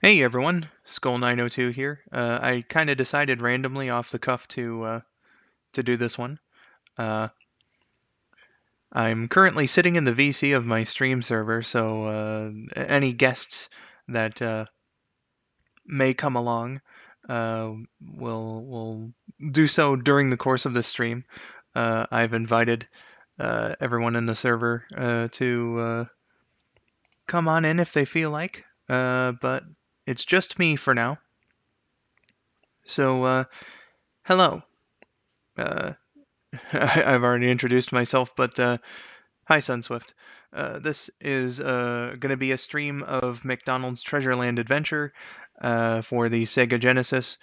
Hey everyone, skull902 here. I kind of decided randomly off the cuff to do this one. Uh, I'm currently sitting in the VC of my stream server, so any guests that may come along uh, will do so during the course of the stream. I've invited everyone in the server to come on in if they feel like, but it's just me for now. So hello. Uh, I've already introduced myself, but hi, Sunswift. This is going to be a stream of McDonald's Treasureland Adventure for the Sega Genesis.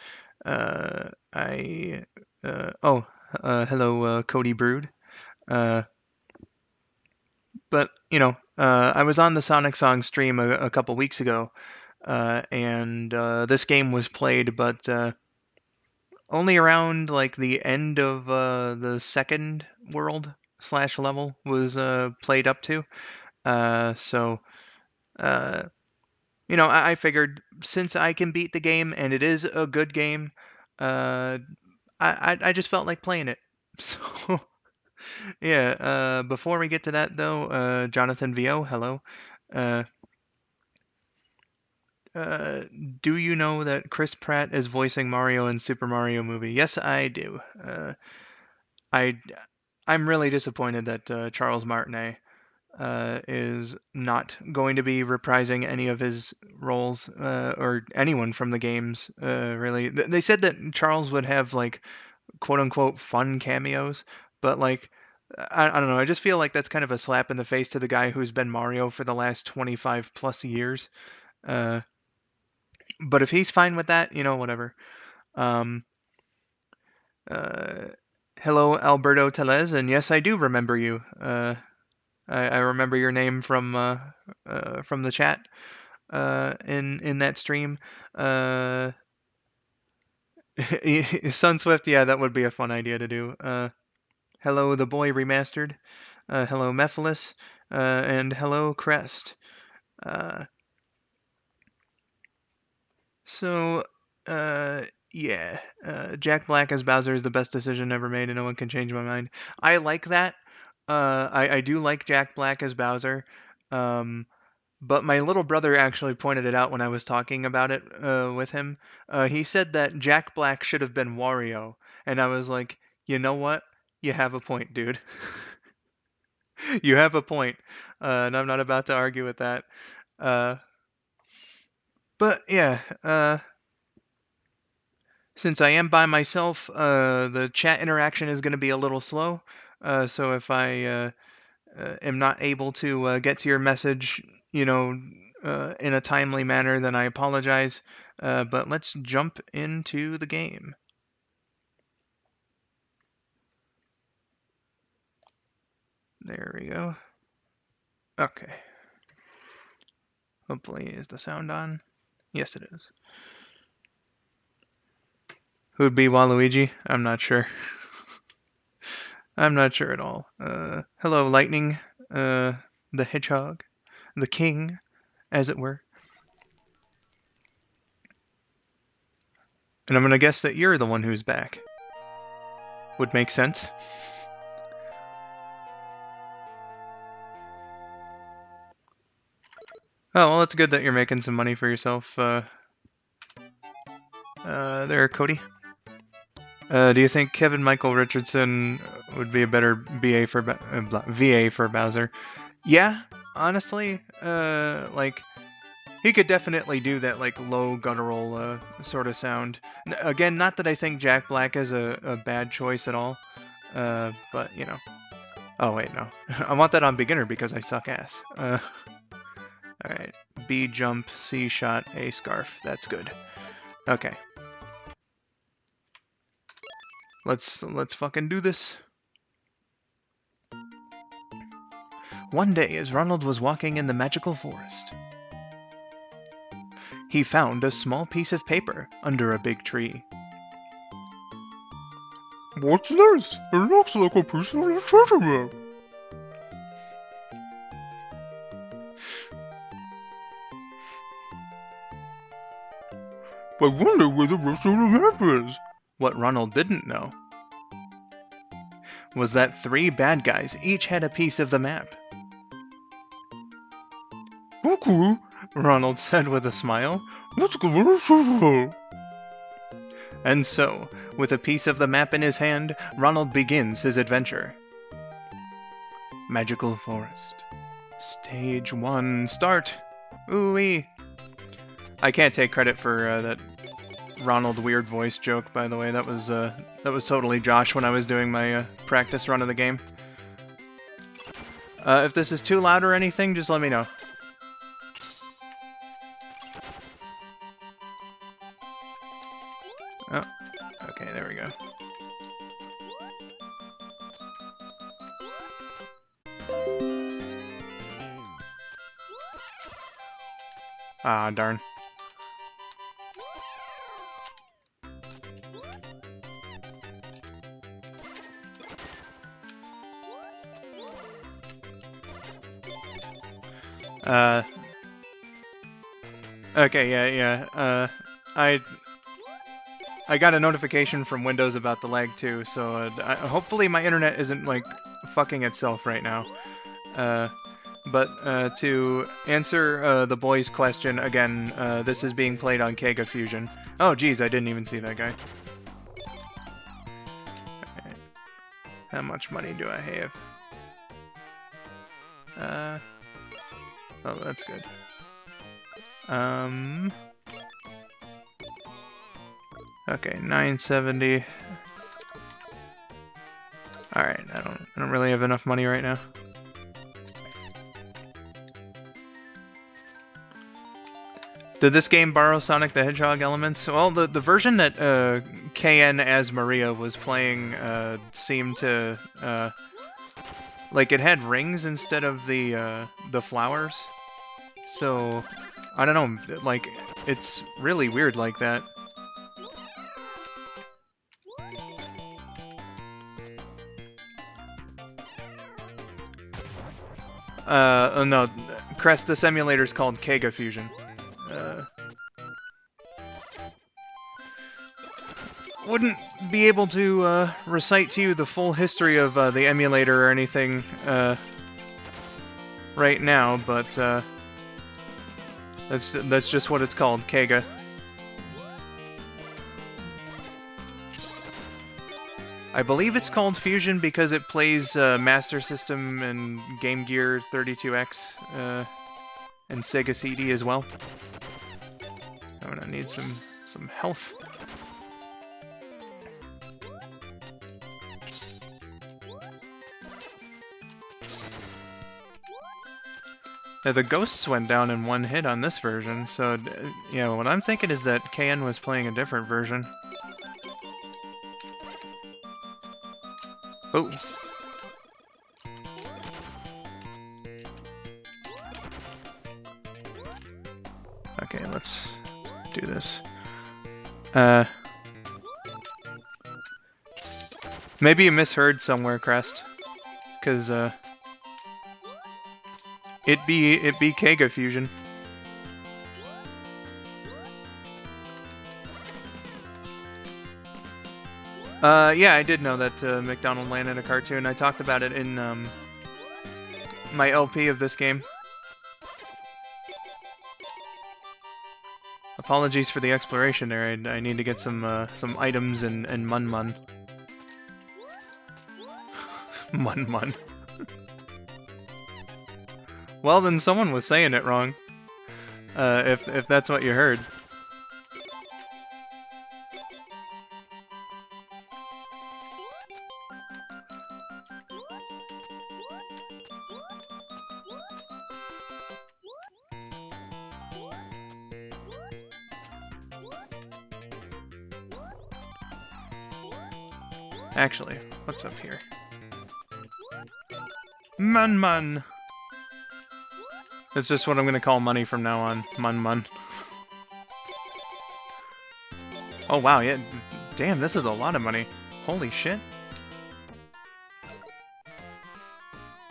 I hello, Cody Brood. Uh, but I was on the Sonic Song stream a couple weeks ago, and this game was played, but only around like the end of the second world slash level was played up to. So uh, I figured since I can beat the game and it is a good game, uh, I just felt like playing it. So yeah. Before we get to that though, Jonathan Vo, hello. Uh, uh, do you know that Chris Pratt is voicing Mario in Super Mario movie? Yes, I do. I I'm really disappointed that Charles Martinet is not going to be reprising any of his roles or anyone from the games. Really, they said that Charles would have like quote unquote fun cameos, but like I don't know. I just feel like that's kind of a slap in the face to the guy who's been Mario for the last 25 plus years. Uh, but if he's fine with that, whatever. Um, uh, Hello, Alberto Telez, and yes, I do remember you. I remember your name from the chat in that stream. Uh, Sunswift, yeah, that would be a fun idea to do. Hello, the boy remastered. Hello, Mephiles, and hello, Crest. Uh, so, uh, yeah, Jack Black as Bowser is the best decision ever made, and no one can change my mind. I like that. I do like Jack Black as Bowser. Um, But my little brother actually pointed it out when I was talking about it with him. He said that Jack Black should have been Wario, and I was like, you know what? You have a point, dude. You have a point, and I'm not about to argue with that. Uh, but yeah, since I am by myself, the chat interaction is going to be a little slow. So if I am not able to get to your message, in a timely manner, then I apologize. But let's jump into the game. There we go. Okay. Hopefully, is the sound on? Yes, it is. Who'd be Waluigi? I'm not sure. I'm not sure at all. Hello, Lightning, the Hedgehog, the King, as it were. And I'm gonna guess that you're the one who's back. Would make sense. Oh, well, it's good that you're making some money for yourself, there, Cody. Do you think Kevin Michael Richardson would be a better VA for Bowser? Yeah, honestly, like he could definitely do that like low guttural sort of sound. Again, not that I think Jack Black is a bad choice at all, but you know. Oh wait, no, I want that on beginner because I suck ass. All right, B jump, C shot, A scarf. That's good. Okay. Let's fucking do this. One day, as Ronald was walking in the magical forest, he found a small piece of paper under a big tree. What's this? It looks like a piece of a treasure map. I wonder where the rest of the map is. What Ronald didn't know was that 3 bad guys each had a piece of the map. Okay, Ronald said with a smile. let's go to the circle. And so, with a piece of the map in his hand, Ronald begins his adventure. Magical Forest. Stage 1, start! Ooh-wee! I can't take credit for that Ronald weird voice joke, by the way. That was totally Josh when I was doing my practice run of the game. If this is too loud or anything, just let me know. Oh, okay, there we go. Ah, darn. Okay, yeah. I got a notification from Windows about the lag too, so hopefully my internet isn't, like, fucking itself right now. But to answer the boys' question again, this is being played on Kega Fusion. Oh, geez, I didn't even see that guy. Okay. How much money do I have? Oh, that's good. Okay, 970. Alright, I don't really have enough money right now. Did this game borrow Sonic the Hedgehog elements? Well, the version that KN as Maria was playing seemed to like it had rings instead of the flowers. So I don't know, like it's really weird like that. No, Crest, this emulator's called Kega Fusion. Wouldn't be able to recite to you the full history of the emulator or anything right now, but that's just what it's called, Kega. I believe it's called Fusion because it plays Master System and Game Gear 32X and Sega CD as well. I'm gonna need some health. Yeah, the ghosts went down in one hit on this version, so yeah, what I'm thinking is that KN was playing a different version. Oh. Okay, let's do this. Maybe you misheard somewhere, Crest. Cause it be Kega Fusion. Yeah, I did know that McDonald landed a cartoon. I talked about it in my LP of this game. Apologies for the exploration there. I need to get some items and mun. Mun. Well, then someone was saying it wrong. If that's what you heard. Actually, what's up here? Mun. That's just what I'm gonna call money from now on. Mun. Oh wow, yeah, damn, this is a lot of money. Holy shit.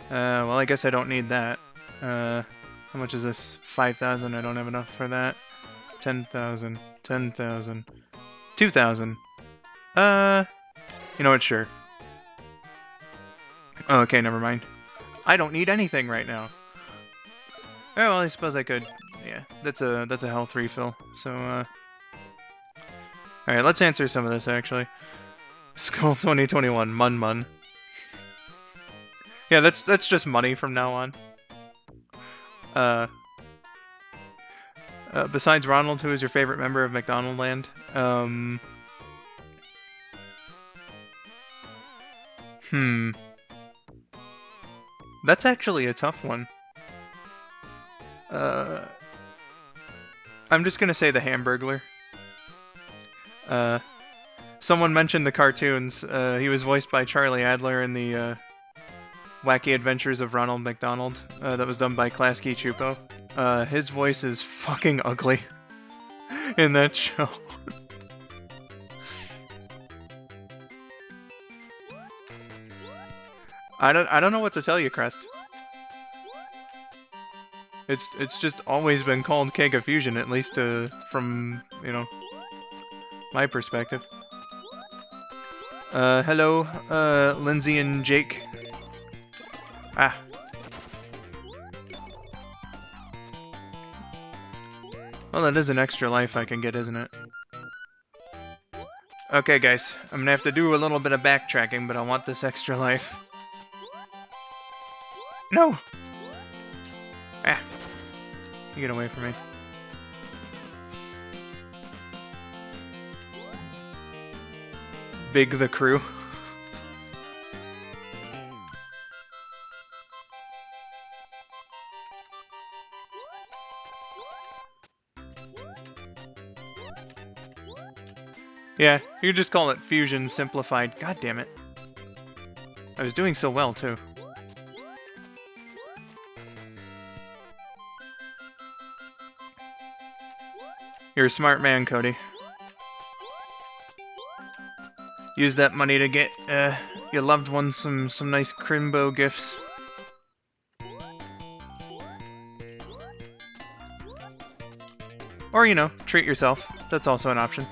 Well, I guess I don't need that. How much is this? 5,000, I don't have enough for that. 10,000, 10,000, 2,000. You know what? Sure. Oh, okay, never mind. I don't need anything right now. Oh, well, I suppose I could. Yeah, that's a health refill. So, alright, let's answer some of this, actually. Skull902, Mun Mun. Yeah, that's just money from now on. Besides Ronald, who is your favorite member of McDonald Land? That's actually a tough one. I'm just gonna say the Hamburglar. Someone mentioned the cartoons. He was voiced by Charlie Adler in the Wacky Adventures of Ronald McDonald. That was done by Klasky Chupo. His voice is fucking ugly in that show. I don't know what to tell you, Crest. It's just always been called Keg of Fusion, at least from, you know, my perspective. Hello, Lindsay and Jake. Ah. Well, that is an extra life I can get, isn't it? Okay, guys, I'm gonna have to do a little bit of backtracking, but I want this extra life. No! Ah. You get away from me. Big the crew. Yeah, you just call it Fusion Simplified. God damn it. I was doing so well, too. You're a smart man, Cody. Use that money to get your loved ones some nice Crimbo gifts. Or, you know, treat yourself. That's also an option.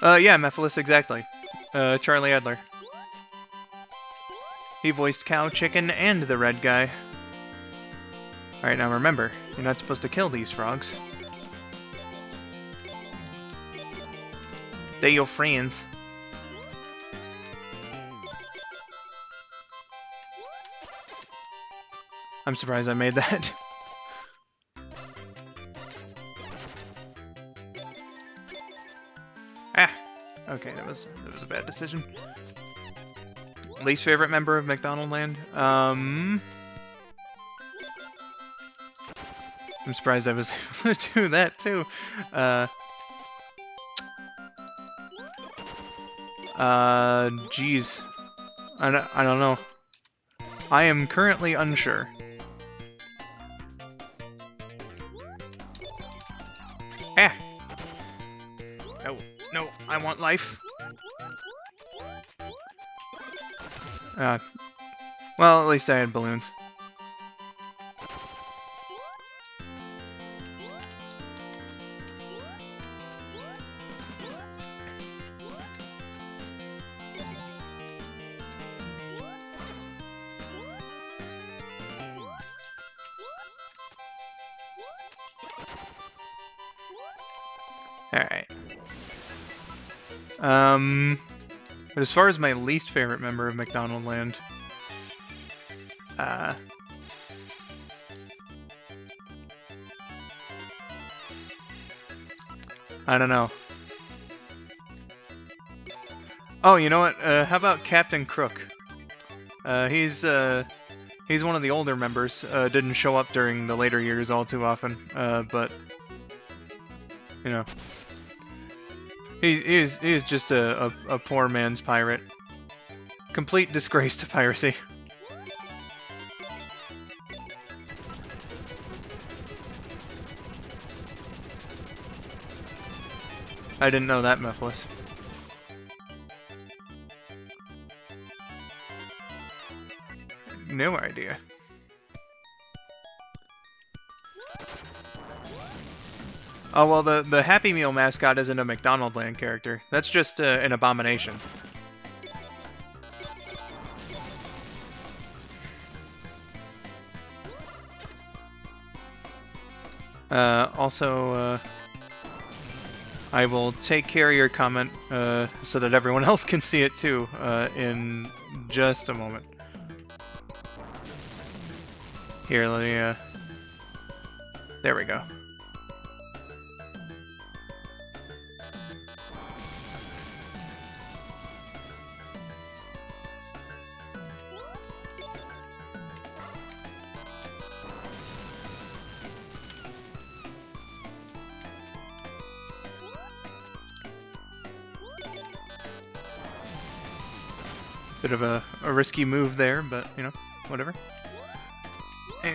Yeah, Mephiles, exactly. Charlie Adler. He voiced Cow, Chicken, and the red guy. Alright, now remember, you're not supposed to kill these frogs. They're your friends. I'm surprised I made that. Ah! Okay, that was a bad decision. Least favorite member of McDonald Land? I'm surprised I was able to do that, too. Geez. I don't know. I am currently unsure. Ah! No, I want life. Well, at least I had balloons. Alright. But as far as my least favorite member of McDonald Land, I don't know. Oh, you know what? How about Captain Crook? He's one of the older members. Didn't show up during the later years all too often. But you know, he is just a poor man's pirate. Complete disgrace to piracy. I didn't know that, Mephiles. No idea. Oh, well, the Happy Meal mascot isn't a McDonald's Land character. That's just an abomination. Also, I will take care of your comment so that everyone else can see it too in just a moment. Here, let me... there we go. Bit of a risky move there, but, you know, whatever. Eh.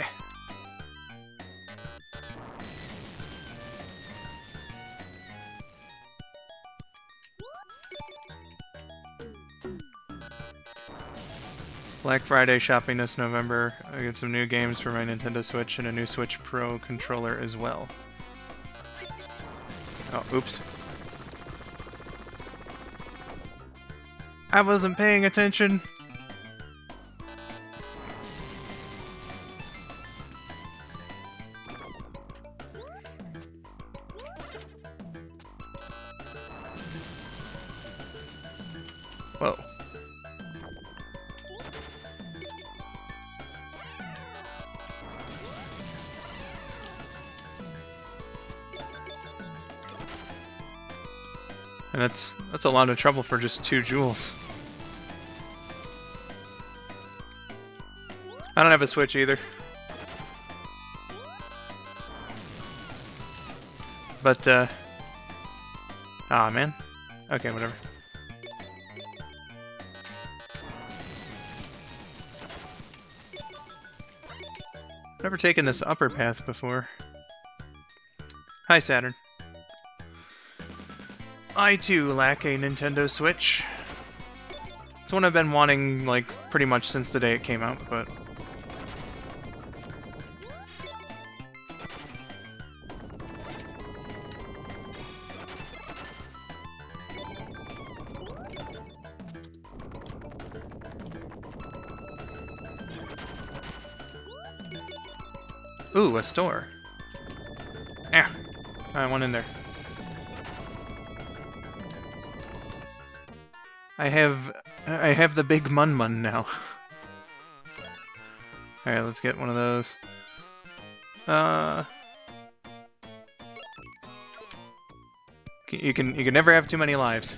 Black Friday shopping this November. I get some new games for my Nintendo Switch and a new Switch Pro controller as well. Oh, oops. I wasn't paying attention. Whoa. And that's a lot of trouble for just 2 jewels. I don't have a Switch either. But, aw, man. Okay, whatever. Never taken this upper path before. Hi, Saturn. I, too, lack a Nintendo Switch. It's one I've been wanting, like, pretty much since the day it came out, but... Ooh, a store. Yeah, I went in there. I have the big Mun now. Alright, let's get one of those. You can never have too many lives.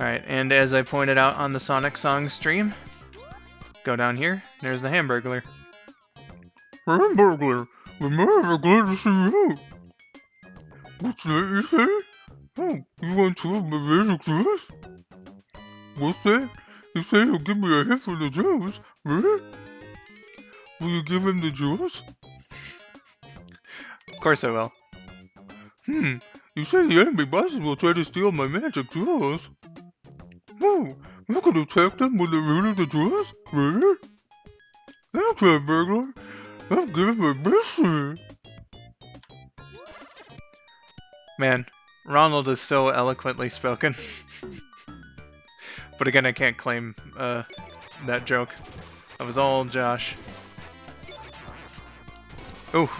Alright, and as I pointed out on the Sonic Song stream, go down here, there's the Hamburglar. Hamburglar, we're never glad to see you. What's that you say? Oh, you want two of my basic juice? What's that? You say you'll give me a hit for the juice, really? Will you give him the juice? Of course I will. You say the enemy bosses will try to steal my magic jewels. Oh, you could attack them when they're rid of the jewels? Really? Thanks, Hamburglar. I'll give him my best. Man, Ronald is so eloquently spoken. But again, I can't claim that joke. That was all Josh. Ooh.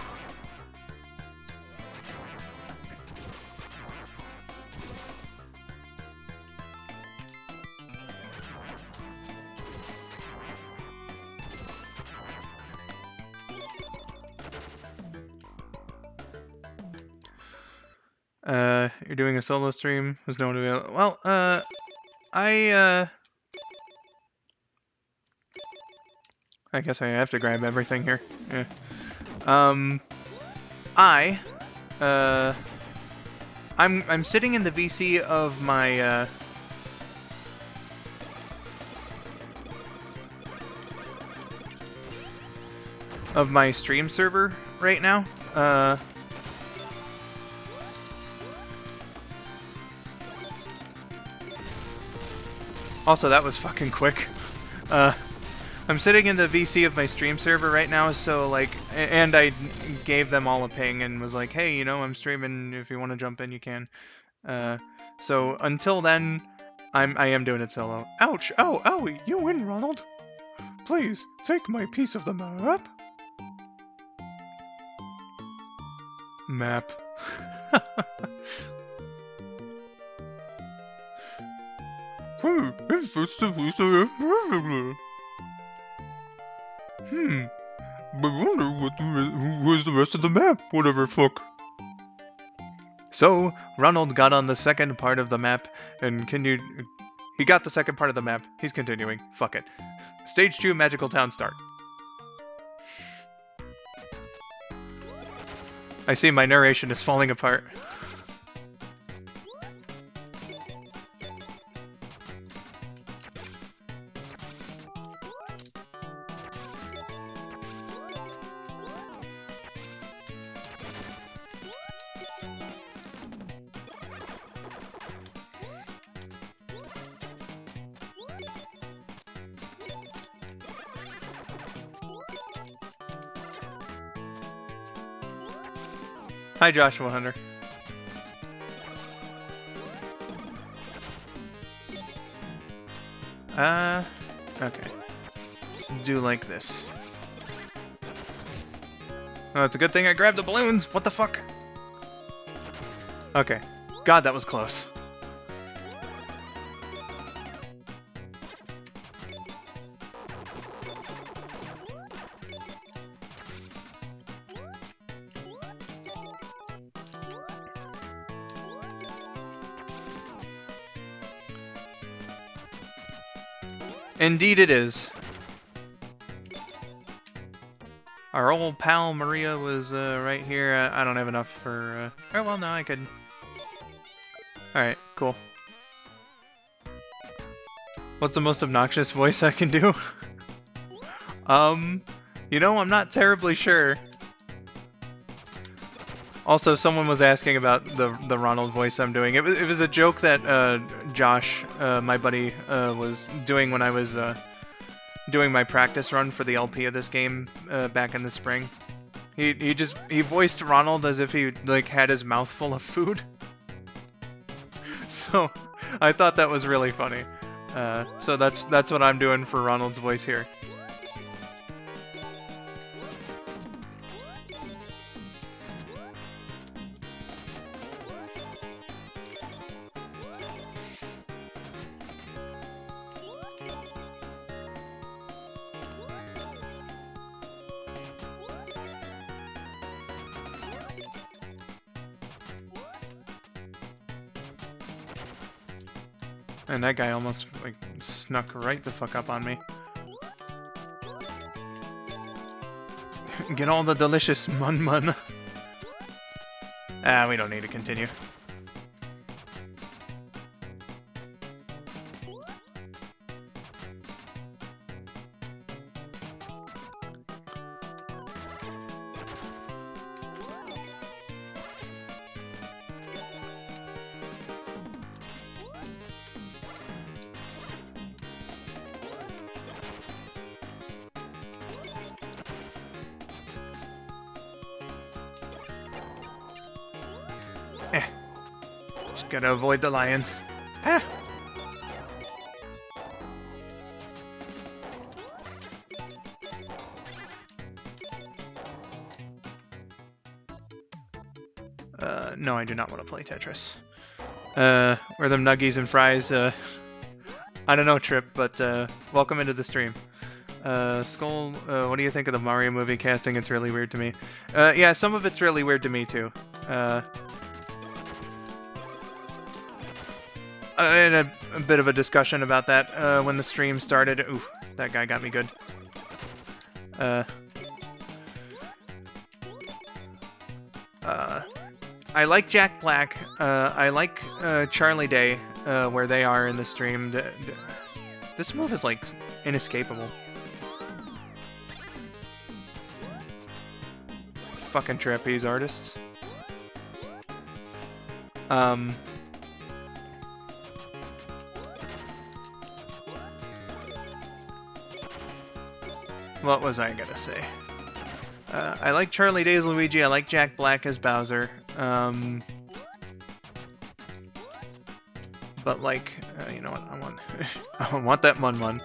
You're doing a solo stream? Was no one available? Well, I guess I have to grab everything here. Yeah. I'm sitting in the VC of my, stream server right now. Also, that was fucking quick. I I'm sitting in the VT of my stream server right now, so like, and I gave them all a ping and was like, hey, you know, I'm streaming. If you want to jump in, you can. So until then, I am doing it solo. Ouch! Oh, owie! You win, Ronald. Please take my piece of the map. Map. Hey, that's the piece I have perfectly. I wonder who was the rest of the map, whatever fuck. So, Ronald got on the second part of the map and continued. He got the second part of the map. He's continuing. Fuck it. Stage 2 Magical Town start. I see my narration is falling apart. Hi, Joshua Hunter. Okay. Do like this. Oh, it's a good thing I grabbed the balloons. What the fuck? Okay. God, that was close. Indeed it is. Our old pal Maria was right here. I don't have enough for... Oh, well, no, I could... Alright, cool. What's the most obnoxious voice I can do? You know, I'm not terribly sure. Also, someone was asking about the Ronald voice I'm doing. It was a joke that Josh, my buddy, was doing when I was doing my practice run for the LP of this game back in the spring. He voiced Ronald as if he like had his mouth full of food. So I thought that was really funny. So that's what I'm doing for Ronald's voice here. And that guy almost like snuck right the fuck up on me. Get all the delicious mun. Ah, we don't need to continue. Gotta avoid the lions. Ah. No, I do not want to play Tetris. Where them nuggies and fries, I don't know, Trip, but, welcome into the stream. Skull, what do you think of the Mario movie casting? It's really weird to me. Yeah, some of it's really weird to me, too. I had a bit of a discussion about that when the stream started. Ooh, that guy got me good. I like Jack Black. I like Charlie Day, where they are in the stream. This move is, like, inescapable. Fucking trapeze artists. What was I gonna say? I like Charlie Day's Luigi. I like Jack Black as Bowser. But like, you know what? I want, I want that Mun Mun.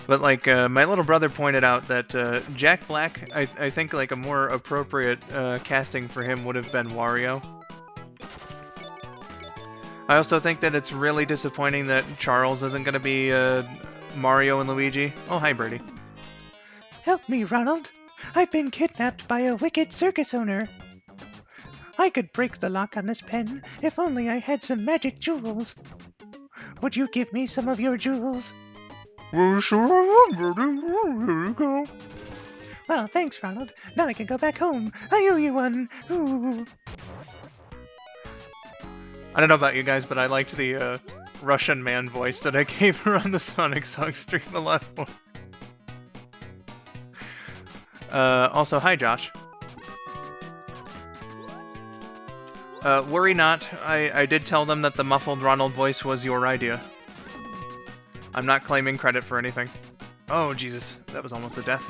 But like, my little brother pointed out that Jack Black, I think like a more appropriate casting for him would have been Wario. I also think that it's really disappointing that Charles isn't going to be Mario and Luigi. Oh, hi, Birdie. Help me, Ronald. I've been kidnapped by a wicked circus owner. I could break the lock on this pen if only I had some magic jewels. Would you give me some of your jewels? Well, sure I would, Birdie. Here you go. Well, thanks, Ronald. Now I can go back home. I owe you one. Ooh. I don't know about you guys, but I liked the Russian man voice that I gave her on the Sonic Song stream a lot more. Also, hi, Josh. Worry not, I did tell them that the muffled Ronald voice was your idea. I'm not claiming credit for anything. Oh, Jesus, that was almost a death.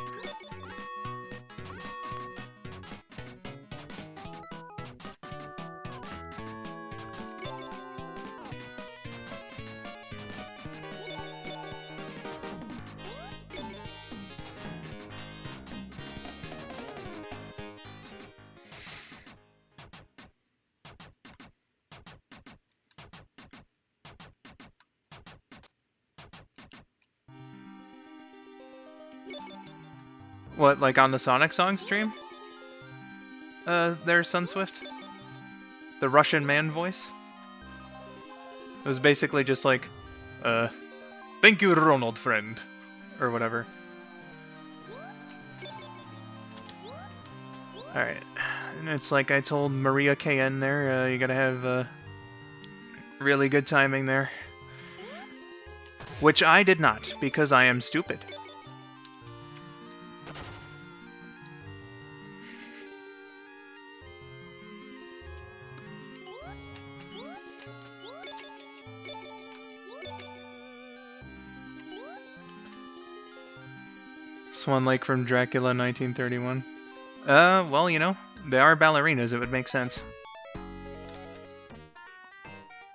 What, like on the Sonic Song stream? There's Sunswift? The Russian man voice? It was basically just like, thank you, Ronald, friend. Or whatever. Alright. And it's like I told Maria KN there, you gotta have, really good timing there. Which I did not, because I am stupid. Swan Lake from Dracula 1931. Well, you know, they are ballerinas, it would make sense.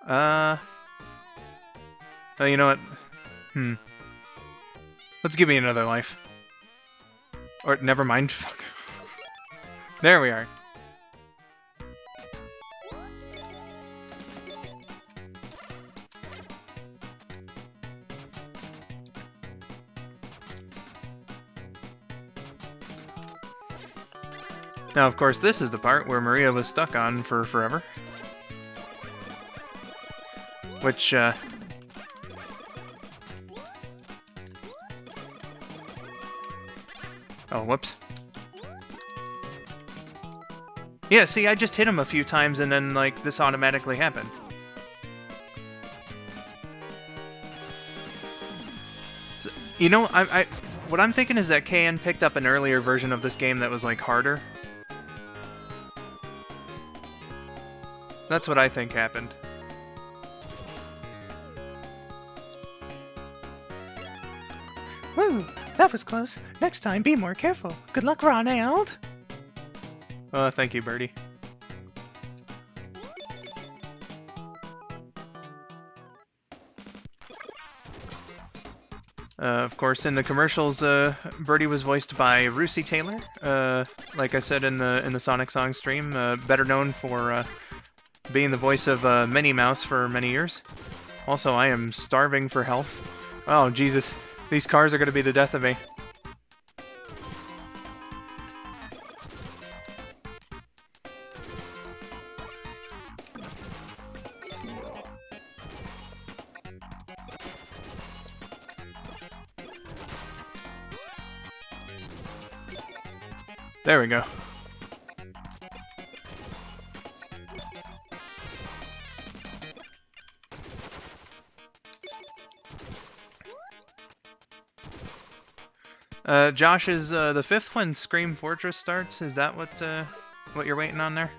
Oh, you know what? Let's give me another life. Or, never mind. Fuck. There we are. Now, of course, this is the part where Maria was stuck on for forever. Which, Oh, whoops. Yeah, see, I just hit him a few times and then, like, this automatically happened. You know, what I'm thinking is that KN picked up an earlier version of this game that was, like, harder. That's what I think happened. Woo, that was close. Next time, be more careful. Good luck, Ronald. Thank you, Birdie. Of course, in the commercials, Birdie was voiced by Russi Taylor. Like I said in the Sonic Song stream, better known for being the voice of Minnie Mouse for many years. Also, I am starving for health. Oh, Jesus. These cars are going to be the death of me. There we go. Josh, is the fifth when Scream Fortress starts? Is that what you're waiting on there?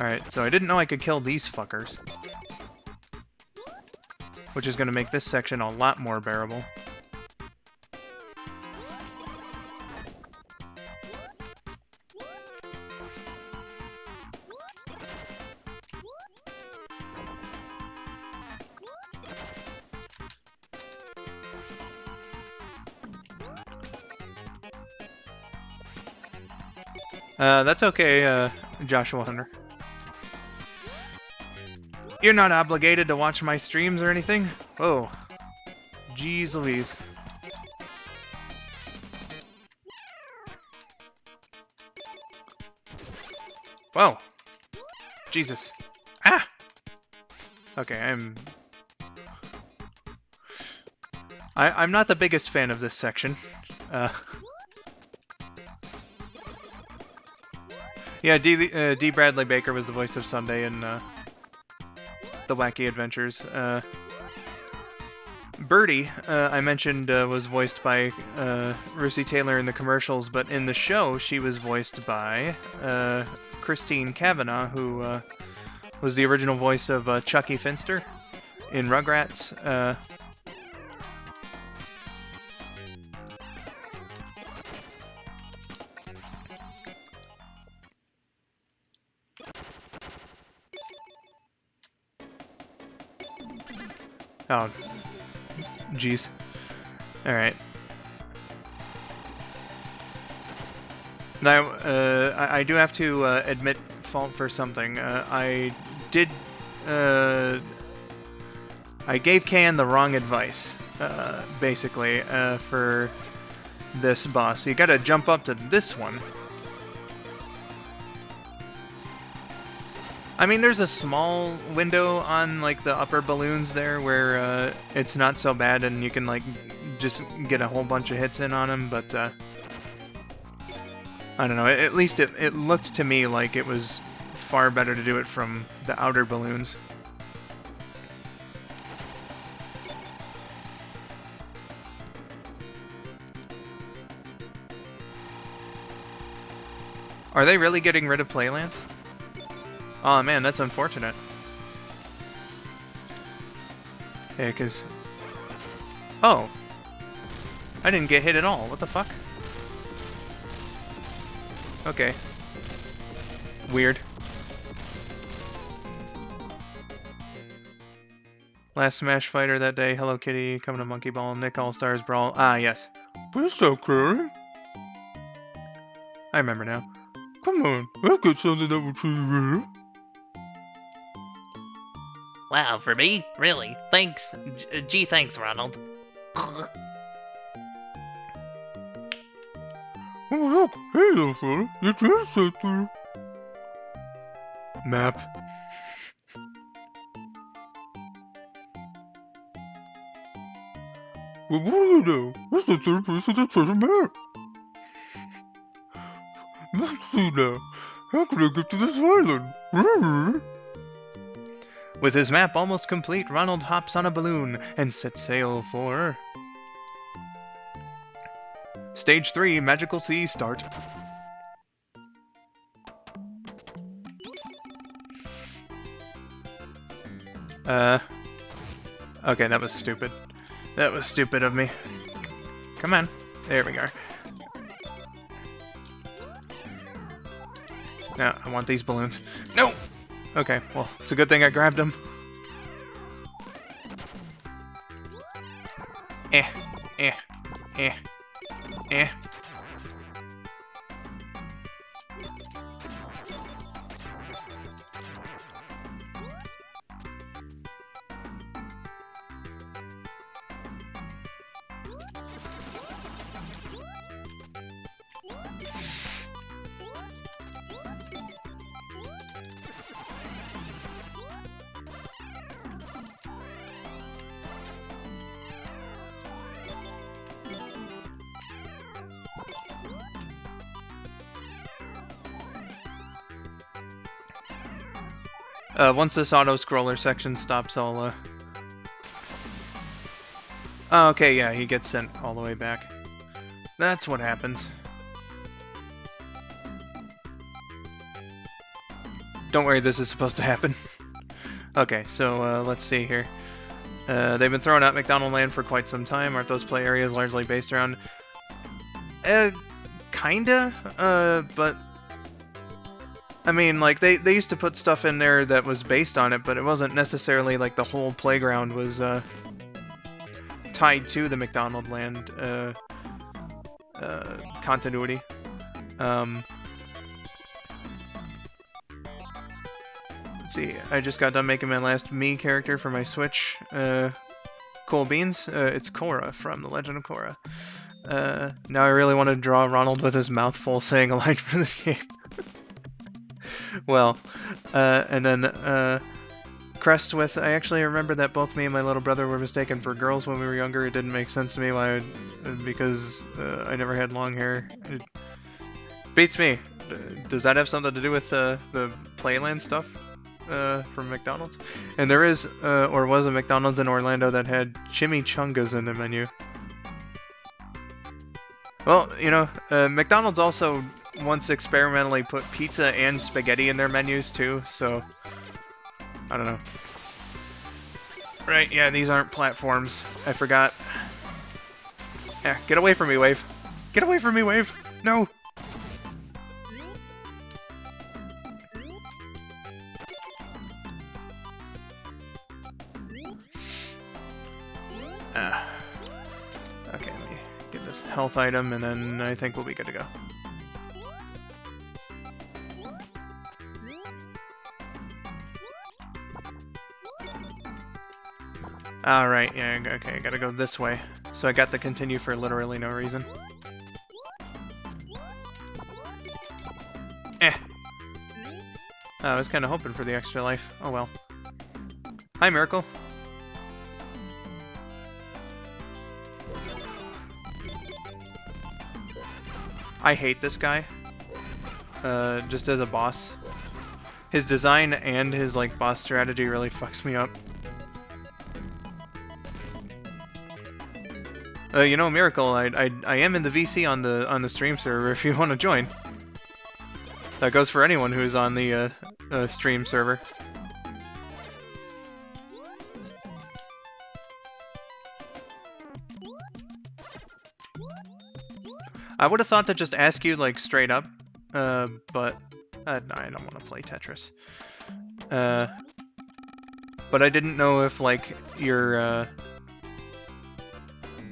Alright, so I didn't know I could kill these fuckers. Which is going to make this section a lot more bearable. That's okay, Joshua Hunter. You're not obligated to watch my streams or anything? Oh. Jeez Louise. Whoa. Jesus. Ah! Okay, I'm not the biggest fan of this section. Yeah, D. Bradley Baker was the voice of Sunday in The Wacky Adventures. Birdie, I mentioned, was voiced by Russi Taylor in the commercials, but in the show she was voiced by Christine Cavanaugh, who was the original voice of Chucky Finster in Rugrats. Oh, jeez. Alright. Now, I do have to admit fault for something. I gave Can the wrong advice, basically, for this boss. You gotta jump up to this one. I mean, there's a small window on, like, the upper balloons there where it's not so bad and you can, like, just get a whole bunch of hits in on him, but, I don't know, at least it looked to me like it was far better to do it from the outer balloons. Are they really getting rid of Playland? Oh man, that's unfortunate. Yeah, cause... Oh! I didn't get hit at all, what the fuck? Okay. Weird. Last Smash Fighter that day, Hello Kitty, coming to Monkey Ball, Nick All-Stars Brawl. Ah, yes. Please stop crying. I remember now. Come on, I've got something that will cheer you up. Wow, for me? Really? Thanks. Gee, thanks, Ronald. Oh look, hey little fella, your train set through. Map. Well, what do you know? That's the third place of the treasure map. Let's see now. How can I get to this island? With his map almost complete, Ronald hops on a balloon and sets sail for... Stage 3, Magical Sea, start. Okay, that was stupid. That was stupid of me. Come on. There we go. Now, I want these balloons. No! Okay, well, it's a good thing I grabbed them. Eh. Once this auto-scroller section stops, I'll, Oh, okay, yeah, he gets sent all the way back. That's what happens. Don't worry, this is supposed to happen. Okay, so let's see here. They've been throwing out McDonald Land for quite some time. Aren't those play areas largely based around... kinda, but... I mean, like, they used to put stuff in there that was based on it, but it wasn't necessarily like the whole playground was, tied to the McDonald Land, continuity. Let's see, I just got done making my last Mii character for my Switch. Cool beans. It's Korra from The Legend of Korra. Now I really want to draw Ronald with his mouth full saying a line for this game. Well, and then, Crest with, I actually remember that both me and my little brother were mistaken for girls when we were younger. It didn't make sense to me why because I never had long hair. It beats me. Does that have something to do with the Playland stuff from McDonald's? And there is, or was a McDonald's in Orlando that had chimichangas in the menu. Well, you know, McDonald's also once experimentally put pizza and spaghetti in their menus too, so... I don't know. Right, yeah, these aren't platforms. I forgot. Yeah, get away from me, Wave. Get away from me, Wave! No! Okay, let me get this health item, and then I think we'll be good to go. Alright, yeah, okay, I gotta go this way. So I got the continue for literally no reason. Eh! Oh, I was kinda hoping for the extra life. Oh well. Hi, Miracle! I hate this guy. Just as a boss. His design and his, like, boss strategy really fucks me up. You know, Miracle, I am in the VC on the stream server if you want to join. That goes for anyone who's on the stream server. I would have thought to just ask you, like, straight up, but I don't want to play Tetris. But I didn't know if, like, your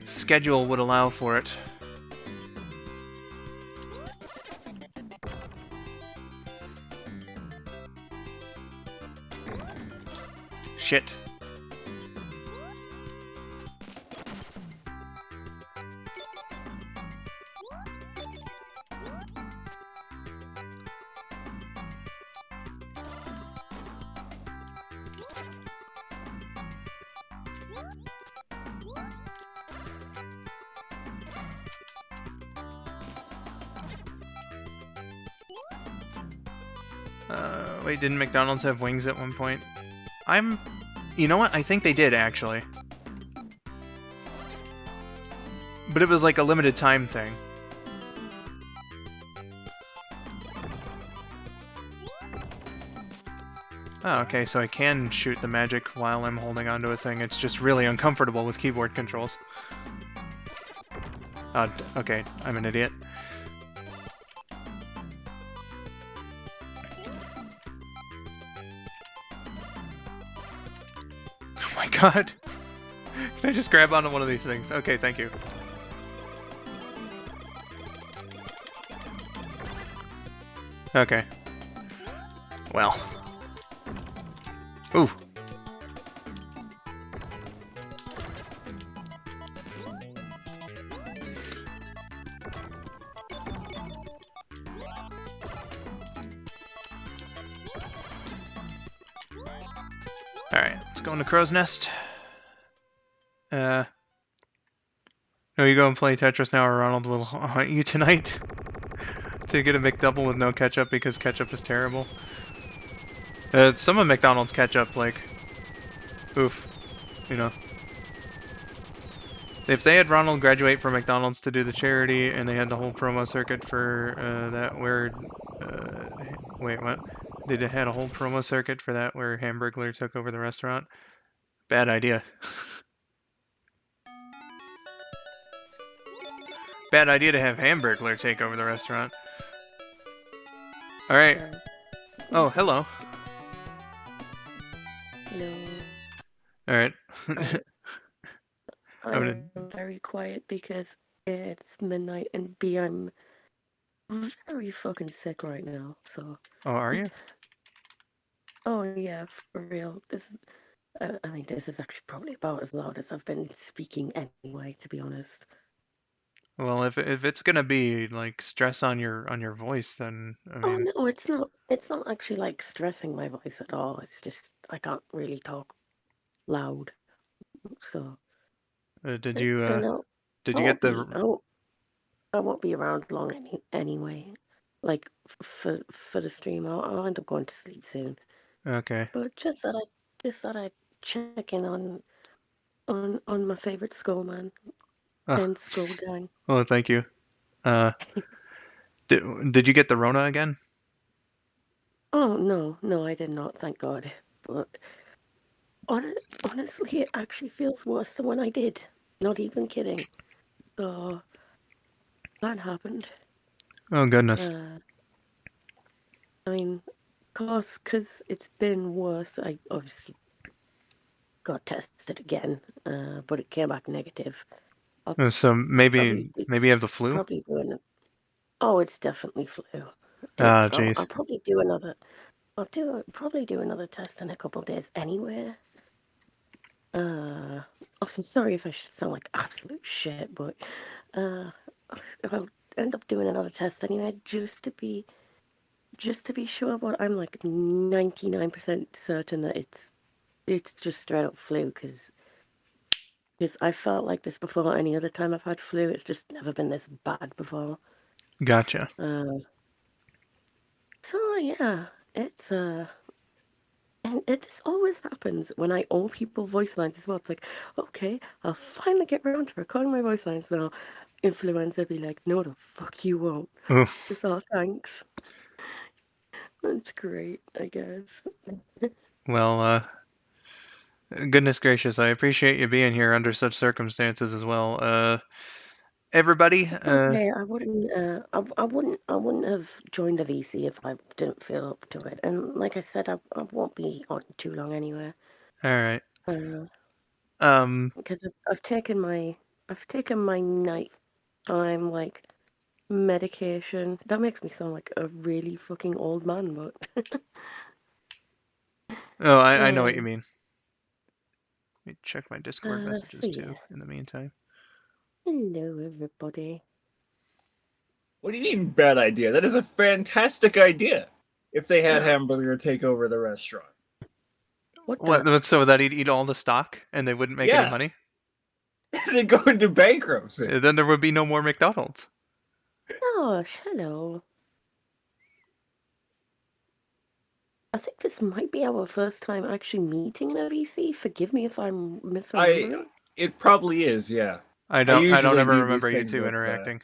schedule would allow for it. Shit. Wait, didn't McDonald's have wings at one point? You know what? I think they did, actually. But it was like a limited time thing. Oh, okay, so I can shoot the magic while I'm holding onto a thing. It's just really uncomfortable with keyboard controls. Oh, okay, I'm an idiot. Oh my god! Can I just grab onto one of these things? Okay, thank you. Okay. Well. Ooh. Alright, let's go into Crow's Nest. No, you go and play Tetris now or Ronald will hunt you tonight. To get a McDouble with no ketchup because ketchup is terrible. Some of McDonald's ketchup, like, oof, you know. If they had Ronald graduate from McDonald's to do the charity, and they had the whole promo circuit for that weird, wait, what? They had a whole promo circuit for that where Hamburglar took over the restaurant. Bad idea. Bad idea to have Hamburglar take over the restaurant. All right. Oh, hello. Hello. All right. I'm very quiet because it's midnight and B, I'm very fucking sick right now. So. Oh, are you? Oh yeah, for real. I think this is actually probably about as loud as I've been speaking anyway, to be honest. Well, if it's gonna be like stress on your voice, then I Oh mean, no, it's not. It's not actually like stressing my voice at all. It's just I can't really talk loud. So. did And you I did you get won't be. the? I won't be around long anyway. Like for the stream, I'll end up going to sleep soon. Okay. But just that I check in on my favorite skull man Oh, and skull gang. well, thank you. Uh, did you get the Rona again? Oh no, I did not, thank God. But honestly, it actually feels worse than when I did. Not even kidding. So that happened. Oh goodness. I mean, cause it's been worse. I obviously got tested again, but it came back negative. I'll So probably maybe be, you have the flu? probably doing it. Oh, it's definitely flu. Ah, I'll jeez. probably do another. Probably do another test in a couple of days anyway. Also, sorry if I sound like absolute shit, but uh, I'll end up doing another test anyway, just to be sure. But I'm like 99% certain that it's just straight up flu because I felt like this before. Any other time I've had flu, it's just never been this bad before. Gotcha. So yeah, it's and this always happens when I owe people voice lines as well. It's like, okay, I'll finally get around to recording my voice lines now. Influencer be like, no, the fuck you won't. Ooh. Just all thanks. That's great, I guess. Well, goodness gracious, I appreciate you being here under such circumstances as well. Everybody, It's okay. I wouldn't have joined the VC if I didn't feel up to it. And like I said, I won't be on too long anyway. all right. Uh, Um, because I've taken my nighttime like medication. That makes me sound like a really fucking old man, but oh, I know what you um, mean. Let me check my Discord messages so yeah. too in the meantime. Hello, everybody. What do you mean bad idea? That is a fantastic idea. If they had Hamburger take over the restaurant. What the? What, so that he'd eat all the stock and they wouldn't make any Yeah. money? They go into bankruptcy. Then there would be no more McDonald's. Gosh, hello. I think this might be our first time actually meeting in a VC. Forgive me if I'm misremembering. It probably is, yeah. I I don't usually ever do these remember you things two with interacting.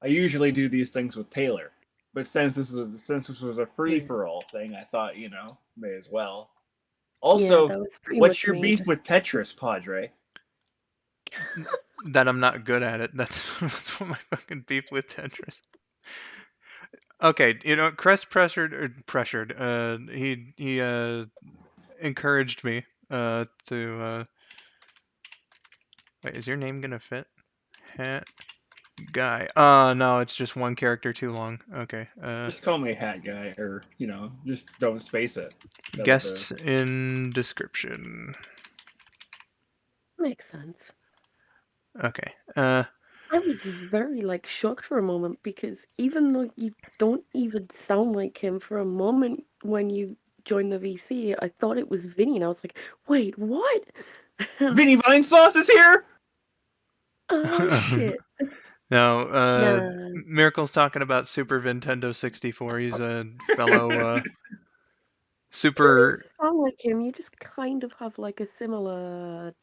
I usually do these things with Taylor. But since this was a free Yeah. for all thing, I thought, may as well. Yeah, Also, that was pretty what's much your me. beef with Tetris, Padre? That I'm not good at it. That's what my fucking beef with Tetris. Okay, Crest pressured. He encouraged me to wait. Is your name gonna fit? Hat guy. No, it's just one character too long. Okay. Just call me Hat Guy, or, just don't space it. That'll do. Guests in description. Makes sense. Okay. I was very like shocked for a moment because even though you don't even sound like him for a moment when you joined the VC, I thought it was Vinny, and I was like, "Wait, what?" Vinny Vine Sauce is here? Oh shit! No, Nah, Miracle's talking about Super Nintendo 64. He's a fellow you don't even Super. sound like him. You just kind of have like a similar,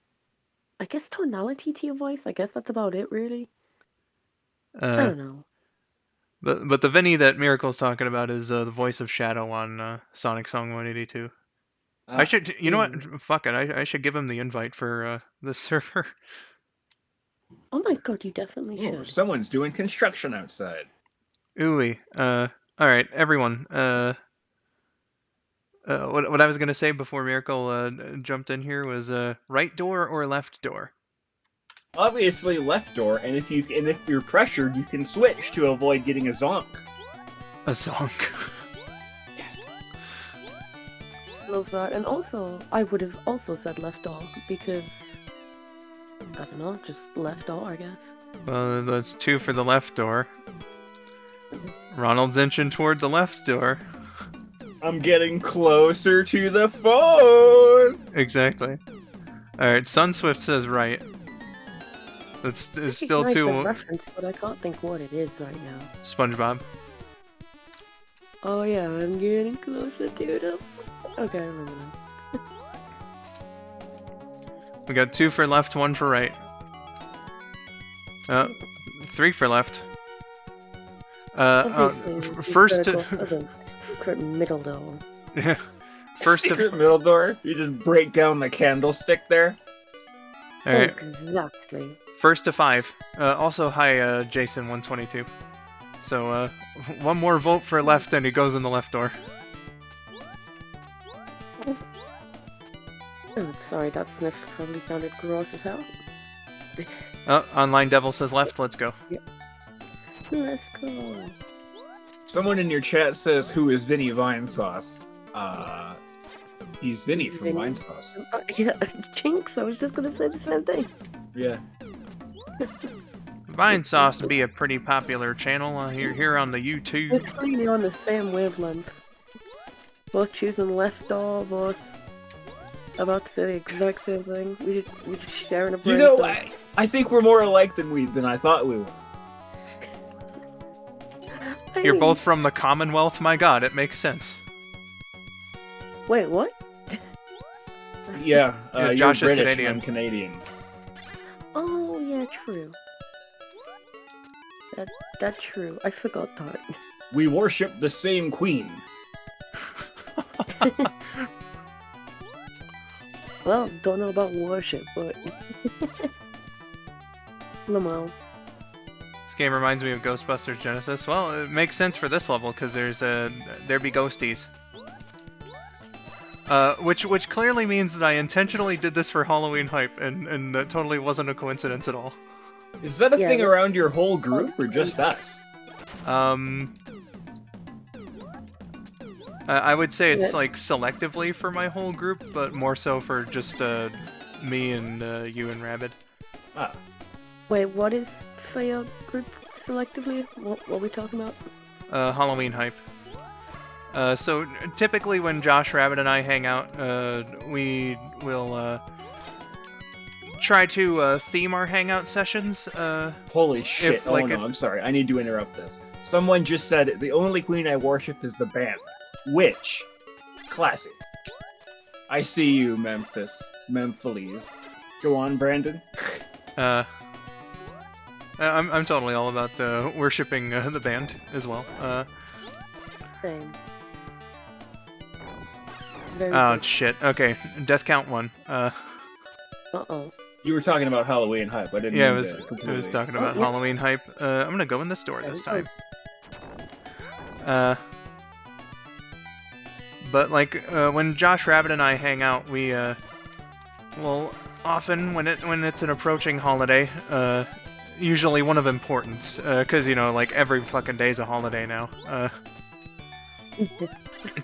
I guess, tonality to your voice. I guess that's about it, really. I Uh, don't know. But the Vinny that Miracle's talking about is the voice of Shadow on Sonic Song 182. I should, you know what? Fuck it. I should give him the invite for the server. Oh my god, you definitely Ooh, should. someone's doing construction outside. Ooey. All right, everyone. What I was gonna say before Miracle jumped in here was right door or left door. Obviously left door, and if you're pressured, you can switch to avoid getting a zonk. A song. Love that. And also, I would have also said left door because, I don't know, just left door, I guess. Well, that's 2 for the left door. Ronald's inching toward the left door. I'm getting closer to the phone! Exactly. Alright, Sunswift says right. That's is still Recognize the 2. reference, but I can't think what it is right now. SpongeBob. Oh yeah, I'm getting closer to the... Okay, I remember now. We got 2 for left, 1 for right. 3 for left. Obviously, First the to... secret middle door. Yeah. First Secret to... middle door? You just break down the candlestick there? Alright. Exactly. First to 5. Also, hi, Jason122. So, 1 more vote for left and he goes in the left door. Oh, sorry, that sniff probably sounded gross as hell. Online Devil says left, let's go. Let's go. Someone in your chat says, who is Vinny Vinesauce? He's Vinny from Vinny. Vinesauce. Yeah, Jinx, I was just gonna say the same thing. Yeah. Vinesauce be a pretty popular channel here on the We're YouTube. clearly on the same wavelength. Both choosing left door, both about to say the exact same thing. We just sharing a brain. You know, cell. I think we're more alike than I thought we were. I You're mean- both from the Commonwealth, my god, it makes sense. Wait, what? Yeah, Yeah, you're Josh is British, Canadian. I'm Canadian. Oh yeah, true. That's true. I forgot that. We worship the same queen. Well, don't know about worship, but Lamau. This game reminds me of Ghostbusters Genesis. Well, it makes sense for this level because there be ghosties. Which clearly means that I intentionally did this for Halloween hype, and that totally wasn't a coincidence at all. Is that a Yeah, thing that's- around your whole group or just us? I would say it's Yeah. like selectively for my whole group, but more so for just me and you and Rabbit. Ah, Wait, what is for your group selectively? What are we talking about? Halloween hype. So typically when Josh, Rabbit, and I hang out, we will try to theme our hangout sessions. holy shit. If, Oh like, no, I'm sorry. I need to interrupt this. Someone just said, the only queen I worship is the band. Which? Classy. I see you, Memphis. Go on, Brandon. I'm totally all about worshipping the band as well. Same. Very Oh good. shit. Okay, death count 1. Uh-oh. You were talking about Halloween hype. I didn't Yeah, I mean was to completely... talking about yeah. Halloween hype. I'm gonna go in this door There this it time. goes. But like when Josh, Rabbit, and I hang out, we well, often when it's an approaching holiday, usually one of importance, because you know, like every fucking day's a holiday now.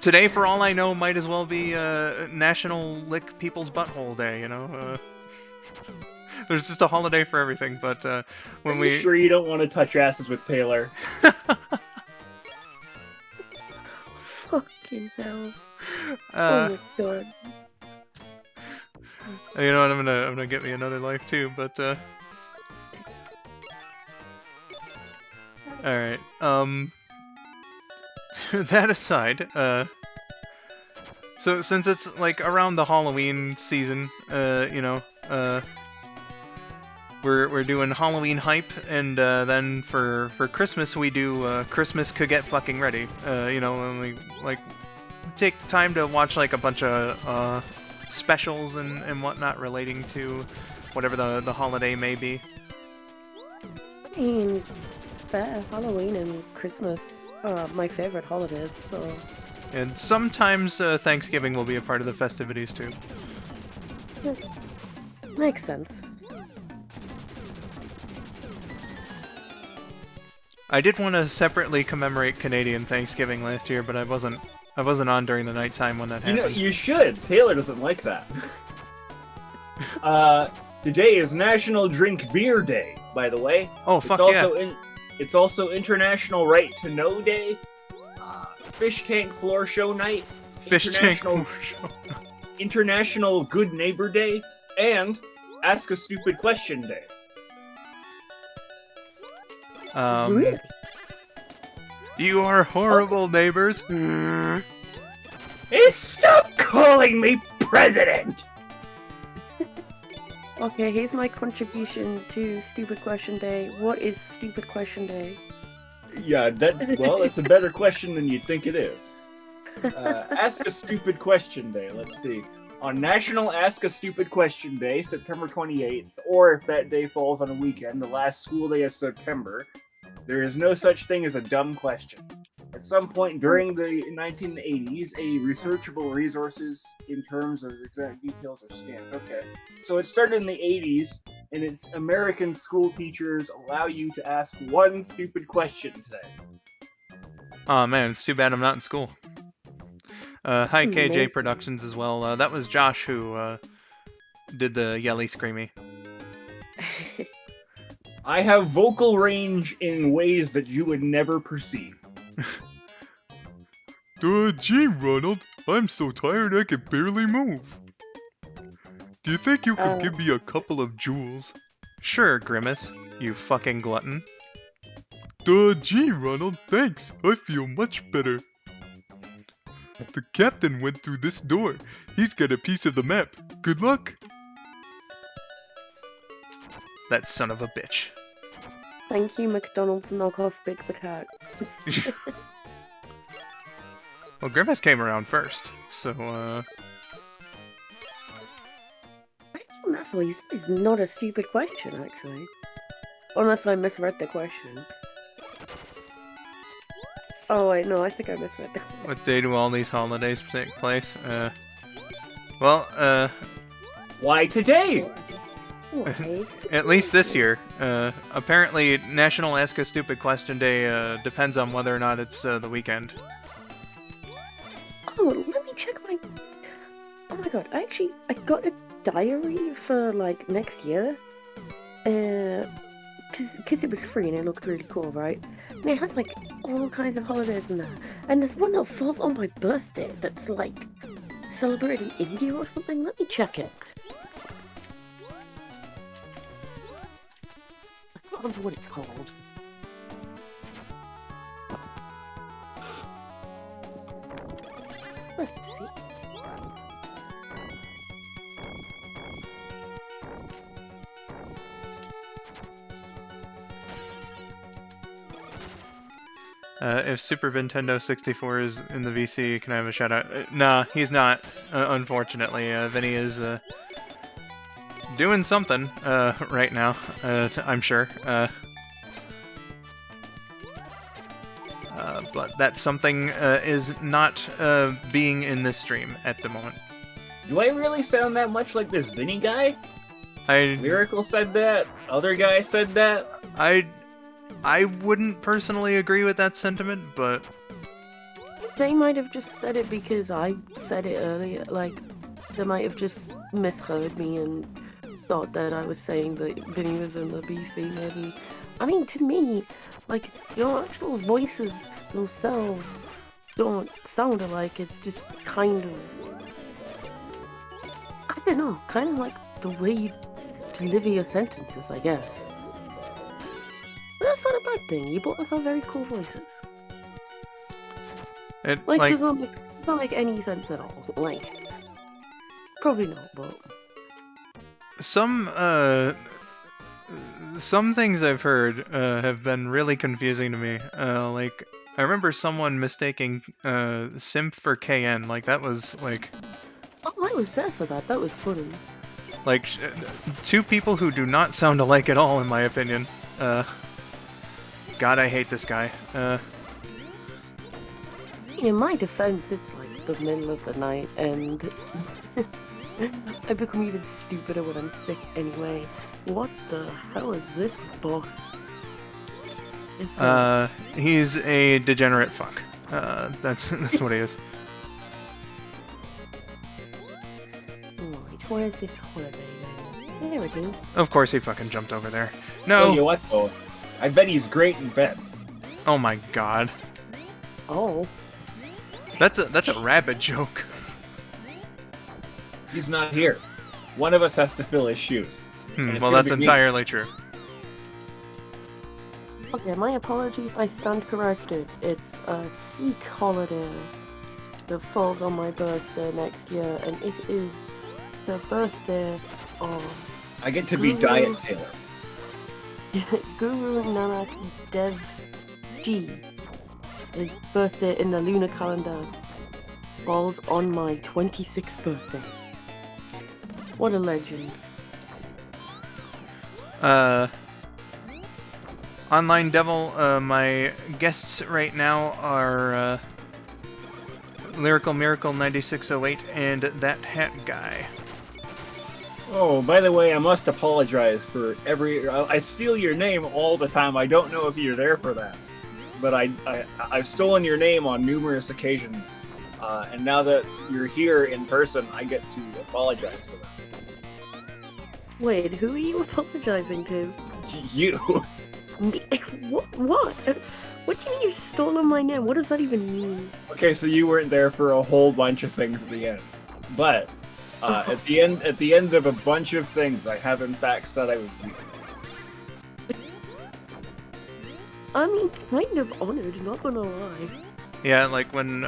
Today, for all I know, might as well be National Lick People's Butthole Day. You know, there's just a holiday for everything. But when Are you sure you don't want to touch asses with Taylor? Fucking hell. Oh my god. you know what, I'm gonna get me another life too. But all right. That aside, so since it's like around the Halloween season, you know, we're doing Halloween hype, and then for Christmas we do Christmas could get fucking ready. And we like take time to watch like a bunch of specials and whatnot relating to whatever the holiday may be. I mean, fair, Halloween and Christmas are my favorite holidays, so... And sometimes Thanksgiving will be a part of the festivities too. Makes sense. I did want to separately commemorate Canadian Thanksgiving last year, but I wasn't on during the nighttime when that You happened. know, you should. Taylor doesn't like that. Today is National Drink Beer Day, by the way. Oh, fuck yeah. It's also International Right to Know Day, Fish Tank Floor Show Night, International Good Neighbor Day, and Ask a Stupid Question Day. Really? You are horrible neighbors. Hey, stop calling me president! Okay, here's my contribution to Stupid Question Day. What is Stupid Question Day? Yeah, that's a better question than you'd think it is. Ask a Stupid Question Day, let's see. On National Ask a Stupid Question Day, September 28th, or if that day falls on a weekend, the last school day of September, there is no such thing as a dumb question. At some point during the 1980s, a researchable resources in terms of exact details are scanned. Okay. So it started in the 80s, and it's American school teachers allow you to ask one stupid question today. Oh man, it's too bad I'm not in school. Hi KJ Amazing. Productions as well. That was Josh who did the yelly screamy. I have vocal range in ways that you would never perceive. Gee, Ronald, I'm so tired I can barely move. Do you think you could give me a couple of jewels? Sure, Grimace, you fucking glutton. Gee, Ronald, thanks. I feel much better. The captain went through this door. He's got a piece of the map. Good luck. That son of a bitch. Thank you, McDonald's knockoff Big the Cat. Well, Grimace came around first, so I think that is not a stupid question, actually. Unless I misread the question. Oh wait, no, I think I misread the question. what day do all these holidays take place? Why today? What is At least this year. Apparently, National Ask a Stupid Question Day depends on whether or not it's the weekend. Oh, let me check my... Oh my god, I got a diary for, like, next year. Cause it was free and it looked really cool, right? And it has, like, all kinds of holidays in there. And there's one that falls on my birthday that's, like, celebrated in India or something. Let me check it. I can't remember what it's called. Let's see. If Super Nintendo 64 is in the VC, can I have a shout out? Nah, he's not, unfortunately. Vinny is doing something right now, I'm sure. But that something is not being in this stream at the moment. Do I really sound that much like this Vinny guy? Lyrical said that. Other guy said that. I wouldn't personally agree with that sentiment, but They might have just said it because I said it earlier. Like, they might have just misheard me and thought that I was saying that Vinny was in the BC, maybe. I mean, to me, like, your actual voices themselves don't sound alike. It's just kind of... I don't know, kind of like the way you deliver your sentences, I guess. But that's not a bad thing. You both have very cool voices. it Like, does not make any sense at all. Like, probably not, but... some some things I've heard have been really confusing to me. Like, I remember someone mistaking Simp for KN. Like, that was like Oh, I was there for that. That was funny. like two people who do not sound alike at all, in my opinion. God, I hate this guy. In my defense, it's like the middle of the night, and I become even stupider when I'm sick anyway. What the hell is this boss? He's a degenerate fuck. That's what he is. Right, where's this holiday then? There it is. Of course he fucking jumped over there. Tell you No! what, though, I bet he's great in bed. Oh my god. Oh. That's a rabbit joke. He's not here. One of us has to fill his shoes. And it's Well, gonna that's be me. entirely true. Okay, my apologies, I stand corrected. It's a Sikh holiday that falls on my birthday next year, and it is the birthday of I get to be Diet Taylor. Guru Nanak Dev Ji. His birthday in the lunar calendar falls on my 26th birthday. What a legend. Online Devil, my guests right now are Lyrical Miracle 9608 and That Hat Guy. Oh, by the way, I must apologize for I steal your name all the time. I don't know if you're there for that. But I've stolen your name on numerous occasions. And now that you're here in person, I get to apologize for that. Wait, who are you apologizing to? You. Me? What? What do you mean you've stolen my name? What does that even mean? Okay, so you weren't there for a whole bunch of things at the end. But at the end of a bunch of things, I have in fact said I was you. I mean, kind of honored, not gonna lie. Yeah, like when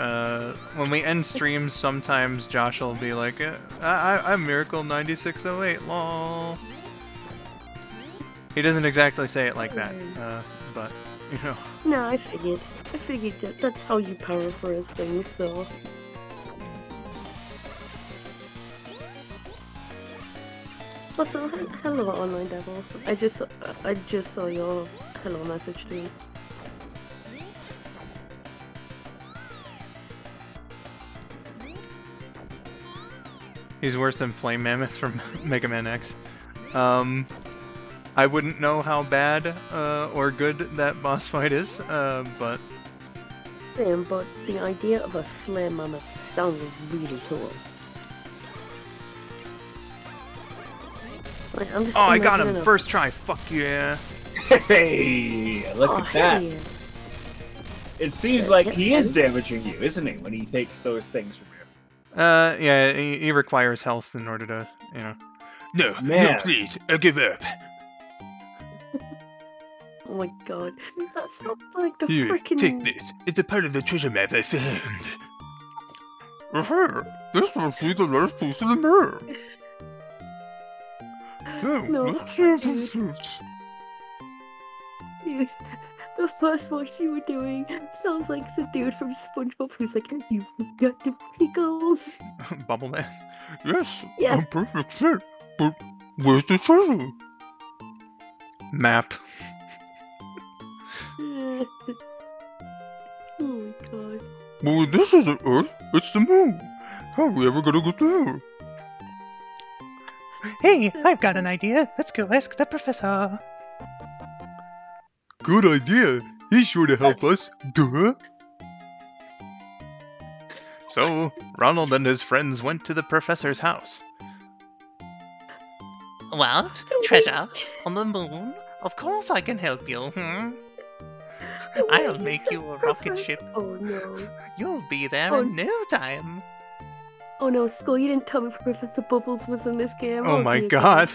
we end streams, sometimes Josh will be like, I'm Miracle 9608, lol. He doesn't exactly say it like that, but, you know. No, I figured that that's how you paraphrase things, so... Also, hello, Online Devil. I just saw your hello message to me. He's worse than Flame Mammoth from Mega Man X. I wouldn't know how bad or good that boss fight is, but... Damn, but the idea of a flame mammoth sounds really cool. Like, I'm just Oh, I got him! imagining a- First try, fuck yeah! Hey, look Oh, at that. hey. It seems like he is damaging you, isn't he, when he takes those things from you? Yeah, he requires health in order to, you know... No, Man. no, please, I give up. Oh my god, that sounds like the Here, freaking. take this. It's a part of the treasure map I found. This must be the last piece of the mirror. Now, No, let's see if dude. it fits. Dude, the first voice you were doing sounds like the dude from SpongeBob who's like, "You got the pickles." Bubble Bass. Yes, Yeah. a perfect fit. But where's the treasure? Map. Oh my god. Well, this isn't Earth, it's the moon. How are we ever gonna get there? Hey, I've got an idea. Let's go ask the professor. Good idea. He's sure to help us. Duh. So, Ronald and his friends went to the professor's house. What? Treasure? On the moon? Of course I can help you, I'll Wait, make said you a rocket professor- ship. Oh no. You'll be there Oh. in no time. Oh no, Skull, you didn't tell me Professor Bubbles was in this game. Oh my dear god.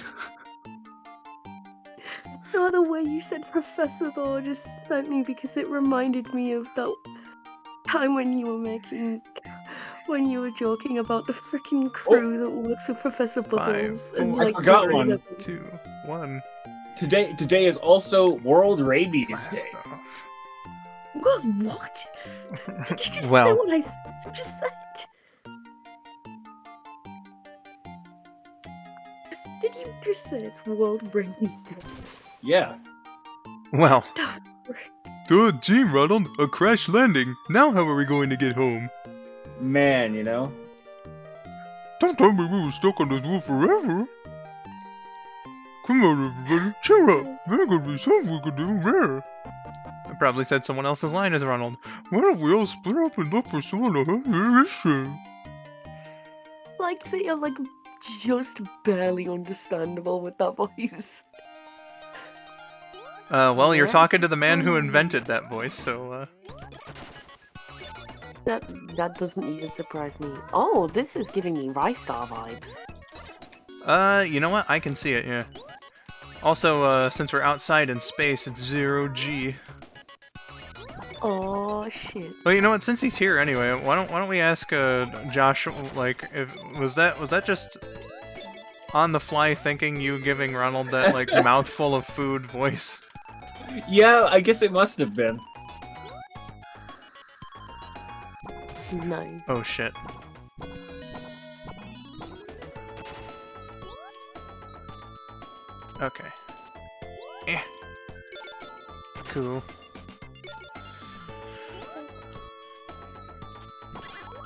No, the way you said Professor though just sent me because it reminded me of that time when you were joking about the freaking crew that works with Professor Bubbles. Oh, and I like forgot worried one. about- 2, 1. Today is also World Rabies Blast Day. off. Well, what? Did you just say Well, what I just said? Did you just say it's World Rabies Day? Yeah. well. Good gee, Ronald, a crash landing. Now how are we going to get home? Man, you know. Don't tell me we were stuck on this roof forever. Come on, everybody, cheer up. There's gonna be something we could do there. I probably said someone else's line as Ronald. Why don't we all split up and look for someone to help me this show? Like, they are like just barely understandable with that voice. Well, you're Yeah. talking to the man who invented that voice, so, That doesn't even surprise me. Oh, this is giving me Rice Star vibes. you know what? I can see it, yeah. Also, since we're outside in space, it's 0G. Oh shit. Well, you know what? Since he's here anyway, why don't we ask Josh, like, if was that just on the fly thinking you giving Ronald that like mouthful of food voice? Yeah, I guess it must have been. Nice. Oh shit. Okay. Eh. Cool.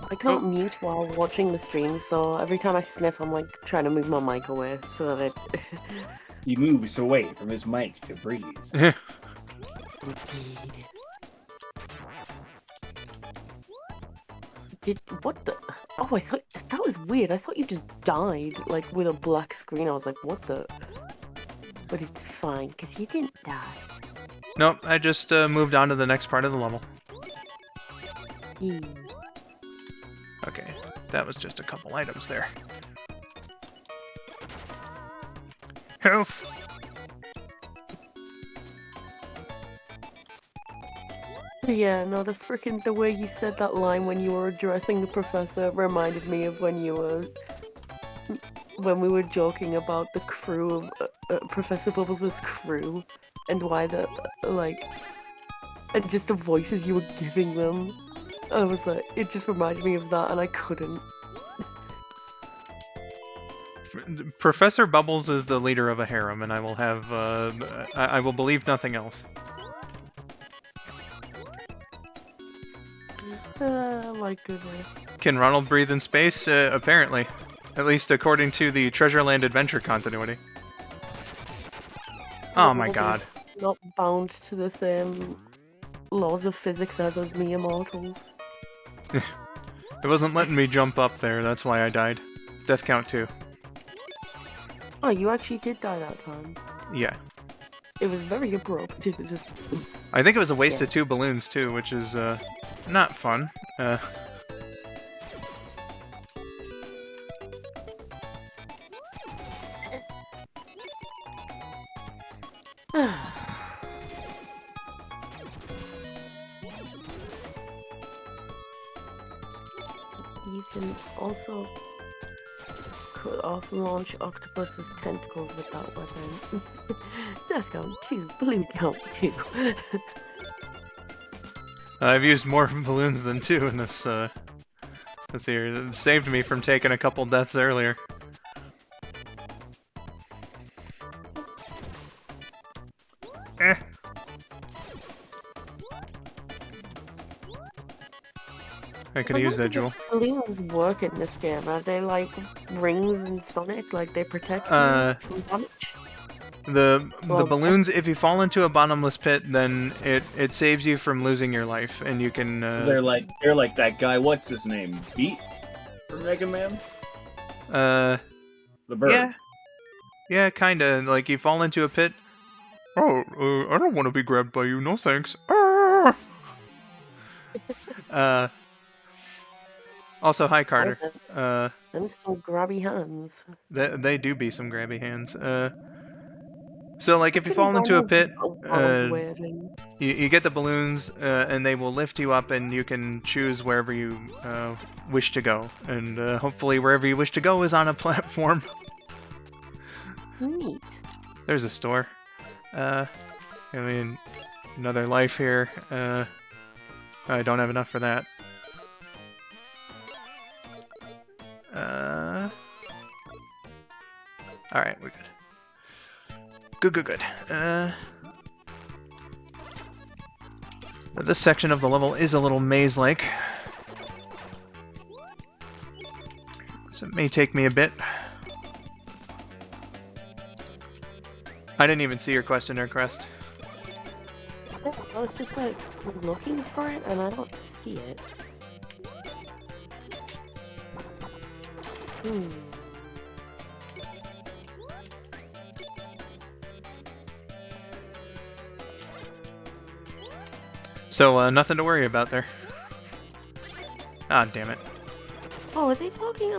I can't mute while watching the stream, so every time I sniff, I'm like trying to move my mic away so that it. He moves away from his mic to breathe. Indeed. What the? Oh, I thought that was weird. I thought you just died, like with a black screen. I was like, what the? But it's fine, because you didn't die. Nope, I just moved on to the next part of the level. Yeah. Okay, that was just a couple items there. Health! Yeah, no, the way you said that line when you were addressing the professor reminded me of when we were joking about the crew of Professor Bubbles' crew and why and just the voices you were giving them. I was like, it just reminded me of that, and I couldn't. Professor Bubbles is the leader of a harem, and I will have, I will believe nothing else. Oh my goodness. Can Ronald breathe in space? Apparently. At least according to the Treasureland Adventure continuity. Oh my god. Not bound to the same laws of physics as us mere mortals. It wasn't letting me jump up there, that's why I died. Death count 2. Oh, you actually did die that time. Yeah. It was very abrupt. It was just. I think it was a waste Yeah. of 2 balloons too, which is, not fun. You can also cut off launch octopus's tentacles with that weapon. Death count 2, balloon count 2. I've used more balloons than 2, and that's, let's see here, it saved me from taking a couple deaths earlier. Eh. I could use that, Jewel. Balloons work in this game. Are they like rings in Sonic? Like they protect you from damage? The Well, balloons, if you fall into a bottomless pit, then it saves you from losing your life, and you can, They're like that guy. What's his name? Beat from Mega Man. The bird. yeah. Yeah, kinda. Like, you fall into a pit. Oh, I don't want to be grabbed by you, no thanks. Also, hi, Carter. Them some grabby hands. They do be some grabby hands. So, like, if you fall into a pit, you get the balloons, and they will lift you up, and you can choose wherever you wish to go. And hopefully wherever you wish to go is on a platform. Neat. There's a store. I mean, another life here. I don't have enough for that. Alright, we're good. Good. This section of the level is a little maze-like, so it may take me a bit. I didn't even see your questionnaire, Crest. I was just like looking for it and I don't see it. So, nothing to worry about there. Ah, damn it. Oh, are they talking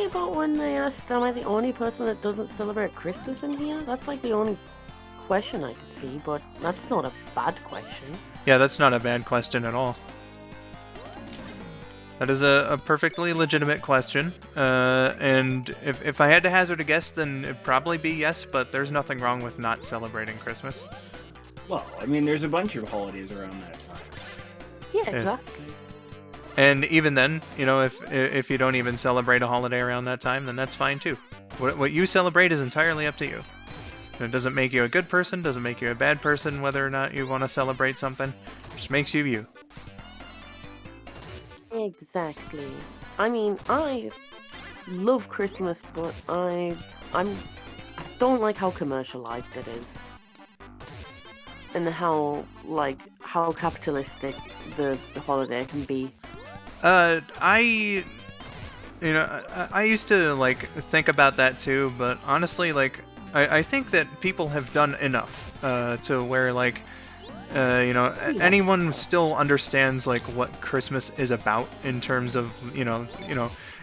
about when they asked, am I the only person that doesn't celebrate Christmas in here? That's like the only question I could see, but that's not a bad question. Yeah, that's not a bad question at all. That is a perfectly legitimate question, and if I had to hazard a guess, then it'd probably be yes, but there's nothing wrong with not celebrating Christmas. Well, I mean, there's a bunch of holidays around that time. Yeah, exactly. And even then, you know, if you don't even celebrate a holiday around that time, then that's fine too. What you celebrate is entirely up to you. It doesn't make you a good person, doesn't make you a bad person, whether or not you want to celebrate something. It just makes you you. Exactly. I mean, I love Christmas, but I don't like how commercialized it is. And how capitalistic the holiday can be. I used to, like, think about that too, but honestly, like, I think that people have done enough, to where, like, anyone still understands, like, what Christmas is about in terms of,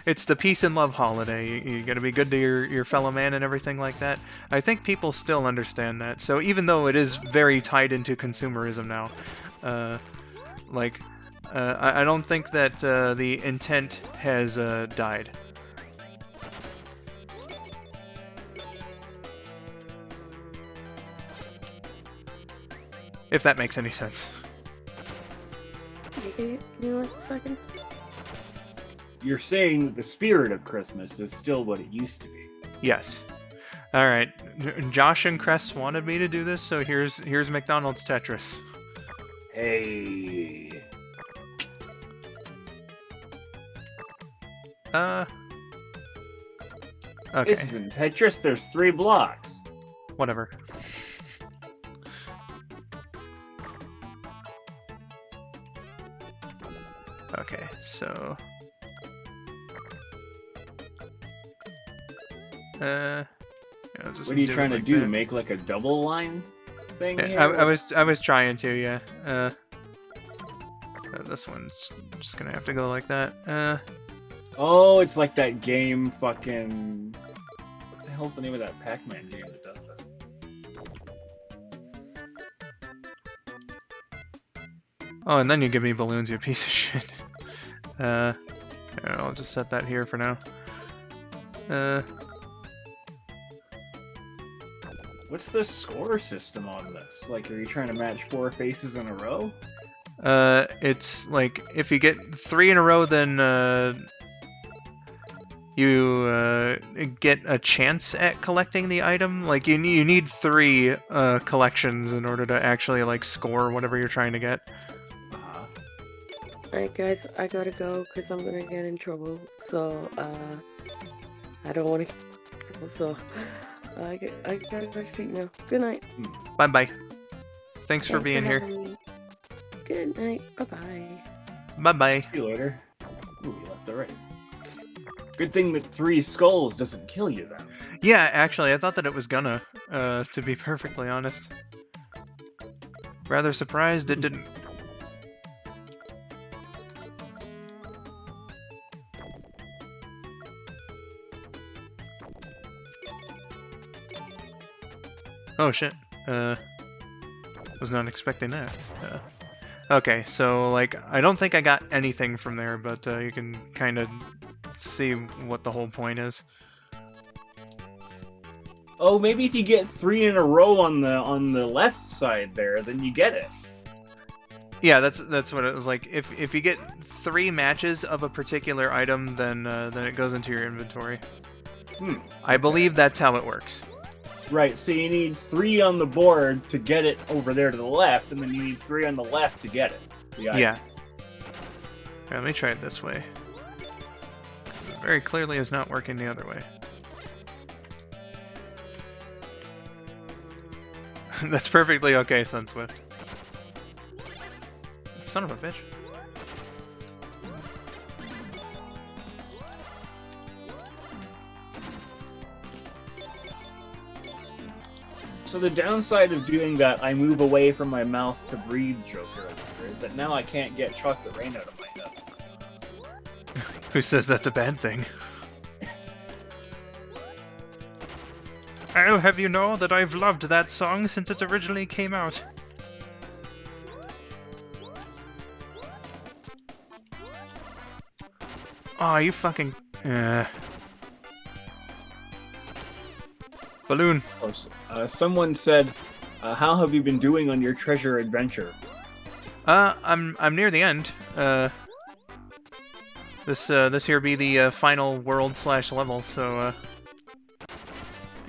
it's the peace and love holiday. You gotta be good to your fellow man and everything like that. I think people still understand that. So even though it is very tied into consumerism now, I don't think that the intent has died. If that makes any sense. Give me 1 second. You're saying that the spirit of Christmas is still what it used to be. Yes. Alright. Josh and Cress wanted me to do this, so here's McDonald's Tetris. Hey. Okay. This isn't Tetris, there's 3 blocks. Whatever. Okay, so... what are you trying to do? Make like a double line thing? Yeah, here? I was trying to, yeah. This one's just gonna have to go like that. Oh, it's like that game fucking... What the hell's the name of that Pac-Man game that does this? Oh, and then you give me balloons, you piece of shit. I'll just set that here for now. What's the score system on this? Like, are you trying to match 4 faces in a row? It's like, if you get 3 in a row, then, you, get a chance at collecting the item. Like, you need 3, collections in order to actually, like, score whatever you're trying to get. Alright guys, I gotta go because I'm gonna get in trouble. So, I don't want to. So, I gotta go to sleep now. Good night. Bye-bye. Thanks for being here. Me. Good night. Bye-bye. Bye-bye. See you later. Ooh, you left already. Good thing that 3 skulls doesn't kill you then. Yeah, actually, I thought that it was gonna, to be perfectly honest. Rather surprised it didn't. Oh shit, was not expecting that. Okay, so, like, I don't think I got anything from there, but you can kind of see what the whole point is. Oh, maybe if you get 3 in a row on the left side there, then you get it. Yeah, that's what it was like. If you get 3 matches of a particular item, then it goes into your inventory. I believe that's how it works. Right, so you need 3 on the board to get it over there to the left, and then you need 3 on the left to get it. Yeah. Here, let me try it this way. It very clearly is not working the other way. That's perfectly okay, Sunswift. Son of a bitch. So the downside of doing that I move away from my mouth to breathe Joker is that now I can't get chocolate rain out of my nose. Who says that's a bad thing? I'll have you know that I've loved that song since it originally came out. Aw, you fucking... Balloon. Someone said, how have you been doing on your treasure adventure? I'm near the end. This here be the final world / level, so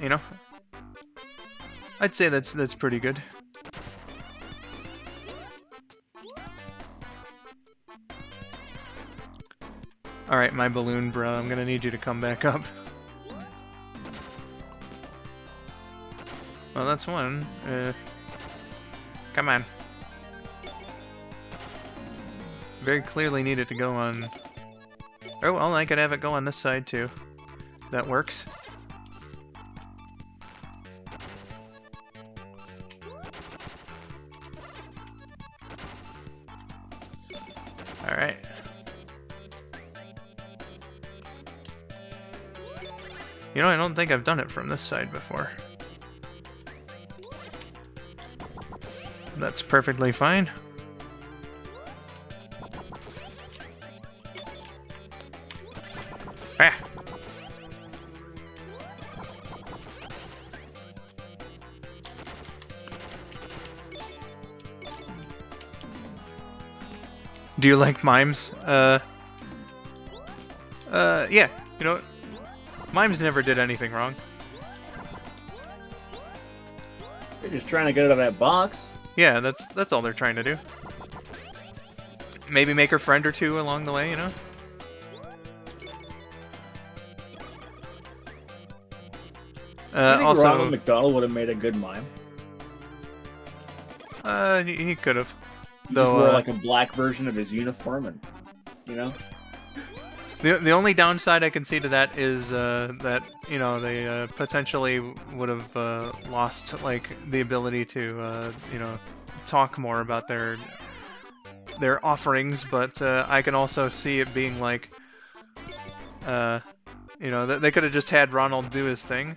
you know, I'd say that's pretty good. All right, my balloon bro, I'm gonna need you to come back up. Well, that's one. Come on. Very clearly needed to go on... Oh, well, I could have it go on this side, too. That works. Alright. You know, I don't think I've done it from this side before. That's perfectly fine. Ah. Do you like mimes? Yeah. You know what? Mimes never did anything wrong. They're just trying to get out of that box. Yeah, that's all they're trying to do. Maybe make a friend or two along the way, you know? I think Also, Ronald McDonald would have made a good mime. he could have. He Though, just wore like a black version of his uniform, and you know. The only downside I can see to that is that, you know, they potentially would have lost like the ability to you know, talk more about their offerings, but I can also see it being like you know, they could have just had Ronald do his thing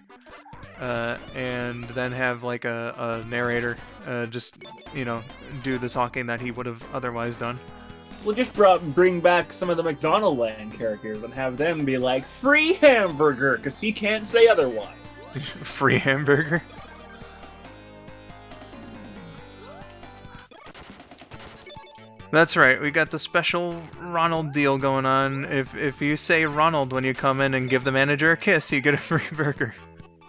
and then have like a narrator just, you know, do the talking that he would have otherwise done. We'll just bring back some of the McDonald Land characters and have them be like, free hamburger, because he can't say otherwise. Free hamburger? That's right, we got the special Ronald deal going on. If you say Ronald when you come in and give the manager a kiss, you get a free burger.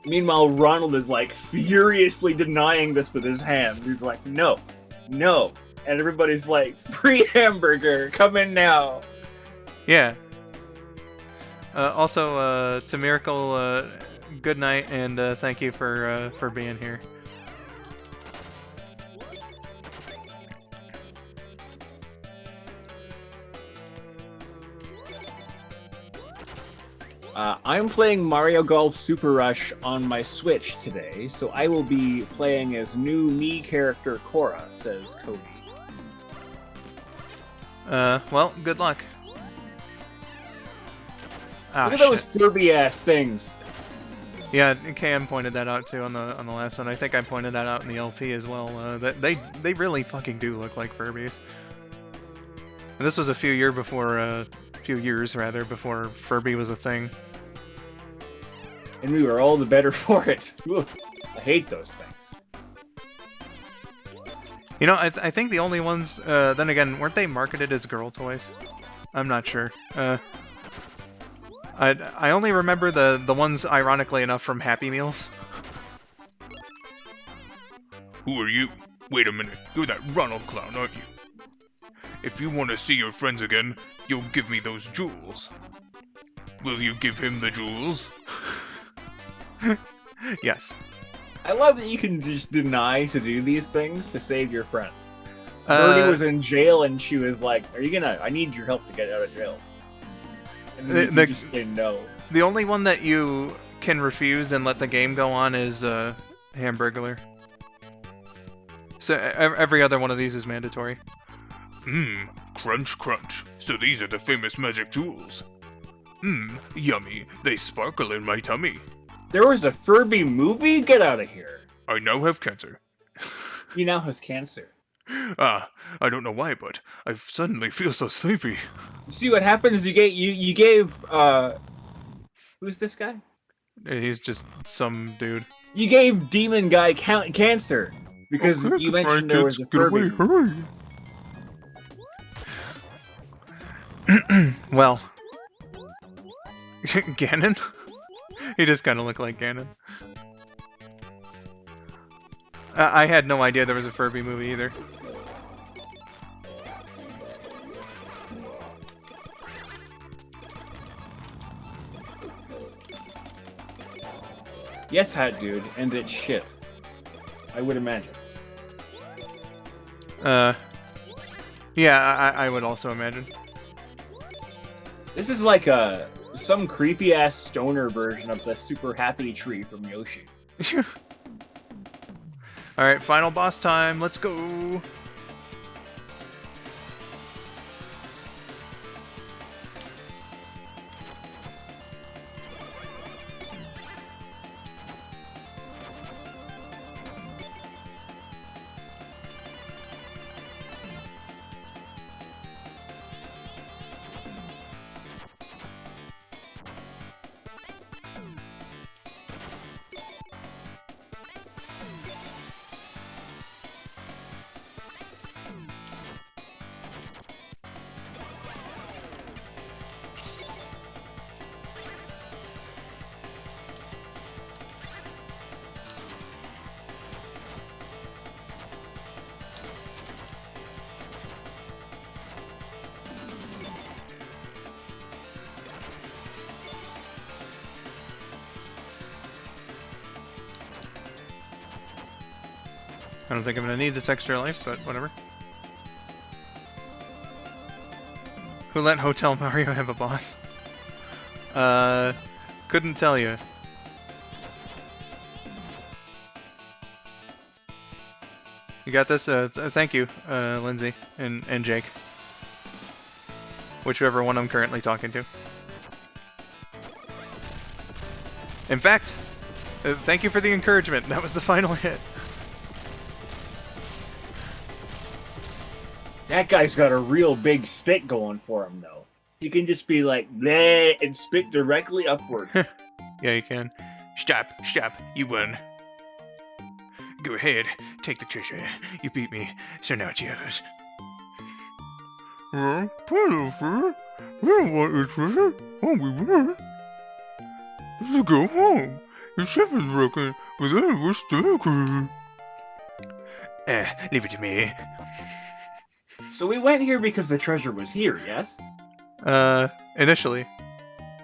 Meanwhile, Ronald is like furiously denying this with his hands. He's like, no, no. And everybody's like, free hamburger, come in now. Yeah. Also, to Miracle, good night, and thank you for being here. I'm playing Mario Golf Super Rush on my Switch today, so I will be playing as new me character Cora, says Cody. Well, good luck. Look at those Furby-ass things. Yeah, KM pointed that out too on the last one. I think I pointed that out in the LP as well. That they really fucking do look like Furbies. And this was a few years before Furby was a thing. and we were all the better for it. Ugh, I hate those things. You know, I think the only ones, then again, weren't they marketed as girl toys? I'm not sure. I only remember the ones, ironically enough, from Happy Meals. Who are you? Wait a minute, you're that Ronald clown, aren't you? If you want to see your friends again, you'll give me those jewels. Will you give him the jewels? Yes. I love that you can just deny to do these things to save your friends. Birdie was in jail and she was like, I need your help to get out of jail. And then you just say no. The only one that you can refuse and let the game go on is Hamburglar. So every other one of these is mandatory. Crunch crunch. So these are the famous magic jewels. Yummy. They sparkle in my tummy. There was a Furby movie? Get out of here. I now have cancer. He now has cancer. I don't know why, but I suddenly feel so sleepy. See what happens? You gave who's this guy? He's just some dude. You gave Demon Guy cancer because you mentioned there was a Furby. Hurry. Well, Ganon? He just kind of looked like Ganon. I had no idea there was a Furby movie either. Yes, Hat Dude, and it's shit. I would imagine. Yeah, I would also imagine. This is like some creepy ass stoner version of the Super Happy Tree from Yoshi. Alright, final boss time, let's go! I don't think I'm gonna need this extra life, but whatever. Who let Hotel Mario have a boss? Couldn't tell you. You got this? Thank you, Lindsay and Jake. Whichever one I'm currently talking to. In fact, thank you for the encouragement. That was the final hit. That guy's got a real big spit going for him, though. He can just be like, bleh, and spit directly upward. Yeah, you can. Stop, you won. Go ahead, take the treasure. You beat me, so now it's yours. Well, Pineapple, we don't want your treasure. Oh, we won. Let's go home. Your ship is broken, but then we're still okay. Leave it to me. So we went here because the treasure was here, yes? Initially.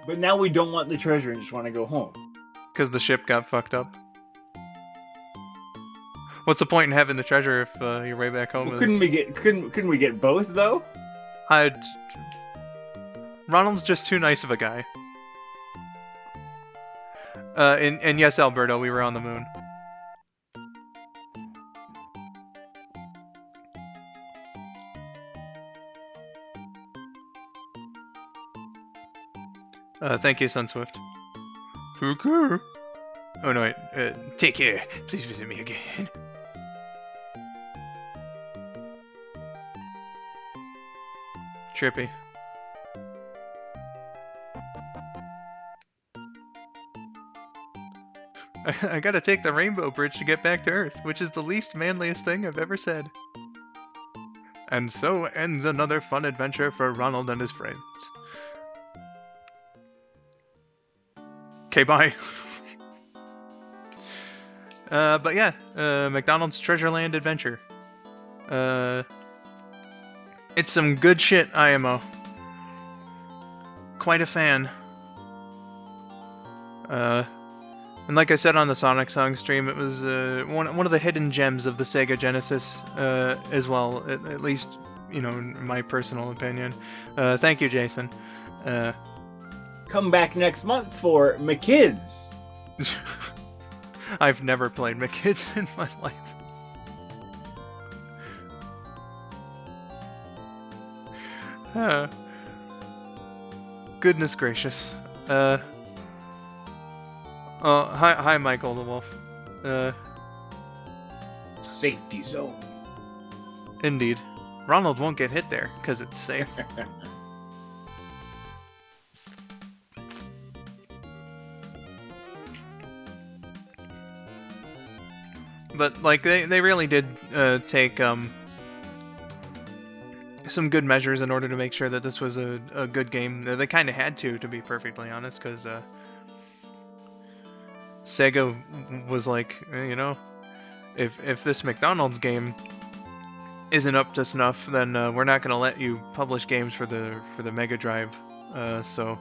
But now we don't want the treasure and just want to go home. Because the ship got fucked up. What's the point in having the treasure if your way back home Well, is... couldn't we get both, though? Ronald's just too nice of a guy. And yes, Alberto, we were on the moon. Thank you, Sunswift. Take care. Oh no, wait. Take care. Please visit me again. Trippy. I gotta take the Rainbow Bridge to get back to Earth, which is the least manliest thing I've ever said. And so ends another fun adventure for Ronald and his friends. Okay, bye. But yeah, McDonald's Treasureland Adventure. It's some good shit, IMO. Quite a fan. And like I said on the Sonic Song stream, it was one of the hidden gems of the Sega Genesis as well, at least, you know, in my personal opinion. Thank you, Jason. Come back next month for McKids. I've never played McKids in my life. Goodness gracious. Hi, Michael the Wolf. Safety zone. Indeed. Ronald won't get hit there, because it's safe. But, like, they really did take some good measures in order to make sure that this was a good game. They kind of had to be perfectly honest, because Sega was like, you know, if this McDonald's game isn't up to snuff, then we're not going to let you publish games for the Mega Drive. So,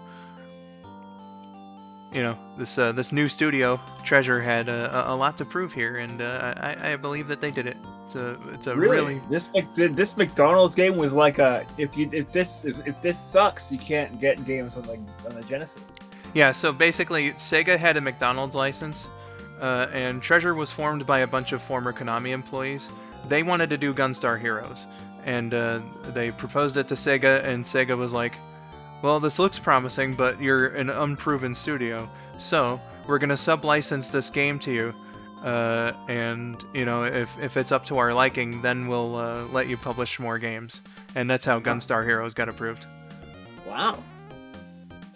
you know, this new studio, Treasure, had a lot to prove here, and I believe that they did it. It's a really this McDonald's game was like a if this sucks, you can't get games on the Genesis. Yeah, so basically, Sega had a McDonald's license, and Treasure was formed by a bunch of former Konami employees. They wanted to do Gunstar Heroes, and they proposed it to Sega, and Sega was like, well, this looks promising, but you're an unproven studio, so we're going to sub-license this game to you, and, you know, if it's up to our liking, then we'll let you publish more games. And that's how Gunstar Heroes got approved. Wow.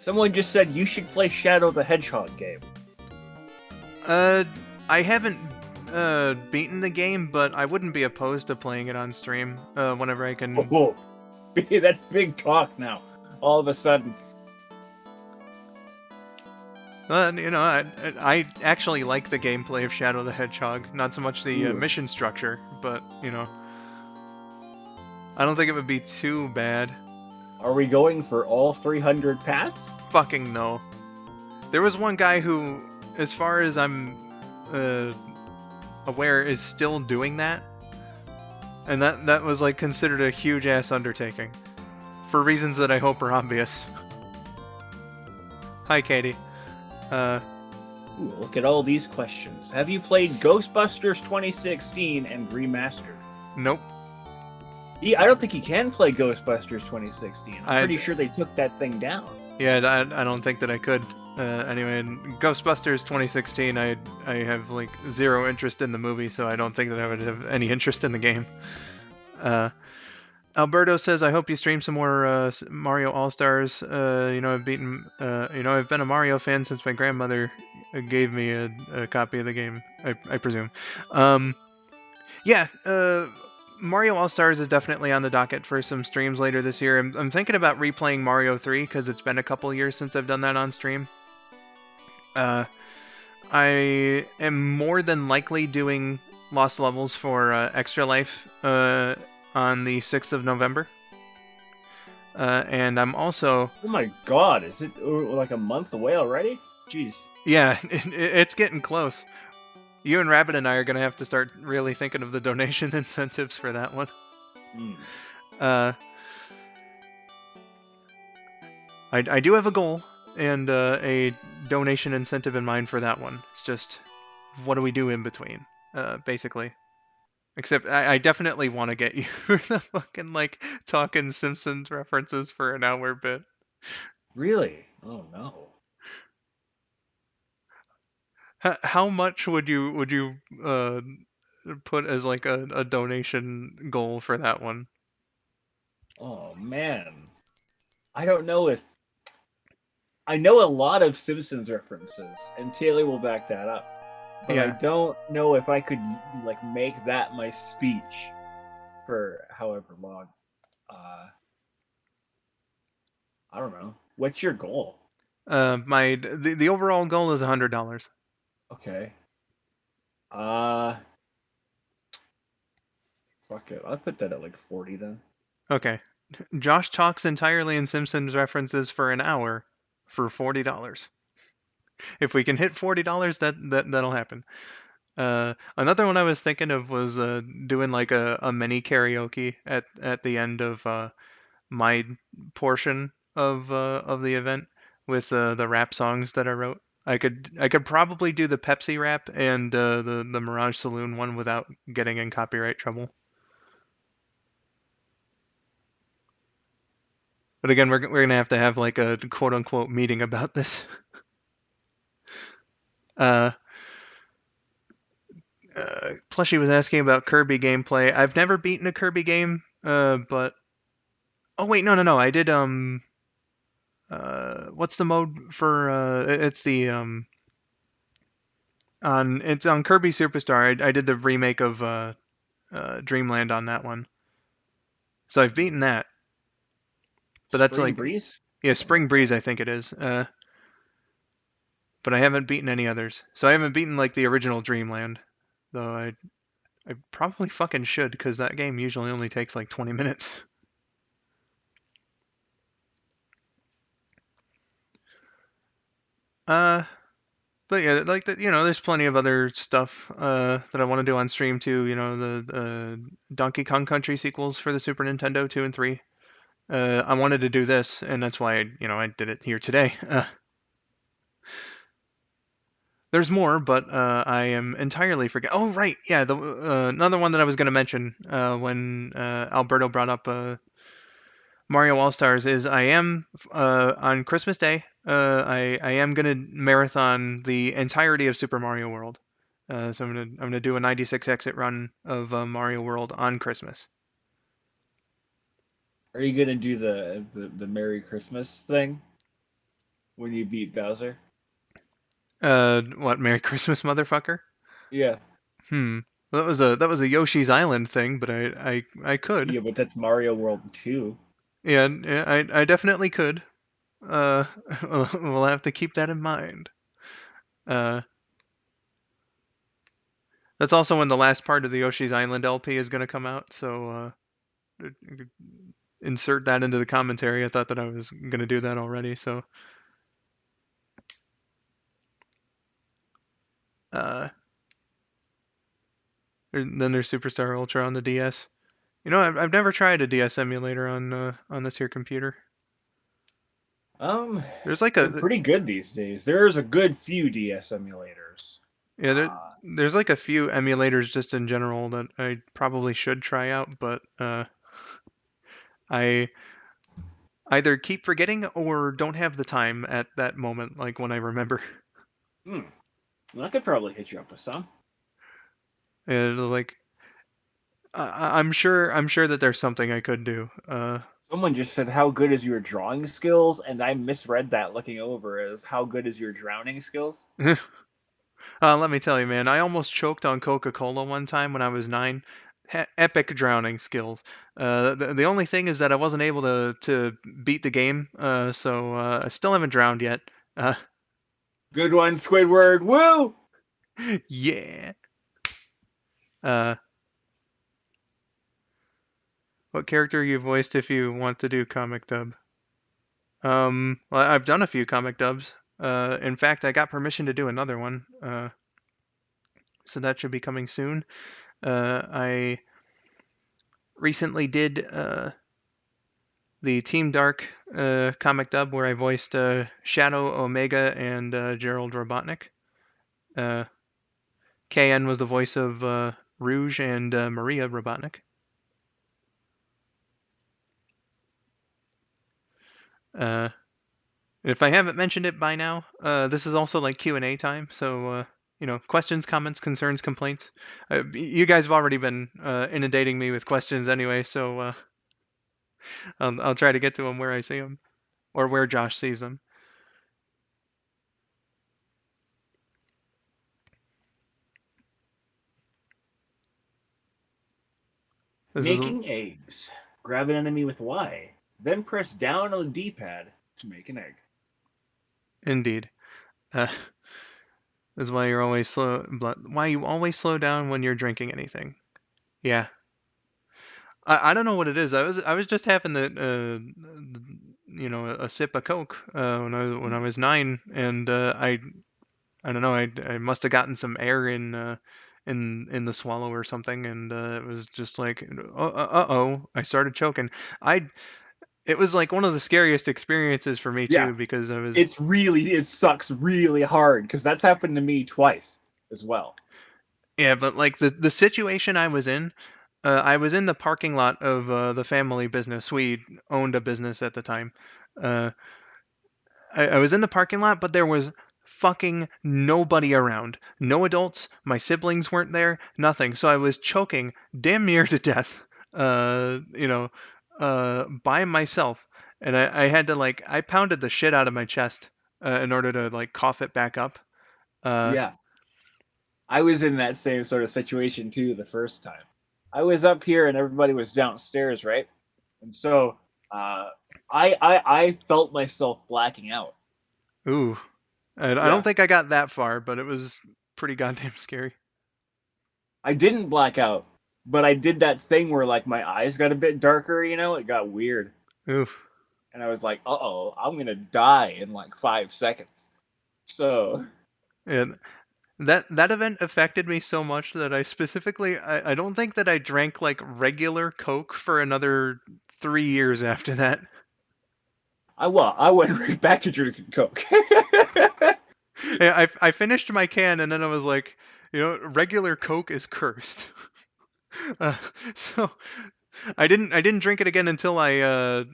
Someone just said you should play Shadow the Hedgehog game. I haven't beaten the game, but I wouldn't be opposed to playing it on stream whenever I can. Oh, that's big talk now. All of a sudden. You know, I actually like the gameplay of Shadow the Hedgehog. Not so much the mission structure, but, you know, I don't think it would be too bad. Are we going for all 300 paths? Fucking no. There was one guy who, as far as I'm aware, is still doing that. And that was, like, considered a huge-ass undertaking. For reasons that I hope are obvious. Hi, Katie. Ooh, look at all these questions. Have you played Ghostbusters 2016 and Remastered? Nope. Yeah, I don't think you can play Ghostbusters 2016. I'm pretty sure they took that thing down. Yeah, I don't think that I could. Anyway, in Ghostbusters 2016, I have, like, zero interest in the movie, so I don't think that I would have any interest in the game. Alberto says, I hope you stream some more Mario All-Stars. You know, I've been a Mario fan since my grandmother gave me a copy of the game, I presume. Yeah, Mario All-Stars is definitely on the docket for some streams later this year. I'm thinking about replaying Mario 3, because it's been a couple years since I've done that on stream. I am more than likely doing Lost Levels for Extra Life on the 6th of November. And I'm also... Oh my god, is it like a month away already? Jeez. Yeah, it's getting close. You and Rabbit and I are going to have to start really thinking of the donation incentives for that one. I do have a goal and a donation incentive in mind for that one. It's just, what do we do in between, basically. Except, I definitely want to get you the fucking, like, talking Simpsons references for an hour bit. Really? Oh no. How much would you put as, like, a donation goal for that one? Oh man. I don't know if... I know a lot of Simpsons references, and Taylor will back that up. but I Yeah. don't know if I could like make that my speech for however long. Uh, I don't know. What's your goal? The overall goal is $100. Okay. Fuck it. I'll put that at like 40 then. Okay. Josh talks entirely in Simpsons references for an hour for $40. If we can hit $40, that'll happen. Another one I was thinking of was doing like a mini karaoke at the end of my portion of the event with the rap songs that I wrote. I could probably do the Pepsi rap and the Mirage Saloon one without getting in copyright trouble. But again, we're gonna have to like a quote unquote meeting about this. Uh, Plushy was asking about Kirby gameplay. I've never beaten a Kirby game, but oh wait, no, I did what's the mode for it's the on it's on Kirby Superstar. I did the remake of Dreamland on that one, so I've beaten that. But that's Spring like Breeze? yeah, Something Spring like Breeze that. I think it is. But I haven't beaten any others. So I haven't beaten like the original Dreamland, though I probably fucking should because that game usually only takes like 20 minutes. Uh, but yeah, like that, there's plenty of other stuff that I want to do on stream too. The Donkey Kong Country sequels for the Super Nintendo 2 and 3. I wanted to do this, and that's why I did it here today. There's more, but I am entirely forget. Oh right, yeah, the another one that I was going to mention when Alberto brought up Mario All Stars is I am on Christmas Day. I am gonna marathon the entirety of Super Mario World. So I'm gonna do a 96 exit run of Mario World on Christmas. Are you gonna do the Merry Christmas thing when you beat Bowser? What? Merry Christmas, motherfucker. Yeah. Hmm. Well, that was a Yoshi's Island thing, but I could. Yeah, but that's Mario World 2. Yeah, yeah, I definitely could. Uh, we'll have to keep that in mind. Uh, that's also when the last part of the Yoshi's Island LP is gonna come out, so insert that into the commentary. I thought that I was gonna do that already. So, uh, then there's Superstar Ultra on the DS. I've never tried a DS emulator on this here computer. Um, There's like they're a pretty good these days. There's a good few DS emulators. yeah, there's like a few emulators just in general that I probably should try out, but I either keep forgetting or don't have the time at that moment, like when I remember. Hmm. I could probably hit you up with some. Like I'm sure that there's something I could do. Someone just said, "How good is your drawing skills?" And I misread that looking over as "How good is your drowning skills?" Let me tell you, man, I almost choked on Coca-Cola one time when I was 9. Epic drowning skills. The only thing is that I wasn't able to beat the game, so I still haven't drowned yet. Uh, Good one, Squidward. Woo! yeah. Uh, what character you voiced if you want to do comic dub? Well, I've done a few comic dubs. In fact, I got permission to do another one. So that should be coming soon. I recently did the Team Dark comic dub where I voiced Shadow, Omega, and Gerald Robotnik. Uh, KN was the voice of Rouge and Maria Robotnik. If I haven't mentioned it by now, this is also like Q&A time, so questions, comments, concerns, complaints. You guys have already been inundating me with questions anyway, so I'll try to get to them where I see them or where Josh sees them. This is Making eggs. Grab an enemy with Y, then press down on the D-pad to make an egg. indeed. This is why you're always slow. Why you always slow down when you're drinking anything. Yeah. I don't know what it is. I was just having a sip of Coke when I was 9, and I don't know. I must have gotten some air in the swallow or something, and it was just like, oh, I started choking. I It was like one of the scariest experiences for me Yeah, too, because it sucks really hard because that's happened to me twice as well. yeah, but like the situation I was in the parking lot of the family business. We owned a business at the time. Uh, I was in the parking lot, but there was fucking nobody around. No adults. My siblings weren't there. Nothing. So I was choking damn near to death. By myself, and I had to I pounded the shit out of my chest in order to like cough it back up. Uh, Yeah, I was in that same sort of situation too the first time. I was up here and everybody was downstairs, right? And so I felt myself blacking out. ooh, I don't Yeah, think I got that far, but it was pretty goddamn scary. I didn't black out, but I did that thing where like my eyes got a bit darker. It got weird, Ooh. and I was like, "Uh oh, I'm gonna die in like 5 seconds." So And that event affected me so much that I don't think that I drank like regular Coke for another 3 years after that. I went right back to drinking Coke. I finished my can and then I was like, regular Coke is cursed. uh, so I didn't drink it again until I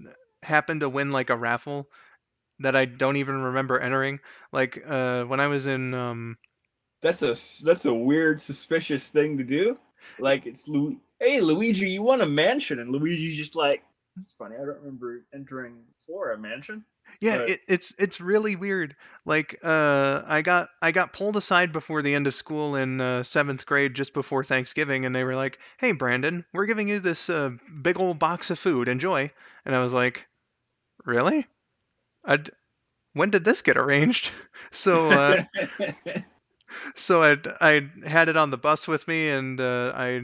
happened to win like a raffle that I don't even remember entering. Like when I was in That's a weird, suspicious thing to do. Like hey Luigi, you want a mansion? And Luigi's just like, that's funny. I don't remember entering for a mansion, Yeah, but it's really weird. Like I got pulled aside before the end of school in 7th grade, just before Thanksgiving, and they were like, "Hey, Brandon, we're giving you this big old box of food. Enjoy." And I was like, "Really? I'd, when did this get arranged?" So I had it on the bus with me, and I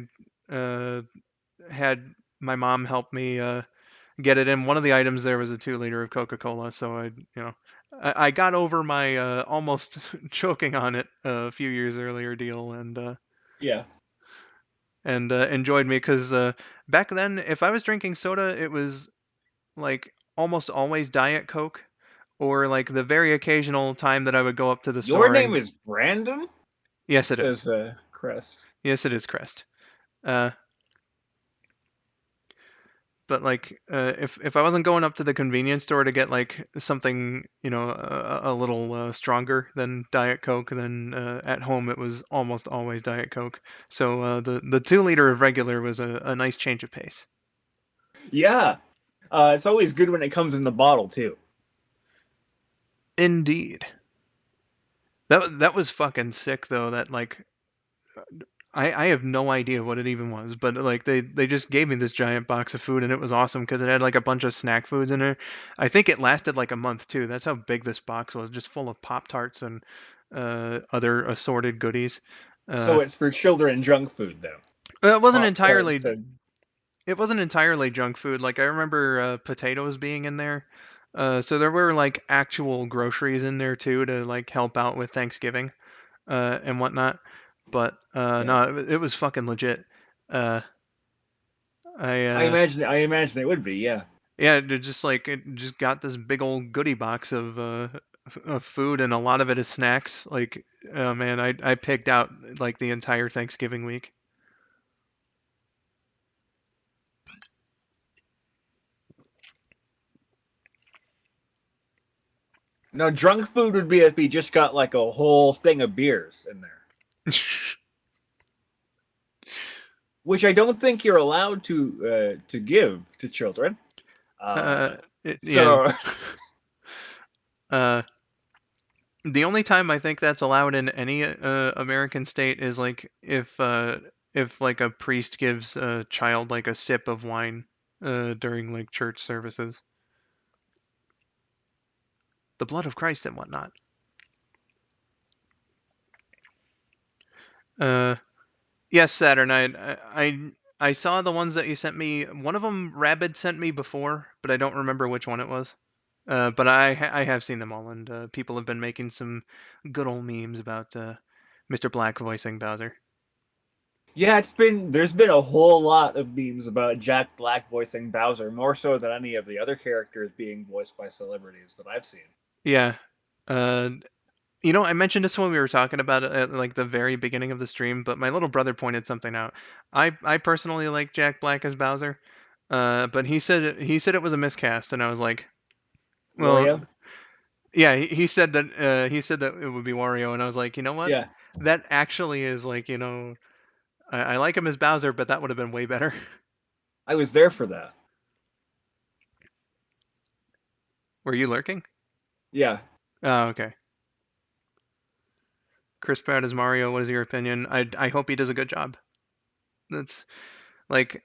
uh, had my mom help me get it in. One of the items there was a 2 liter of Coca-Cola, so I got over my almost choking on it a few years earlier deal, yeah. and enjoyed me because back then, if I was drinking soda, it was like almost always Diet Coke, or like the very occasional time that I would go up to the Your store name and is Brandon, yes, it is. says Crest. Yes, it is Crest. Uh, but like if I wasn't going up to the convenience store to get like something a little stronger than Diet Coke, then at home it was almost always Diet Coke. So the 2 liter of regular was a nice change of pace. Yeah. It's always good when it comes in the bottle too. Indeed. That was fucking sick though. That like I have no idea what it even was, but like they just gave me this giant box of food and it was awesome because it had like a bunch of snack foods in there. I think it lasted like a month too. That's how big this box was, just full of Pop Tarts and other assorted goodies. So it's for children junk food then. It wasn't Pop Tarts entirely and junk food. Like I remember potatoes being in there. So there were like actual groceries in there too to like help out with Thanksgiving and whatnot. But yeah. no, it was fucking legit. Uh, I I imagine it would be, yeah. Yeah, it just got this big old goodie box of food, and a lot of it is snacks. Like, oh man, I picked out like the entire Thanksgiving week. Now drunk food would be if he just got like a whole thing of beers in there. Which I don't think you're allowed to give to children. uh, yeah. So Uh, the only time I think that's allowed in any American state is like if if like a priest gives a child like a sip of wine during like church services. The blood of Christ and whatnot. Uh, yes, Saturn. I saw the ones that you sent me. One of them, Rabid sent me before, but I don't remember which one it was. But I have seen them all, and people have been making some good old memes about Mr. Black voicing Bowser. Yeah, there's been a whole lot of memes about Jack Black voicing Bowser, more so than any of the other characters being voiced by celebrities that I've seen. Yeah. Uh, You know, I mentioned this when we were talking about it at like the very beginning of the stream, but my little brother pointed something out. I personally like Jack Black as Bowser, but he said it was a miscast, and I was like, well, Wario? yeah, he said that it would be Wario, and I was like, you know what? Yeah, That actually is like, I like him as Bowser, but that would have been way better. I was there for that. Were you lurking? Yeah. Oh, okay. Chris Pratt as Mario. What is your opinion? I hope he does a good job. That's like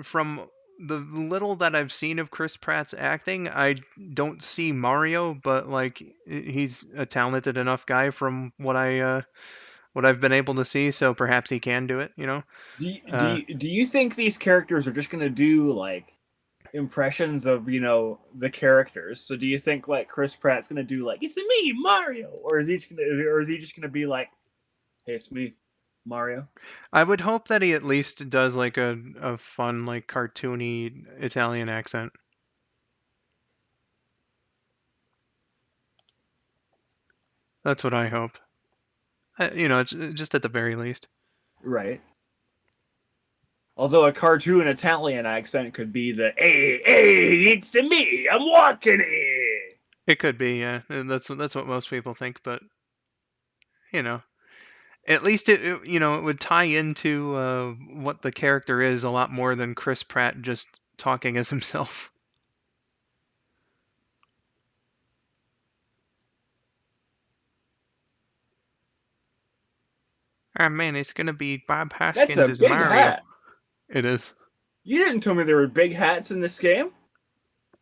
from the little that I've seen of Chris Pratt's acting, I don't see Mario, but like he's a talented enough guy from what I've been able to see, so perhaps he can do it, you know? Do you think these characters are just gonna do like impressions of the characters? So do you think like Chris Pratt's gonna do like it's me Mario, or is he just gonna be like, hey, it's me Mario? I would hope that he at least does like a fun, like cartoony Italian accent. That's what I hope. It's just at the very least. Right. Although a cartoon Italian accent could be the hey, it's me, I'm walking here. It could be, yeah. And that's what most people think, but you know, at least it would tie into what the character is a lot more than Chris Pratt just talking as himself. Oh man, it's gonna be Bob That's Hoskins a as big Mario. hat. It is. You didn't tell me there were big hats in this game.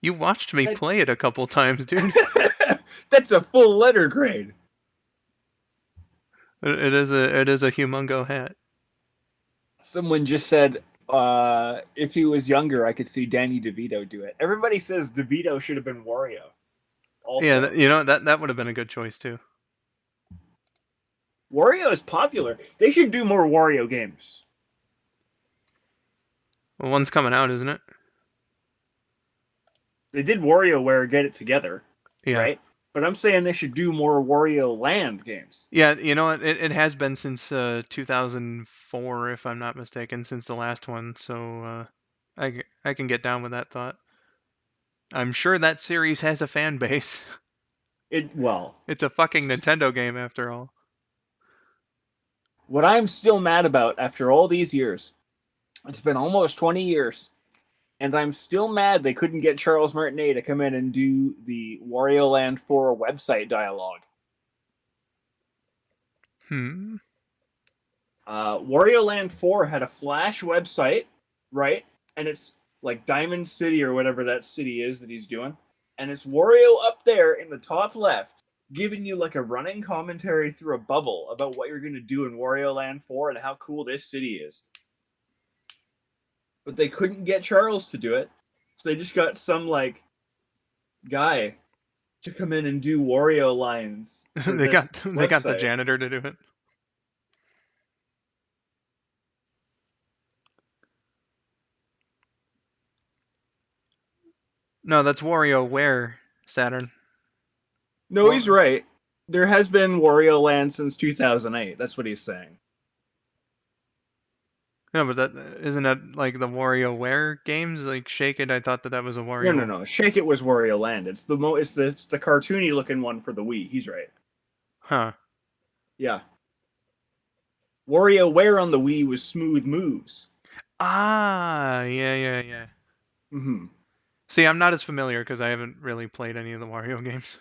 You watched me That- play it a couple times, dude. That's a full letter grade. It is a humongo hat. Someone just said, if he was younger, I could see Danny DeVito do it. Everybody says DeVito should have been Wario. Also, Yeah, that would have been a good choice too. Wario is popular. They should do more Wario games. Well, one's coming out, isn't it? They did WarioWare Get It Together, Yeah. right? But I'm saying they should do more Wario Land games. Yeah, you know what? It has been since 2004, if I'm not mistaken, since the last one. So I can get down with that thought. I'm sure that series has a fan base. Well, It's a fucking Nintendo game after all. what I'm still mad about after all these years, it's been almost 20 years, and I'm still mad they couldn't get Charles Martinet to come in and do the Wario Land 4 website dialogue. Hmm. Wario Land 4 had a Flash website, right? And it's like Diamond City or whatever that city is that he's doing. And it's Wario up there in the top left, giving you like a running commentary through a bubble about what you're going to do in Wario Land 4 and how cool this city is. But they couldn't get Charles to do it. So they just got some like guy to come in and do Wario lines. They got the janitor to do it. No, that's WarioWare, Saturn. No, he's right. There has been Wario Land since 2008. That's what he's saying. No, but that isn't that like the WarioWare games, like Shake It. I thought that was a Wario. No. Shake It was Wario Land. It's the cartoony looking one for the Wii. He's right. Huh. Yeah. WarioWare on the Wii was Smooth Moves. Ah, yeah. Mm-hmm. See, I'm not as familiar because I haven't really played any of the Wario games.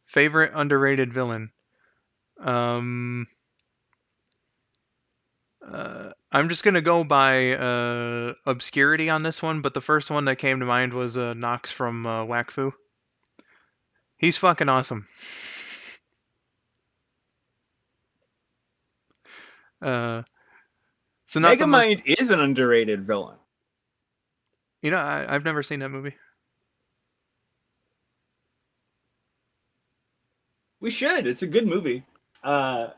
Favorite underrated villain? I'm just gonna go by obscurity on this one, but the first one that came to mind was Nox from Wakfu. He's fucking awesome. So not the most. Megamind is an underrated villain. I've never seen that movie. We should. It's a good movie. Yeah,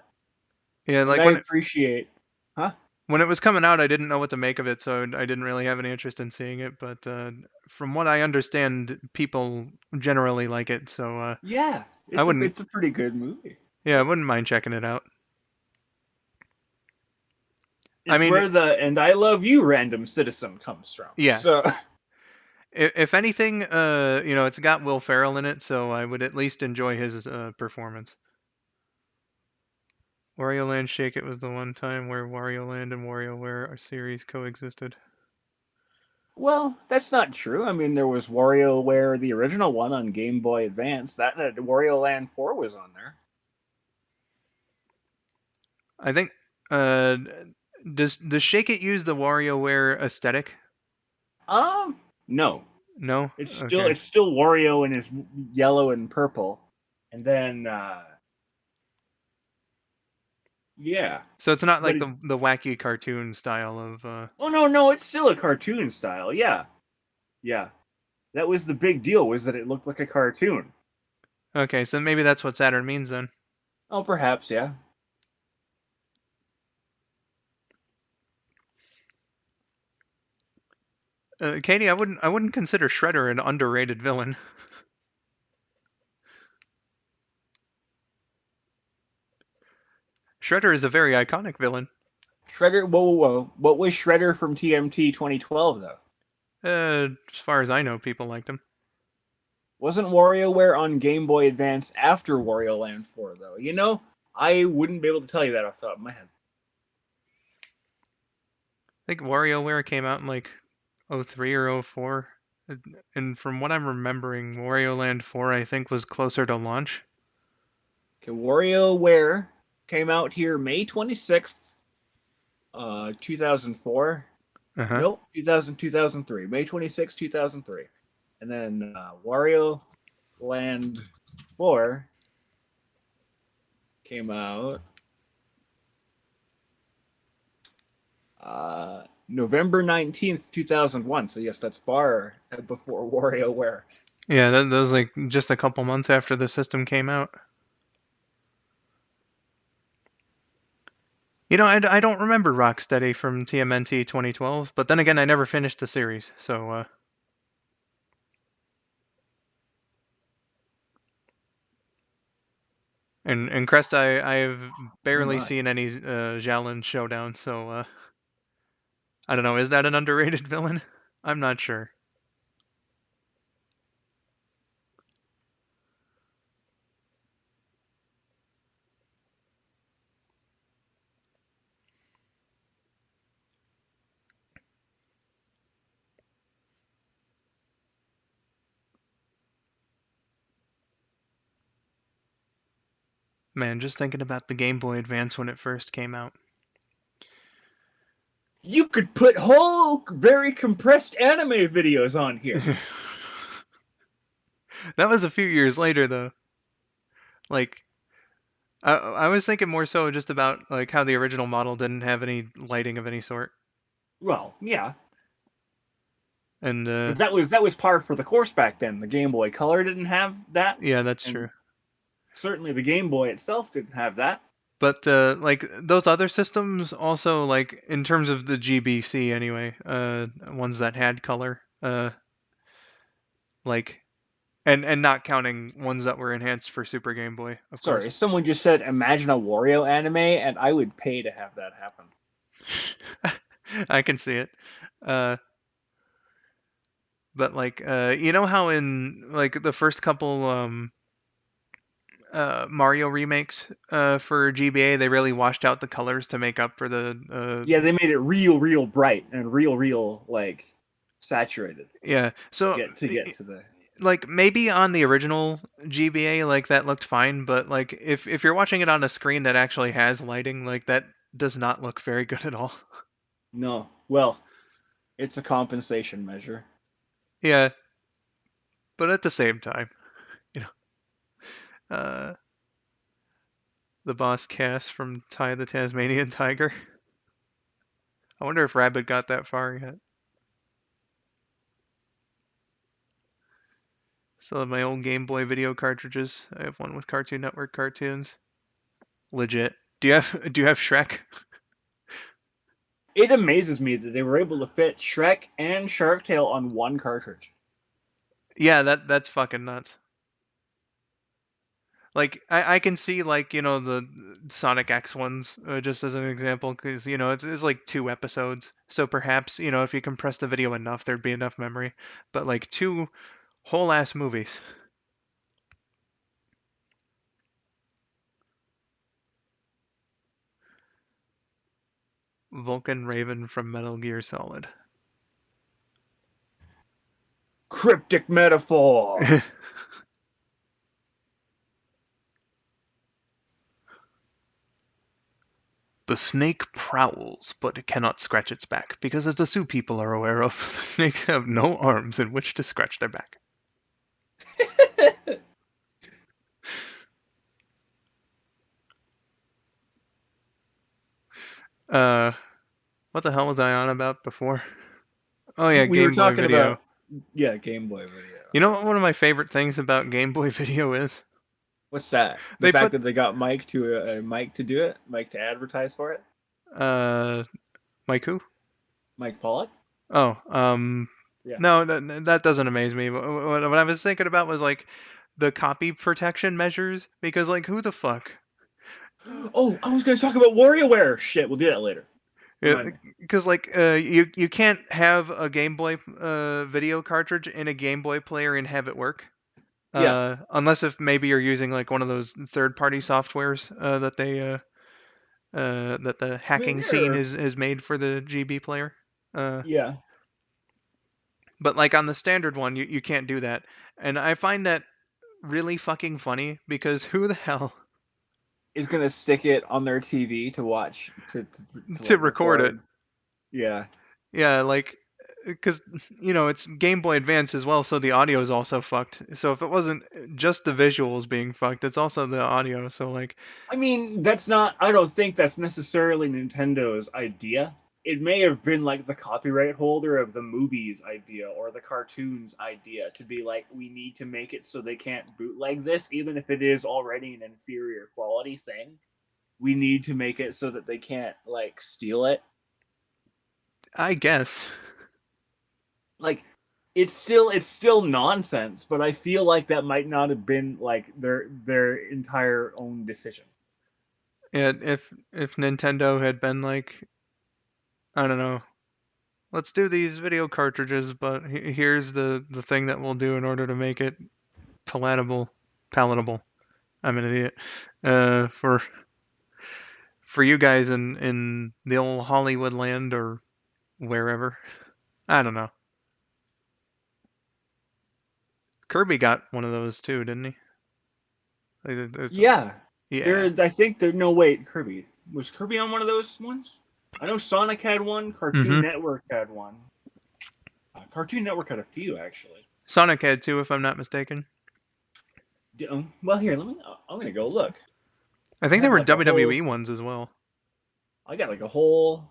And like I appreciate. Huh? when it was coming out, I didn't know what to make of it, so I didn't really have any interest in seeing it. But from what I understand, people generally like it, so Yeah, I wouldn't. it's a pretty good movie. Yeah, I wouldn't mind checking it out. It's I mean, where the "and I love you" random citizen comes from. Yeah. So if anything, it's got Will Ferrell in it, so I would at least enjoy his performance. Wario Land Shake It was the one time where Wario Land and WarioWare series coexisted. well, that's not true. I mean, there was WarioWare, the original one on Game Boy Advance. That Wario Land 4 was on there. I think does Shake It use the WarioWare aesthetic? No. No. It's Okay. still Wario in his yellow and purple, and then yeah. So it's not like But the wacky cartoon style of. Oh no, it's still a cartoon style. Yeah, yeah. That was the big deal, was that it looked like a cartoon. Okay, so maybe that's what Saturn means then. Oh, perhaps, yeah. Katie, I wouldn't consider Shredder an underrated villain. Shredder is a very iconic villain. Shredder, whoa. What was Shredder from TMT 2012, though? As far as I know, people liked him. Wasn't WarioWare on Game Boy Advance after Wario Land 4, though? You know, I wouldn't be able to tell you that off the top of my head. I think WarioWare came out in like 03 or 04. And from what I'm remembering, Wario Land 4 I think was closer to launch. Okay, WarioWare came out here May 26th, 2004. Uh-huh. Nope, 2003. May 26th, 2003. And then Wario Land 4 came out November 19th, 2001. So yes, that's far before WarioWare. Yeah, that was like just a couple months after the system came out. I don't remember Rocksteady from TMNT 2012, but then again, I never finished the series, so. And Crest, I've barely seen any Xiaolin Showdown, so I don't know. Is that an underrated villain? I'm not sure. Man, just thinking about the Game Boy Advance when it first came out. You could put whole, very compressed anime videos on here. That was a few years later, though. Like, I was thinking more so just about like how the original model didn't have any lighting of any sort. Well, yeah. And But that was par for the course back then. The Game Boy Color didn't have that. yeah, that's and true. Certainly the Game Boy itself didn't have that. But like those other systems also, like in terms of the GBC anyway, ones that had color, like and not counting ones that were enhanced for Super Game Boy, of Sorry, someone just said imagine a Wario anime, and I would pay to have that happen. course. I can see it. But like you know how in like the first couple Mario remakes for GBA, they really washed out the colors to make up for the Yeah, they made it real bright and real like saturated. yeah. So Get to the like maybe on the original GBA like that looked fine, but like if you're watching it on a screen that actually has lighting, like does not look very good at all. No. Well, it's a compensation measure. Yeah, but at the same time, you know, the boss Cass from Ty the Tasmanian Tiger. I wonder if Rabbit got that far yet. Still have my old Game Boy video cartridges. I have one with Cartoon Network cartoons. Legit. Do you have Shrek? It amazes me that they were able to fit Shrek and Shark Tale on one cartridge. Yeah, that's fucking nuts. Like I can see like the Sonic X ones just as an example because it's like 2 episodes, so perhaps if you compress the video enough there'd be enough memory, but like 2 whole ass movies. Vulcan Raven from Metal Gear Solid. Cryptic metaphor. The snake prowls, but it cannot scratch its back, because as the Sioux people are aware of, the snakes have no arms in which to scratch their back. What the hell was I on about before? Oh yeah, We were Game Boy talking Video. about Game Boy Video. You know what one of my favorite things about Game Boy Video is? What's that? The They fact put that they got Mike to do it, Mike to advertise for it, Mike who? Mike Pollock. Oh, Yeah. no, that doesn't amaze me. What I was thinking about was like the copy protection measures, because like who the fuck? Oh, I was going to talk about WarioWare. Shit, we'll do that later. Yeah, Remind me. because like you can't have a Game Boy video cartridge in a Game Boy player and have it work. Yeah. Unless if maybe you're using like one of those third-party softwares that that the hacking scene is made for the GB player. Yeah. But like on the standard one, you can't do that, and I find that really fucking funny because who the hell Is going to stick it on their TV to watch to to like record it? Yeah. Yeah, like because it's Game Boy Advance as well, so the audio is also fucked. So if it wasn't just the visuals being fucked, it's also the audio. So like, I mean, I don't think that's necessarily Nintendo's idea. It may have been like the copyright holder of the movie's idea or the cartoon's idea to be like, we need to make it so they can't bootleg this, even if it is already an inferior quality thing. We need to make it so that they can't like steal it. I guess. Like, it's still nonsense, but I feel like that might not have been like their entire own decision. Yeah, if Nintendo had been like, I don't know, let's do these video cartridges, but here's the thing that we'll do in order to make it palatable. I'm an idiot. For you guys in the old Hollywood land or wherever. I don't know. Kirby got one of those too, didn't he? Yeah. Yeah. I think there. No, wait. Kirby was Kirby on one of those ones. I know Sonic had one. Cartoon Network had one. Cartoon Network had a few actually. Sonic had two, if I'm not mistaken. Well, here, let me. I'm gonna go look. I think there were WWE ones as well. I got like a whole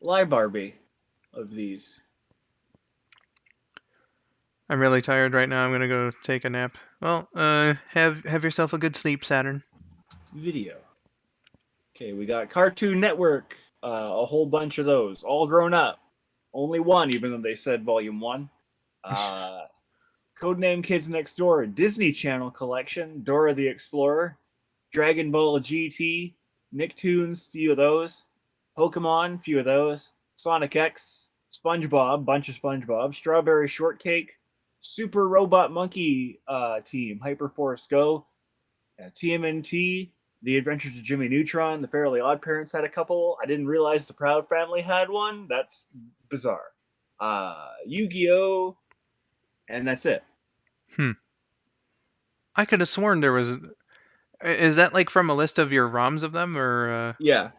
library of these. I'm really tired right now. I'm gonna go take a nap. Well, have yourself a good sleep, Saturn. Video. Okay, we got Cartoon Network. A whole bunch of those, all grown up. Only one, even though they said Volume 1. Codename Kids Next Door, Disney Channel collection, Dora the Explorer, Dragon Ball GT, Nicktoons, few of those, Pokemon, few of those, Sonic X, SpongeBob, bunch of SpongeBob, Strawberry Shortcake, Super Robot Monkey Team, Hyperforce Go, TMNT, The Adventures of Jimmy Neutron, The Fairly Odd Parents had a couple. I didn't realize the Proud Family had one. That's bizarre. Yu-Gi-Oh! And that's it. I could have sworn there was. Is that like from a list of your ROMs of them, or? Yeah,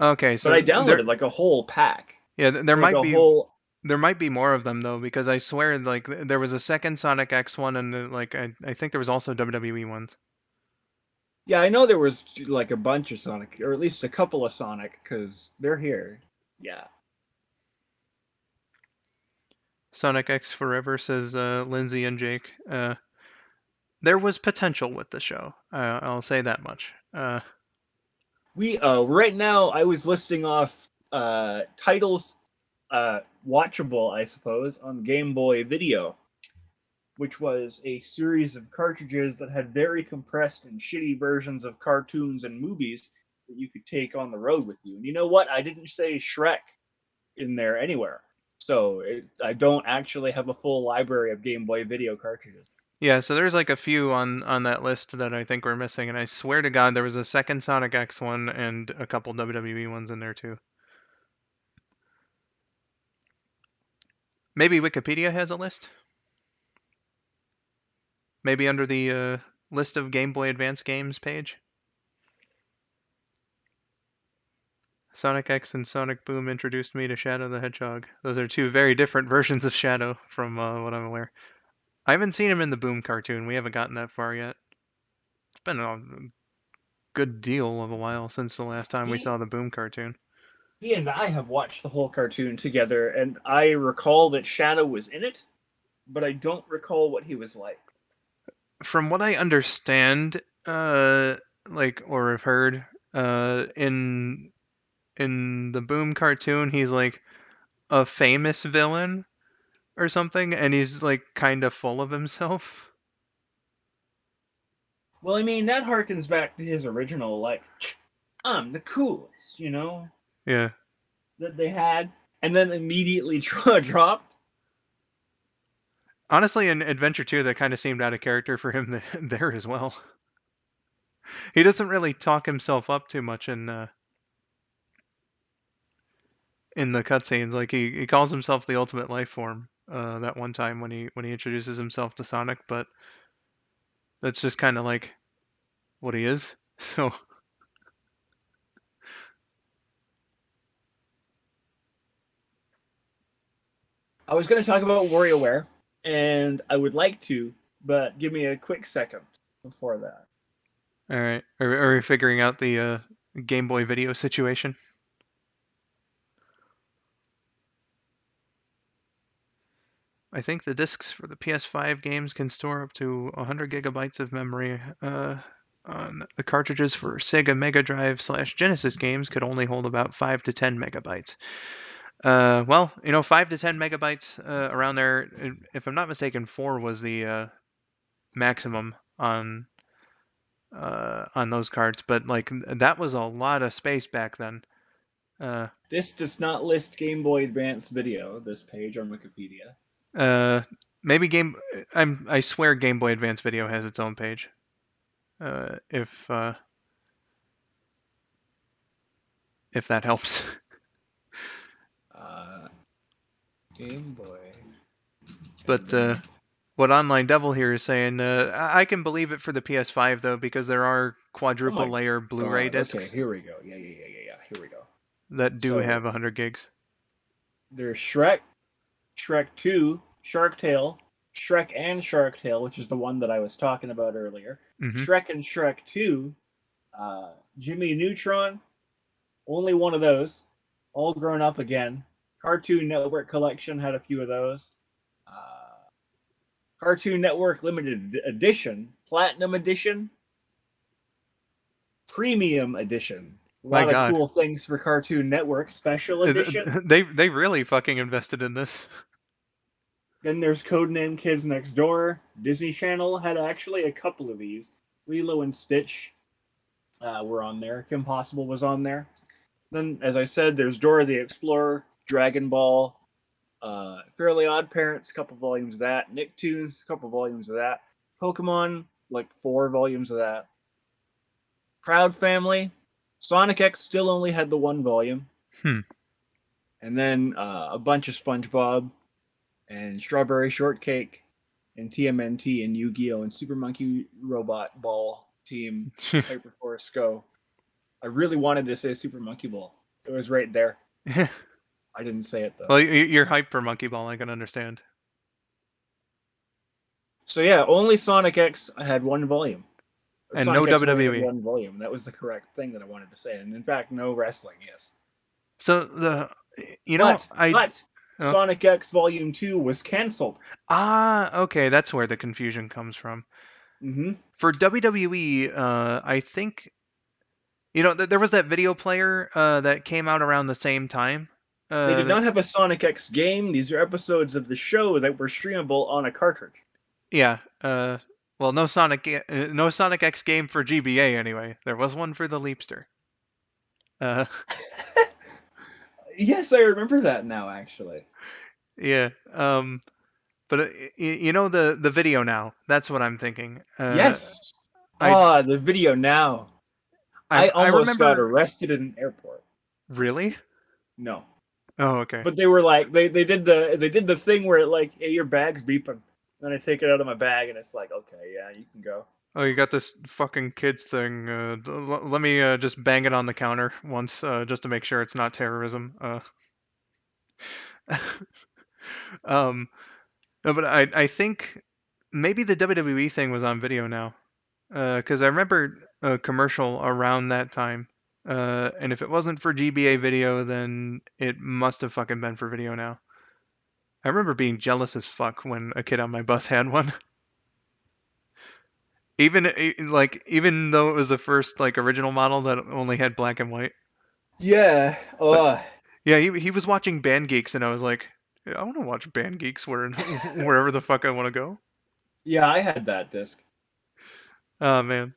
Okay, but so I downloaded like a whole pack, yeah, there like might a be whole. there might be more of them though, because I swear like there was a second Sonic X one, and like I think there was also WWE ones. Yeah, I know there was like a bunch of Sonic, or at least a couple of Sonic, because they're here. Yeah. Sonic X Forever, says Lindsay and Jake. There was potential with the show. I'll say that much. We right now I was listing off titles watchable, I suppose, on Game Boy Video, which was a series of cartridges that had very compressed and shitty versions of cartoons and movies that you could take on the road with you. And you know what? I didn't say Shrek in there anywhere. So I don't actually have a full library of Game Boy Video cartridges. Yeah, so there's like a few on that list that I think we're missing, and I swear to God there was a second Sonic X one and a couple WWE ones in there too. Maybe Wikipedia has a list. Maybe under the list of Game Boy Advance games page. Sonic X and Sonic Boom introduced me to Shadow the Hedgehog. Those are two very different versions of Shadow, from what I'm aware. I haven't seen him in the Boom cartoon. We haven't gotten that far yet. It's been a good deal of a while since the last time we He saw the Boom cartoon. he and I have watched the whole cartoon together, and I recall that Shadow was in it, but I don't recall what he was like. From what I understand, like or have heard, in the Boom cartoon, he's like a famous villain or something, and he's like kind of full of himself. Well, I mean, that harkens back to his original, like, I'm the coolest, Yeah. that they had, and then immediately dropped. Honestly, in Adventure 2, that kind of seemed out of character for him there as well. He doesn't really talk himself up too much in the cutscenes. Like he calls himself the ultimate life form that one time when he introduces himself to Sonic, but that's just kind of like what he is. So I was going to talk about WarioWare, and I would like to, but give me a quick second before that. all right, are we figuring out the Game Boy Video situation? I think the discs for the PS5 games can store up to 100 gigabytes of memory. On the cartridges for Sega Mega Drive / Genesis games could only hold about 5 to 10 megabytes. Well, 5 to 10 megabytes around there. If I'm not mistaken, 4 was the maximum on those cards. But like that was a lot of space back then. This does not list Game Boy Advance Video, this page on Wikipedia. Maybe I swear Game Boy Advance Video has its own page. If that helps. Game Boy. But what Online Devil here is saying, I can believe it for the PS5 though, because there are quadruple layer Blu-ray discs. Okay, here we go. Yeah. Here we go. That do So- have 100 gigs. There's Shrek, Shrek 2, Shark Tale, Shrek and Shark Tale, which is the one that I was talking about earlier. Mhm. Shrek and Shrek 2, Jimmy Neutron, only one of those, all grown up again. Cartoon Network Collection had a few of those. Cartoon Network Limited Edition, Platinum Edition, Premium Edition. A My lot God. of cool things for Cartoon Network. Special Edition. They really fucking invested in this. Then there's Codename Kids Next Door. Disney Channel had actually a couple of these. Lilo and Stitch were on there. Kim Possible was on there. Then, as I said, there's Dora the Explorer, Dragon Ball, Fairly Odd Parents, a couple volumes of that. Nicktoons, a couple volumes of that. Pokemon, like 4 volumes of that. Proud Family. Sonic X still only had the 1 volume. Hmm. And then a bunch of SpongeBob and Strawberry Shortcake and TMNT and Yu-Gi-Oh! And Super Monkey Robot Ball Team, Hyperforce Go. I really wanted to say Super Monkey Ball. It was right there. I didn't say it though. Well, you're hyped for Monkey Ball. I can understand. So yeah, only Sonic X had one volume. Or And Sonic no X only had WWE. one volume. That was the correct thing that I wanted to say. And in fact, no wrestling. Yes. So But oh, Sonic X Volume 2 was canceled. okay, that's where the confusion comes from. Mm-hmm. For WWE, I think there was that video player that came out around the same time. They did not have a Sonic X game. These are episodes of the show that were streamable on a cartridge. Yeah. Well, no Sonic X game for GBA anyway. There was one for the Leapster. Yes, I remember that now, actually. Yeah. But the video now. That's what I'm thinking. Yes. I The video now. I almost got remember. arrested in an airport. Really? No. Oh, okay. But they were like they did the thing where it like, hey, your bag's beeping. Then I take it out of my bag and it's like, okay, yeah, you can go. Oh, you got this fucking kids thing. Let me just bang it on the counter once, just to make sure it's not terrorism. No, but I think maybe the WWE thing was on video now, because I remember a commercial around that time. And if it wasn't for GBA video, then it must have fucking been for video now. I remember being jealous as fuck when a kid on my bus had one. Even though it was the first like original model that only had black and white. Yeah. But yeah, he was watching Band Geeks, and I was like, yeah, I want to watch Band Geeks wherever the fuck I want to go. Yeah, I had that disc. Oh man.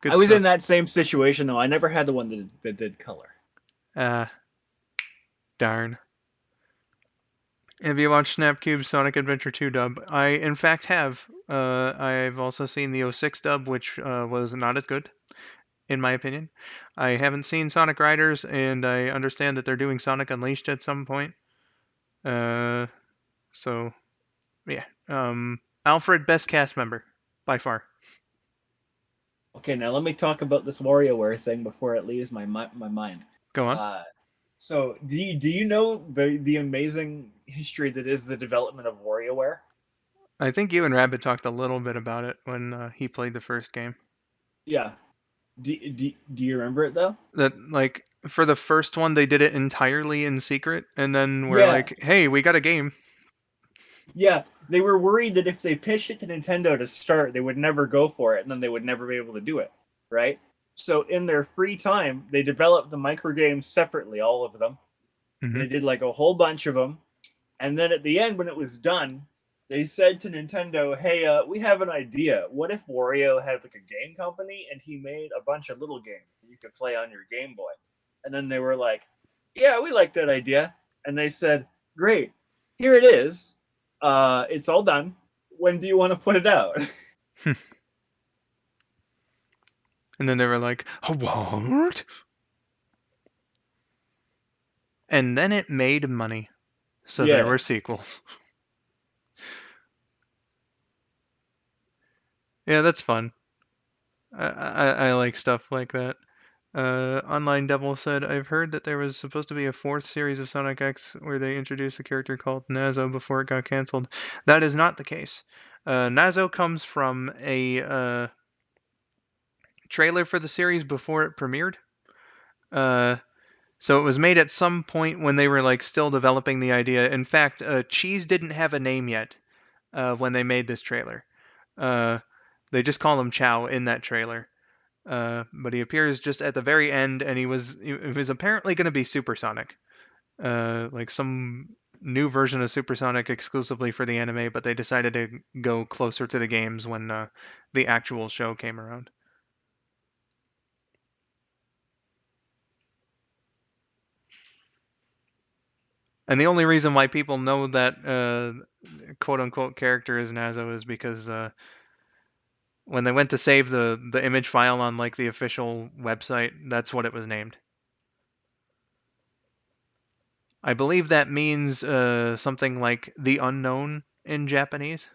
Good I was stuff. in that same situation though. I never had the one that did color. Darn. Have you watched Snapcube's Sonic Adventure 2 dub? I, in fact, have. I've also seen the '06 dub, which was not as good, in my opinion. I haven't seen Sonic Riders, and I understand that they're doing Sonic Unleashed at some point. So, yeah. Alfred, best cast member, by far. Okay, now let me talk about this WarioWare thing before it leaves my mind. Go on. So do you know the amazing history that is the development of WarioWare? I think you and Rabbit talked a little bit about it when he played the first game. Yeah. Do you remember it though? That, like, for the first one, they did it entirely in secret, and then we're Yeah. like, hey, we got a game. Yeah, they were worried that if they pitched it to Nintendo to start, they would never go for it, and then they would never be able to do it, right? So in their free time, they developed the micro games separately, all of them. Mhm. They did like a whole bunch of them, and then at the end, when it was done, they said to Nintendo, "Hey, we have an idea. What if Wario had like a game company and he made a bunch of little games that you could play on your Game Boy?" And then they were like, "Yeah, we like that idea." And they said, "Great, here it is. It's all done. When do you want to put it out?" And then they were like, what? And then it made money. So Yeah. there were sequels. Yeah, that's fun. I like stuff like that. Online Devil said, I've heard that there was supposed to be a fourth series of Sonic X where they introduced a character called Nazo before it got canceled. That is not the case. Nazo comes from a trailer for the series before it premiered. So it was made at some point when they were like still developing the idea. In fact, Cheese didn't have a name yet when they made this trailer. They just call him Chow in that trailer. But he appears just at the very end, and he was apparently going to be Supersonic, like some new version of Supersonic exclusively for the anime. But they decided to go closer to the games when the actual show came around. And the only reason why people know that quote unquote character is Nazo is because when they went to save the image file on like the official website, that's what it was named. I believe that means something like the unknown in Japanese.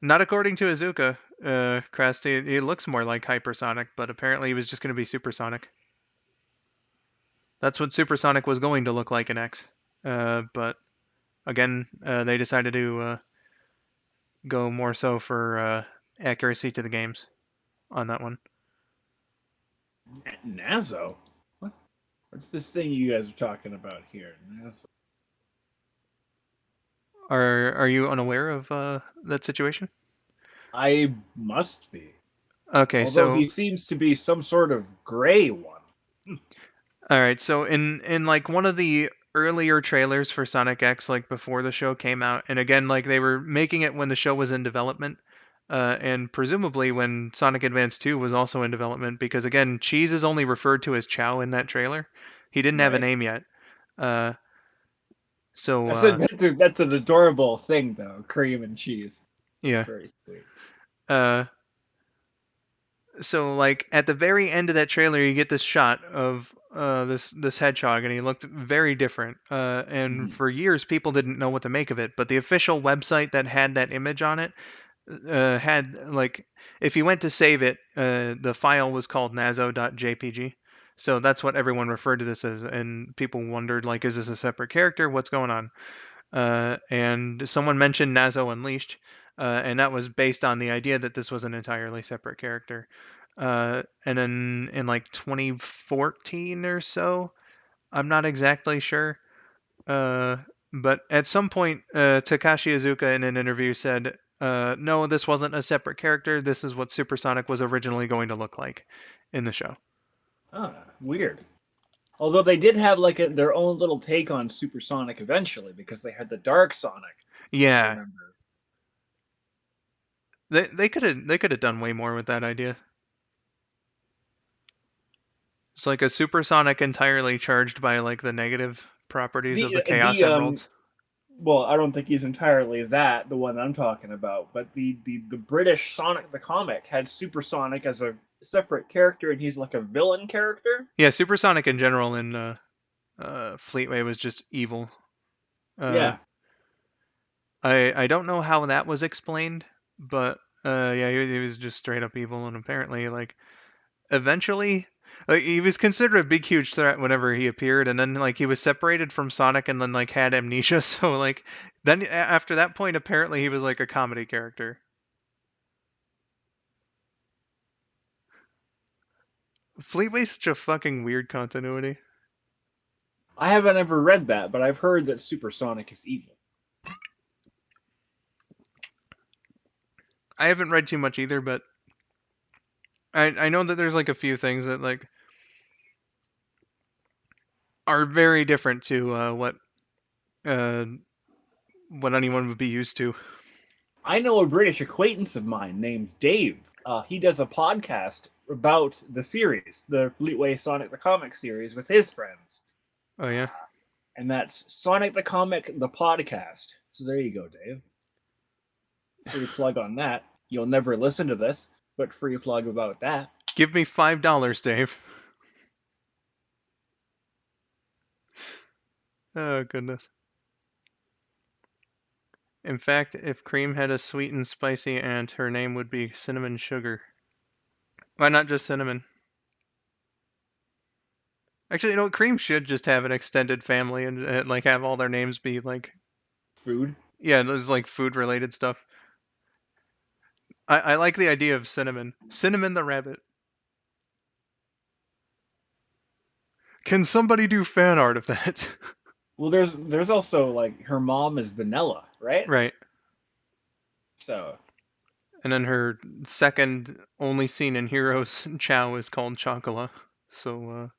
Not according to Izuka. Crest, he looks more like Hypersonic, but apparently he was just going to be Supersonic. That's what Supersonic was going to look like in X. But again, they decided to go more so for accuracy to the games on that one. Nazo? What? What's this thing you guys are talking about here? Nazo. Are you unaware of that situation? I must be. Okay, Although so he seems to be some sort of gray one. all right, so in like one of the earlier trailers for Sonic X, like before the show came out, and again, like they were making it when the show was in development, and presumably when Sonic Advance 2 was also in development, because again, Cheese is only referred to as Chow in that trailer. He didn't have a Right. name yet. Uh, so That's an adorable thing, though. Cream and cheese. It's yeah. very sweet. So like at the very end of that trailer, you get this shot of this hedgehog, and he looked very different. And for years, people didn't know what to make of it. But the official website that had that image on it had like, if you went to save it, the file was called nazo.jpg. So that's what everyone referred to this as, and people wondered like, is this a separate character? What's going on? And someone mentioned Nazo Unleashed, and that was based on the idea that this was an entirely separate character. And then in like 2014 or so, I'm not exactly sure, uh, but at some point, Takashi Iizuka in an interview said, "No, this wasn't a separate character. This is what Supersonic was originally going to look like in the show." Ah, weird. Although they did have like their own little take on Supersonic eventually, because they had the Dark Sonic. I Yeah, remember. they could have done way more with that idea. It's like a supersonic entirely charged by like the negative properties of the Chaos Emeralds. Well, I don't think he's entirely that, the one I'm talking about, but the British Sonic the comic had Supersonic as a separate character, and he's like a villain character. Yeah, supersonic in general in Fleetway was just evil. Uh, Yeah. I don't know how that was explained, but yeah, he was just straight up evil, and apparently like eventually. Like he was considered a big huge threat whenever he appeared, and then like he was separated from Sonic and then like had amnesia, so like then after that point apparently he was like a comedy character. Fleetway's such a fucking weird continuity. I haven't ever read that, but I've heard that Supersonic is evil. I haven't read too much either, but I know that there's like a few things that like are very different to uh, what anyone would be used to. I know a British acquaintance of mine named Dave. He does a podcast about the series, the Fleetway Sonic the Comic series, with his friends. Oh yeah. And that's Sonic the Comic, the podcast. So there you go, Dave. Free plug on that. You'll never listen to this, but free plug about that. Give me $5, Dave. Oh goodness. In fact, if Cream had a sweet and spicy aunt, her name would be Cinnamon Sugar. Why not just Cinnamon? Actually, you know what? Cream should just have an extended family and like have all their names be like, Food. yeah, those like food related stuff. I like the idea of Cinnamon. Cinnamon the rabbit. Can somebody do fan art of that? Well, there's also like her mom is Vanilla, right? Right. So And then her second only seen in Heroes Chow is called Chocola. So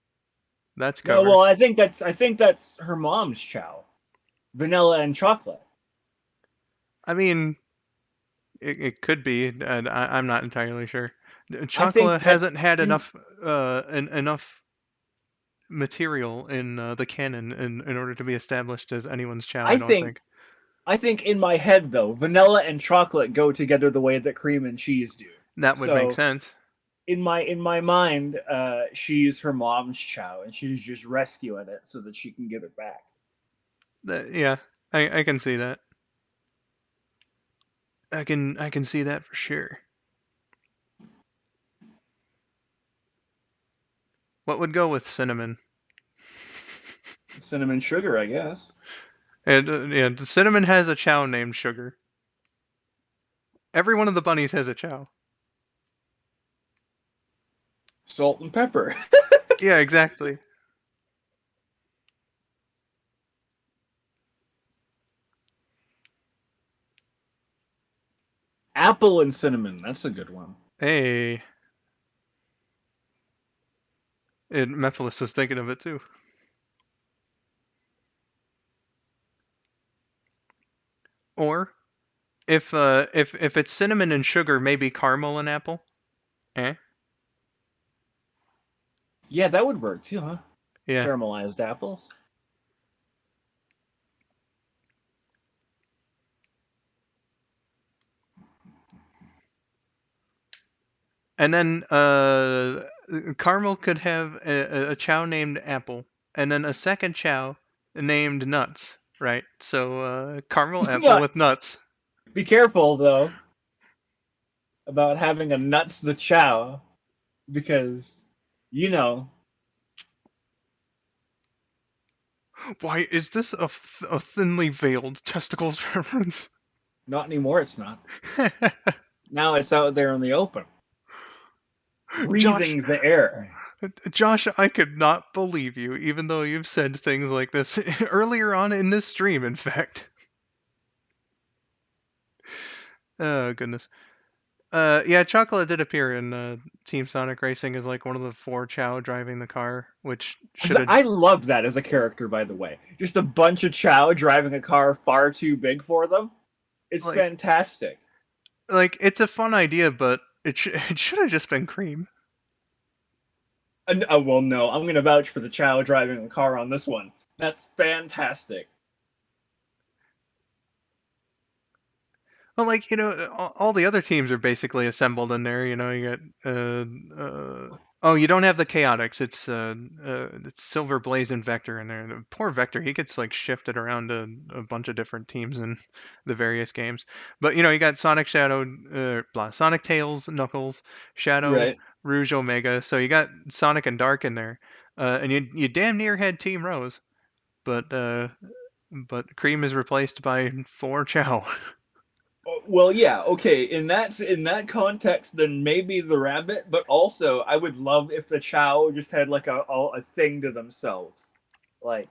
that's no, covered. well, I think that's her mom's Chow, Vanilla and Chocolate. I mean, it could be, and I'm not entirely sure. I think Chocola that hasn't had in enough material in the canon in order to be established as anyone's Chow. I I don't think think I think in my head though, Vanilla and Chocolate go together the way that cream and cheese do. that would make So sense. in my mind, she's her mom's Chow, and she's just rescuing it so that she can give it back. Yeah, I can see that. I can see that for sure. What would go with cinnamon? Cinnamon sugar, I guess. And yeah, the cinnamon has a chow named Sugar. Every one of the bunnies has a chow. Salt and pepper. Yeah, exactly. Apple and cinnamon. That's a good one. Hey, and Mephiles was thinking of it too. Or if it's cinnamon and sugar, maybe caramel and apple. Eh? Yeah, that would work too, huh? Yeah. Caramelized apples. And then caramel could have a chow named apple, and then a second chow named nuts. Right. So caramel apple with Nuts. nuts. Be careful though about having a nuts the chow, because you know. Why is this a thinly veiled testicles reference? Not anymore. It's not. Now it's out there in the open, Josh, breathing the air. Josh, I could not believe you, even though you've said things like this earlier on in this stream, in fact. Oh, goodness. Yeah, Chocolate did appear in Team Sonic Racing as like one of the four Chow driving the car, which should have. I love that as a character, by the way. Just a bunch of chow driving a car far too big for them. It's Like, fantastic. it's a fun idea, but it should have just been Cream. And, well, no, I'm going to vouch for the chow driving a car on this one. That's fantastic. Well, like, all the other teams are basically assembled in there. You got oh, you don't have the Chaotix. It's Silver Blaze and Vector in there. The poor Vector, he gets like shifted around to a bunch of different teams in the various games. But you got Sonic Shadow, Sonic Tails, Knuckles, Shadow, Right. Rouge, Omega. So you got Sonic and Dark in there, and you damn near had Team Rose, but Cream is replaced by 4 Chow. Well, yeah, okay. In that context, then maybe the rabbit. But also, I would love if the chow just had like a thing to themselves. Like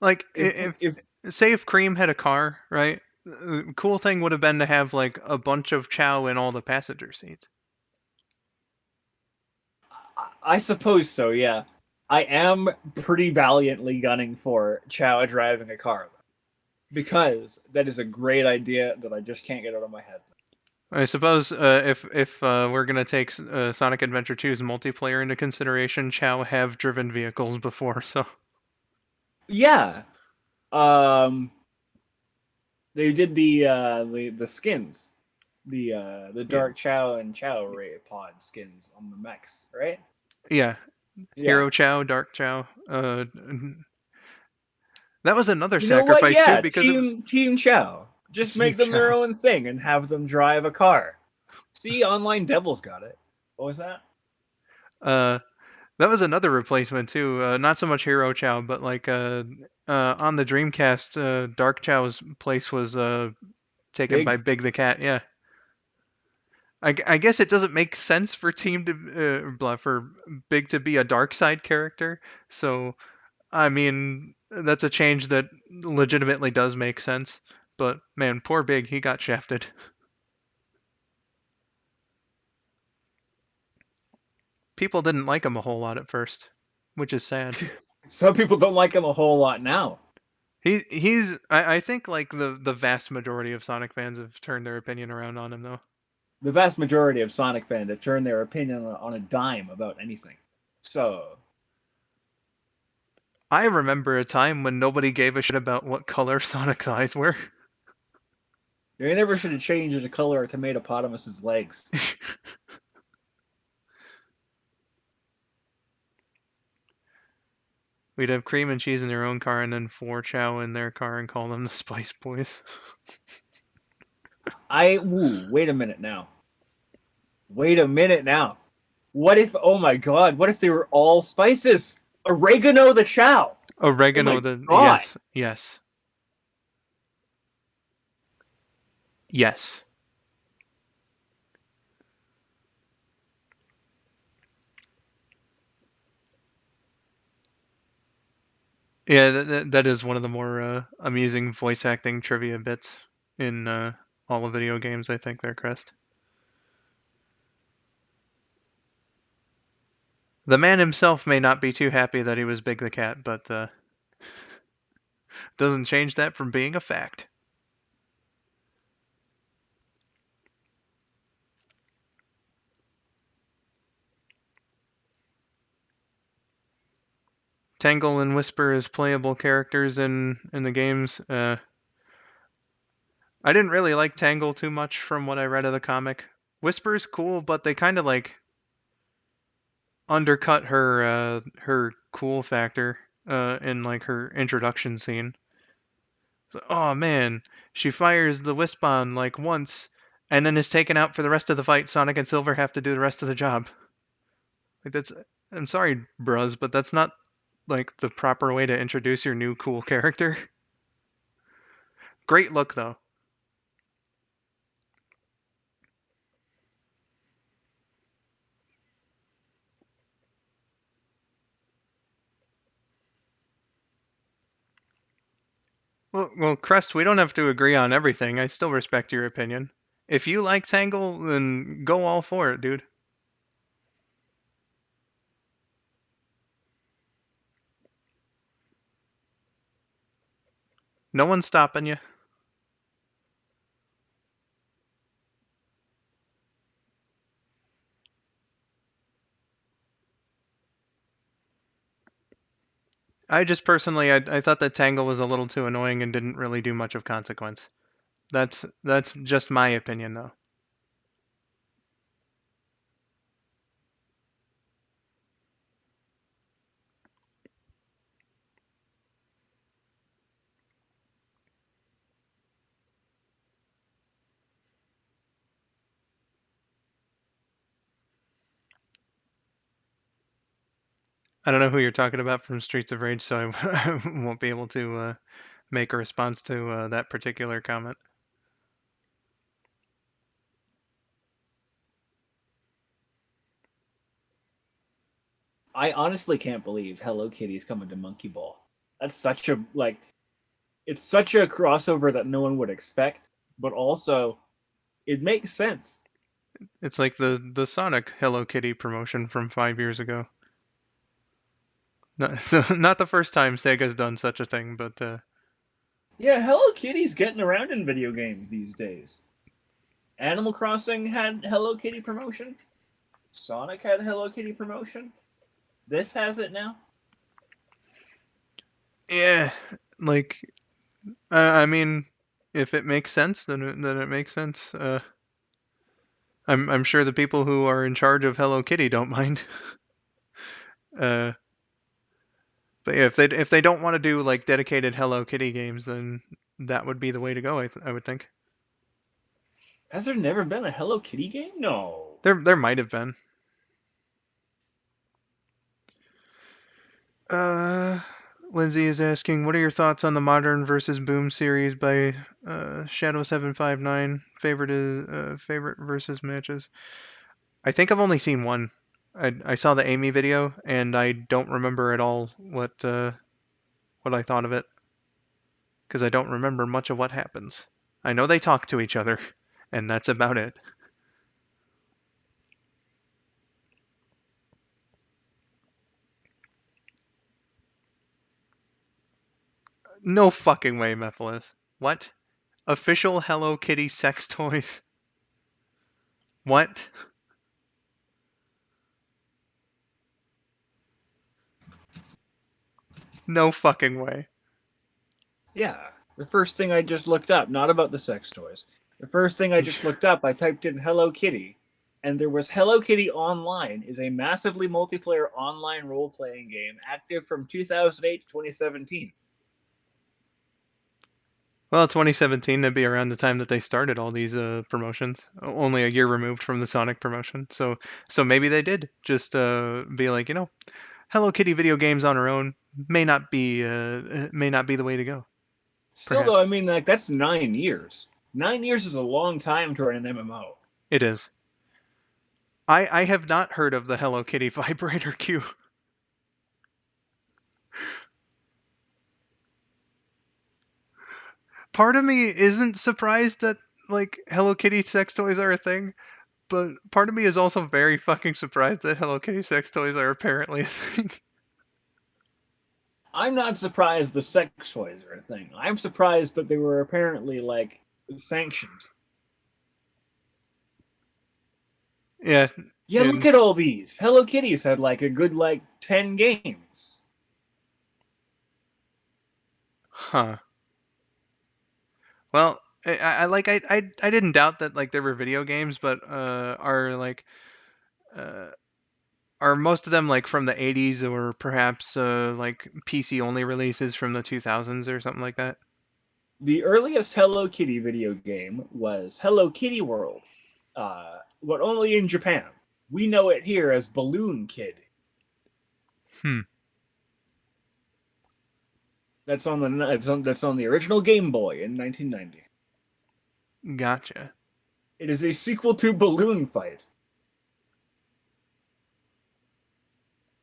Like if say if Cream had a car, right? The cool thing would have been to have like a bunch of Chow in all the passenger seats. I suppose so, yeah. I am pretty valiantly gunning for Chow driving a car, because that is a great idea that I just can't get out of my head. I suppose if we're gonna take Sonic Adventure 2's multiplayer into consideration, Chow have driven vehicles before, so Yeah. Um they did the skins. The yeah, Dark Chow and Chow Ray Pod skins on the mechs, right? yeah. Yeah. Hero Chow, Dark Chow. That was another You know what? sacrifice too Yeah, because of Team Chow. Just Team make them their Chow. own thing and have them drive a car. See, Online Devils got it. What was that? That was another replacement too. Not so much Hero Chow, but like on the Dreamcast, Dark Chow's place was taken by Big. Big the Cat. Yeah, I guess it doesn't make sense for for Big to be a dark side character. So I mean, that's a change that legitimately does make sense. But man, poor Big, he got shafted. People didn't like him a whole lot at first, which is sad. Some people don't like him a whole lot now. I think like the vast majority of Sonic fans have turned their opinion around on him though. The vast majority of Sonic fans have turned their opinion on a dime about anything. So, I remember a time when nobody gave a shit about what color Sonic's eyes were. they never should have changed the color of Tomatopotamus's legs. We'd have Cream and Cheese in their own car and then 4 Chow in their car and call them the Spice Boys. Wait a minute now. Wait a minute now. What if, oh my god, what if they were all spices? Oregano the chow. Oh Oregano, my god. yes. Yes. Yeah, that is one of the more amusing voice acting trivia bits in all of video games, I think, there, Crest. The man himself may not be too happy that he was Big the Cat, but doesn't change that from being a fact. Tangle and Whisper as playable characters in the games. I didn't really like Tangle too much from what I read of the comic. Whisper's cool, but they kind of like undercut her cool factor in like her introduction scene. So, oh man, she fires the Wispon like once and then is taken out for the rest of the fight. Sonic and Silver have to do the rest of the job. Like that's I'm sorry, bruz, but that's not like the proper way to introduce your new cool character. Great look though. Well, Crest, we don't have to agree on everything. I still respect your opinion. If you like Tangle, then go all for it, dude. No one's stopping you. I just personally, I thought that Tangle was a little too annoying and didn't really do much of consequence. That's just my opinion, though. I don't know who you're talking about from Streets of Rage, so I won't be able to make a response to that particular comment. I honestly can't believe Hello Kitty's coming to Monkey Ball. That's such a, like, it's such a crossover that no one would expect, but also it makes sense. It's like the Sonic Hello Kitty promotion from 5 years ago. Not the first time Sega's done such a thing, but Yeah, Hello Kitty's getting around in video games these days. Animal Crossing had Hello Kitty promotion. Sonic had Hello Kitty promotion. This has it now. yeah, like I mean, if it makes sense, then it makes sense. I'm sure the people who are in charge of Hello Kitty don't mind. uh, but yeah, if they don't want to do like dedicated Hello Kitty games, then that would be the way to go. I would think. Has there never been a Hello Kitty game? No. There might have been. Lindsay is asking, what are your thoughts on the Modern versus Boom series by Shadow759? Favorite versus matches. I think I've only seen one. I saw the Amy video and I don't remember at all what I thought of it because I don't remember much of what happens. I know they talk to each other, and that's about it. No fucking way, Mephiles. What? Official Hello Kitty sex toys? What? No fucking way. Yeah. The first thing I just looked up, not about the sex toys. The first thing I just looked up, I typed in Hello Kitty, and there was Hello Kitty Online is a massively multiplayer online role-playing game active from 2008 to 2017. Well, 2017, that'd be around the time that they started all these promotions. Only a year removed from the Sonic promotion. So maybe they did just be like, Hello Kitty video games on our own may not be the way to go. Still, Perhaps though, I mean, like that's 9 years. 9 years is a long time to run an MMO. it is. I have not heard of the Hello Kitty vibrator queue. Part of me isn't surprised that like Hello Kitty sex toys are a thing, but part of me is also very fucking surprised that Hello Kitty sex toys are apparently a thing. I'm not surprised the sex toys are a thing. I'm surprised that they were apparently like sanctioned. Yeah, Yeah, look and at all these. Hello Kitty's had like a good like 10 games. huh. Well, I didn't doubt that like there were video games, but uh are most of them like from the 80s or perhaps like PC only releases from the 2000s or something like that? The earliest Hello Kitty video game was Hello Kitty World, but only in Japan. We know it here as Balloon Kid. Hmm. That's on the original Game Boy in 1990. Gotcha. It is a sequel to Balloon Fight.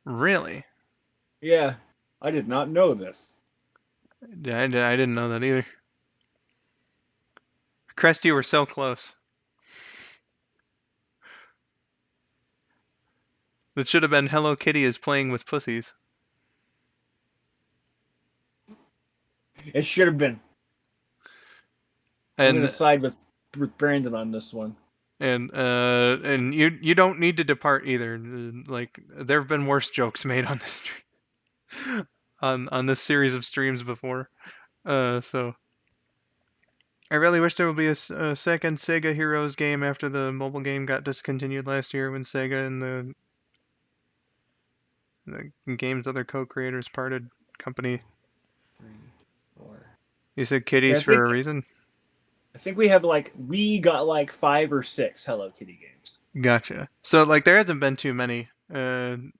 Really? Yeah, I did not know this. I didn't know that either. Crest, you were so close. That should have been Hello Kitty is playing with pussies. It should have been. I'm going to And side with Brandon on this one. and you don't need to depart either. Like there have been worse jokes made on this on this series of streams before. So I really wish there would be a second Sega Heroes game after the mobile game got discontinued last year when Sega and the game's other co-creators parted company. 3, 4. You said Okay, kitties for a reason? I think we got like 5 or 6 Hello Kitty games. Gotcha. So like there hasn't been too many,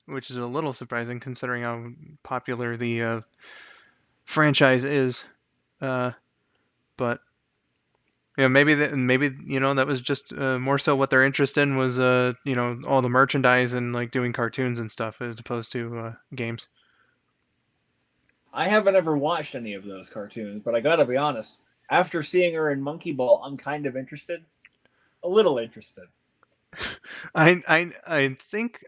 which is a little surprising considering how popular the franchise is. Uh, but maybe that was just more so what their interest in was all the merchandise and like doing cartoons and stuff as opposed to games. I haven't ever watched any of those cartoons, but I gotta be honest. After seeing her in Monkey Ball, I'm kind of interested. A little interested. I think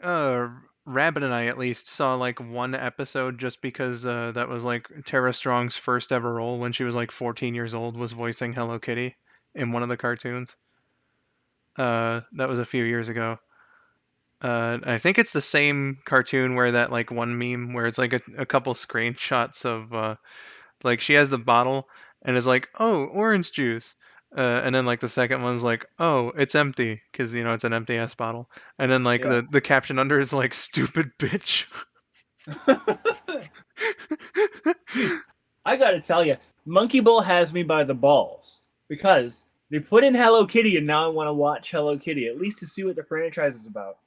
Rabbit and I at least saw like one episode just because that was like Tara Strong's first ever role when she was like 14 years old was voicing Hello Kitty in one of the cartoons. That was a few years ago. I think it's the same cartoon where that like one meme where it's like a couple screenshots of like she has the bottle and is like, oh, orange juice. And then like the second one's like, oh, it's empty because it's an empty ass bottle. And then like Yeah. the caption under is like stupid bitch. Dude, I gotta tell you, Monkey Ball has me by the balls because they put in Hello Kitty, and now I want to watch Hello Kitty at least to see what the franchise is about.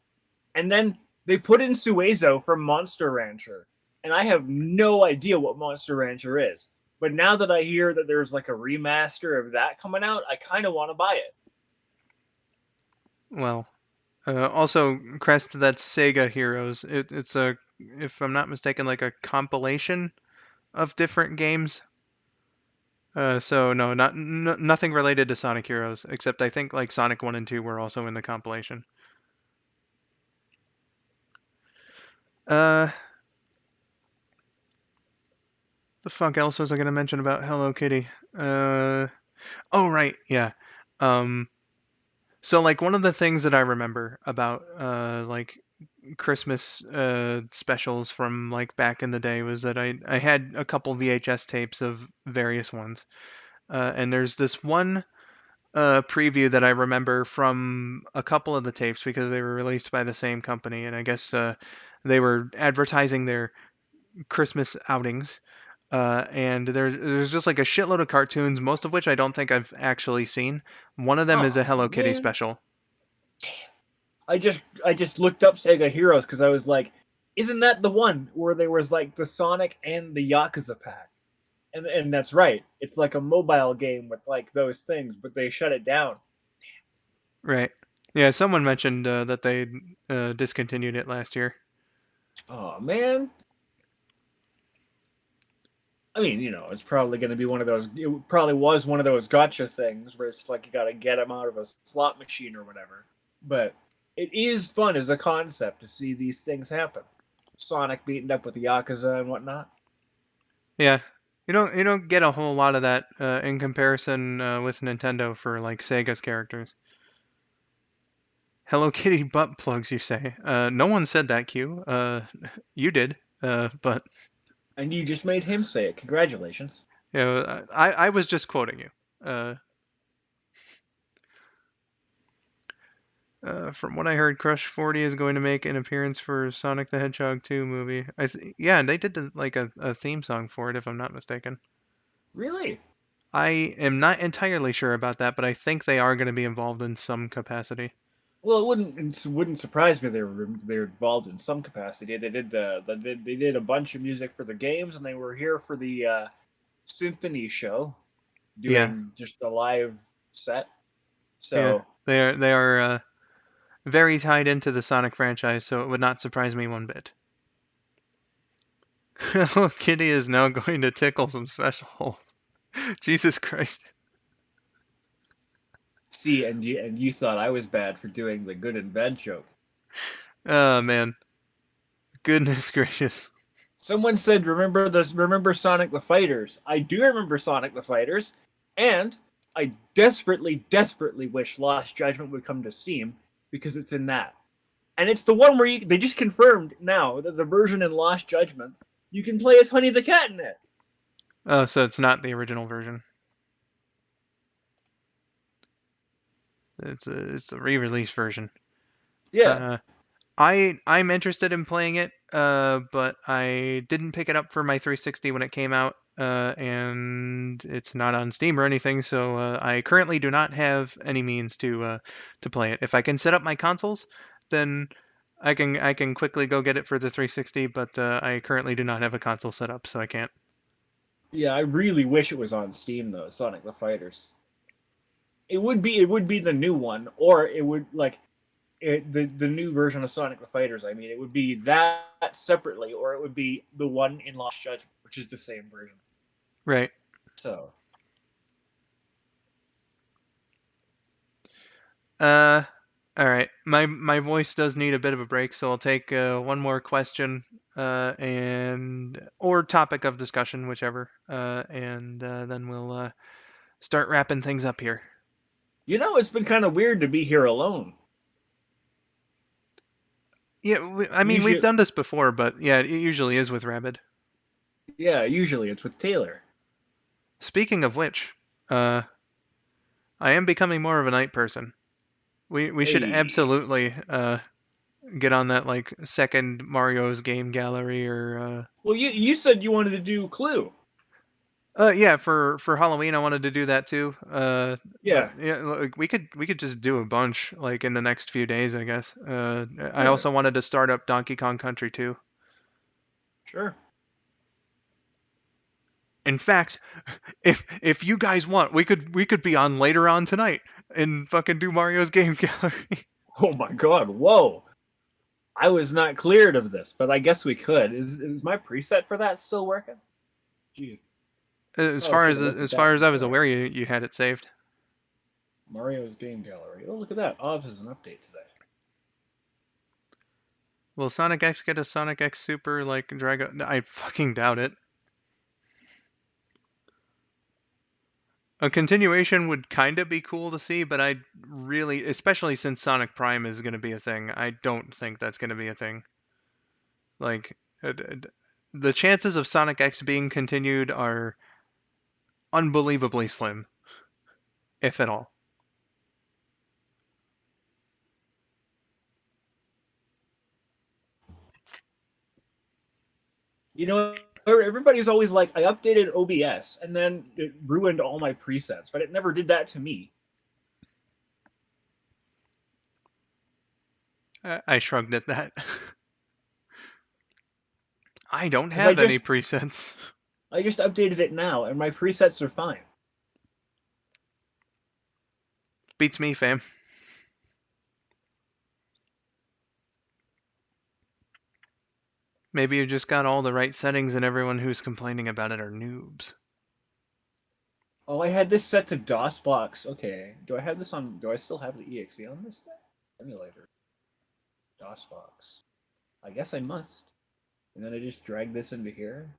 And then they put in Suezo from Monster Rancher, and I have no idea what Monster Rancher is. But now that I hear that there's like a remaster of that coming out, I kind of want to buy it. Well, also Crest, that's Sega Heroes. It's a, if I'm not mistaken, like a compilation of different games. So no, nothing related to Sonic Heroes, except I think like Sonic 1 and 2 were also in the compilation. Uh, the fuck else was I gonna mention about Hello Kitty? Oh right, yeah. Um, so like one of the things that I remember about like Christmas specials from like back in the day was that I had a couple VHS tapes of various ones. And there's this one preview that I remember from a couple of the tapes because they were released by the same company, and I guess they were advertising their Christmas outings. and there's just like a shitload of cartoons, most of which I don't think I've actually seen. One of them is a Oh Hello Kitty man, special. I just looked up Sega Heroes because I was like, isn't that the one where there was like the Sonic and the Yakuza pack? And that's right. It's like a mobile game with like those things, but they shut it down. Right. Yeah, someone mentioned that they discontinued it last year. Oh man. I mean, it's probably going to be one of those. It probably was one of those gotcha things where it's like you got to get them out of a slot machine or whatever. But it is fun as a concept to see these things happen. Sonic beating up with the Yakuza and whatnot. Yeah. You don't get a whole lot of that in comparison with Nintendo for like Sega's characters. Hello Kitty butt plugs, you say? No one said that, Q. You did. But And you just made him say it. Congratulations. I was just quoting you. From what I heard, Crush 40 is going to make an appearance for Sonic the Hedgehog 2 movie. Yeah, and they did like a theme song for it, if I'm not mistaken. Really? I am not entirely sure about that, but I think they are going to be involved in some capacity. Well, it wouldn't surprise me they're involved in some capacity. They did a bunch of music for the games, and they were here for the symphony show, Yeah, doing just a live set. yeah, So they are very tied into the Sonic franchise, so it would not surprise me one bit. Hello Kitty is now going to tickle some special holes. Jesus Christ. see, and you thought I was bad for doing the good and bad joke. Oh man, goodness gracious. Someone said, "Remember this? Remember Sonic the Fighters?" I do remember Sonic the Fighters, and I desperately, desperately wish Lost Judgment would come to Steam because it's in that, and it's the one where they just confirmed now that the version in Lost Judgment you can play as Honey the Cat in it. Oh, so it's not the original version. It's a re-release version. Yeah, Uh, I'm interested in playing it, but I didn't pick it up for my 360 when it came out, and it's not on Steam or anything, so I currently do not have any means to play it. If I can set up my consoles, then I can quickly go get it for the 360, but I currently do not have a console set up, so I can't. yeah. I really wish it was on Steam though. Sonic the Fighters. It would be the new one, or it would like the new version of Sonic the Fighters. I mean, it would be that separately, or it would be the one in Lost Judgment, which is the same version. Right. So Uh, all right. My voice does need a bit of a break, so I'll take one more question and or topic of discussion, whichever, and then we'll start wrapping things up here. it's been kind of weird to be here alone. Yeah, I mean we've Usually, done this before, but yeah, it usually is with Rabid. yeah, usually it's with Taylor. Speaking of which, uh, I am becoming more of a night person. We should Hey, absolutely get on that like second Mario's game gallery or well, you said you wanted to do Clue. yeah, for Halloween I wanted to do that too. But Yeah, yeah, like we could just do a bunch like in the next few days, I guess. I yeah, also wanted to start up Donkey Kong Country too. sure. In fact, if you guys want, we could be on later on tonight and fucking do Mario's game gallery. Oh my God, whoa! I was not cleared of this, but I guess we could. Is my preset for that still working? Jeez. As Oh, I far should as have looked at as that far as I was before. aware, you had it saved. Mario's Game Gallery. Oh, look at that. Oz has an update today. Will Sonic X get a Sonic X Super like Drago? I fucking doubt it. A continuation would kind of be cool to see, but I really, especially since Sonic Prime is going to be a thing, I don't think that's going to be a thing. Like, the chances of Sonic X being continued are unbelievably slim, if at all. You know Everybody's always like, I updated OBS, and then it ruined all my presets, but it never did that to me. I shrugged at that. I don't 'Cause I have any just presets. I just updated it now, and my presets are fine. Beats me, fam. Maybe you just got all the right settings and everyone who's complaining about it are noobs. Oh, I had this set to DOSBox. Okay, do I have this on? Do I still have the exe on this thing? Emulator. DOSBox. I guess I must. And then I just drag this into here.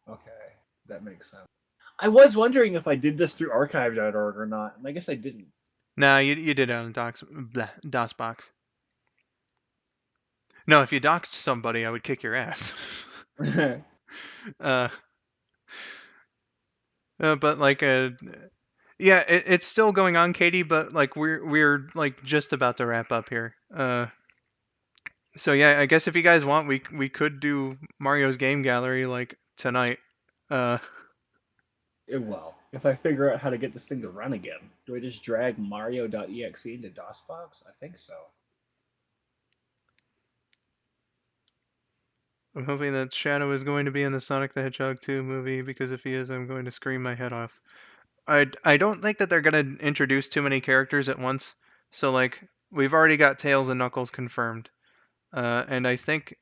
Okay, that makes sense. I was wondering if I did this through archive.org or not, and I guess I didn't. No, you did it on DOSBox. No, if you doxed somebody, I would kick your ass. uh, but like, yeah, it's still going on, Katie. But like, we're like just about to wrap up here. So yeah, I guess if you guys want, we could do Mario's Game Gallery like tonight. Uh, Well, if I figure out how to get this thing to run again, do I just drag Mario.exe into DOSBox? I think so. I'm hoping that Shadow is going to be in the Sonic the Hedgehog 2 movie, because if he is, I'm going to scream my head off. I don't think that they're going to introduce too many characters at once. So like, we've already got Tails and Knuckles confirmed. And I think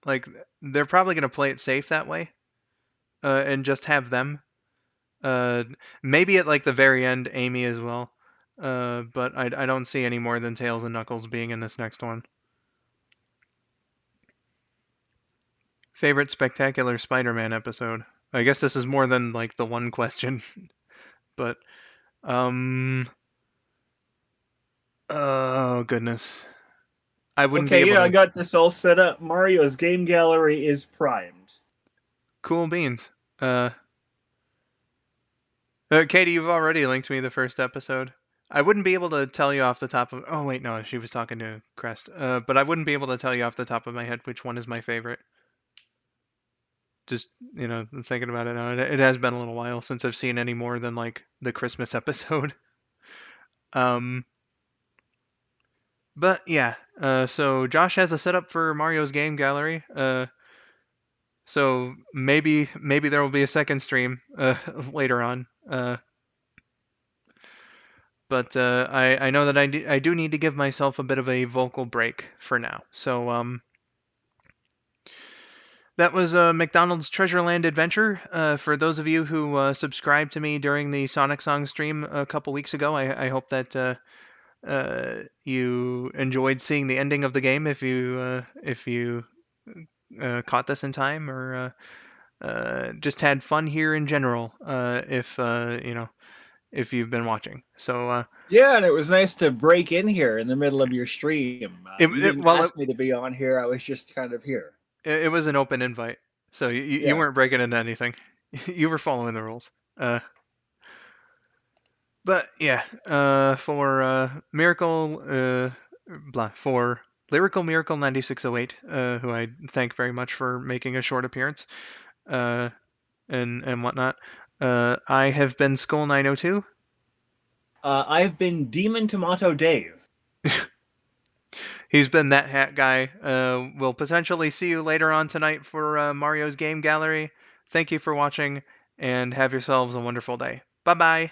like they're probably going to play it safe that way. And just have them. Uh, Maybe at like the very end, Amy as well. But I don't see any more than Tails and Knuckles being in this next one. Favorite Spectacular Spider-Man episode? I guess this is more than like the one question, but oh goodness, I wouldn't be Okay, able yeah, I to. got this all set up. Mario's game gallery is primed. Cool beans. Katie, you've already linked me the first episode. I wouldn't be able to tell you off the top of. Oh wait, no, she was talking to Crest. But I wouldn't be able to tell you off the top of my head which one is my favorite. Just thinking about it now, it has been a little while since I've seen any more than like the Christmas episode. But yeah, so Josh has a setup for Mario's Game Gallery. So maybe there will be a second stream later on. But I know that I do need to give myself a bit of a vocal break for now. So that was McDonald's Treasureland Adventure. For those of you who subscribed to me during the Sonic Song stream a couple weeks ago, I hope that you enjoyed seeing the ending of the game. If you caught this in time, or just had fun here in general, if you've been watching. So Yeah, and it was nice to break in here in the middle of your stream. You didn't well, ask me to be on here. I was just kind of here. it was an open invite, so you Yeah. weren't breaking into anything. You were following the rules. But yeah, for Miracle, for Lyrical Miracle 9608, who I thank very much for making a short appearance, and whatnot. I have been skull902. I've been Demon Tomato Dave. He's been that hat guy. We'll potentially see you later on tonight for Mario's Game Gallery. Thank you for watching, and have yourselves a wonderful day. Bye bye.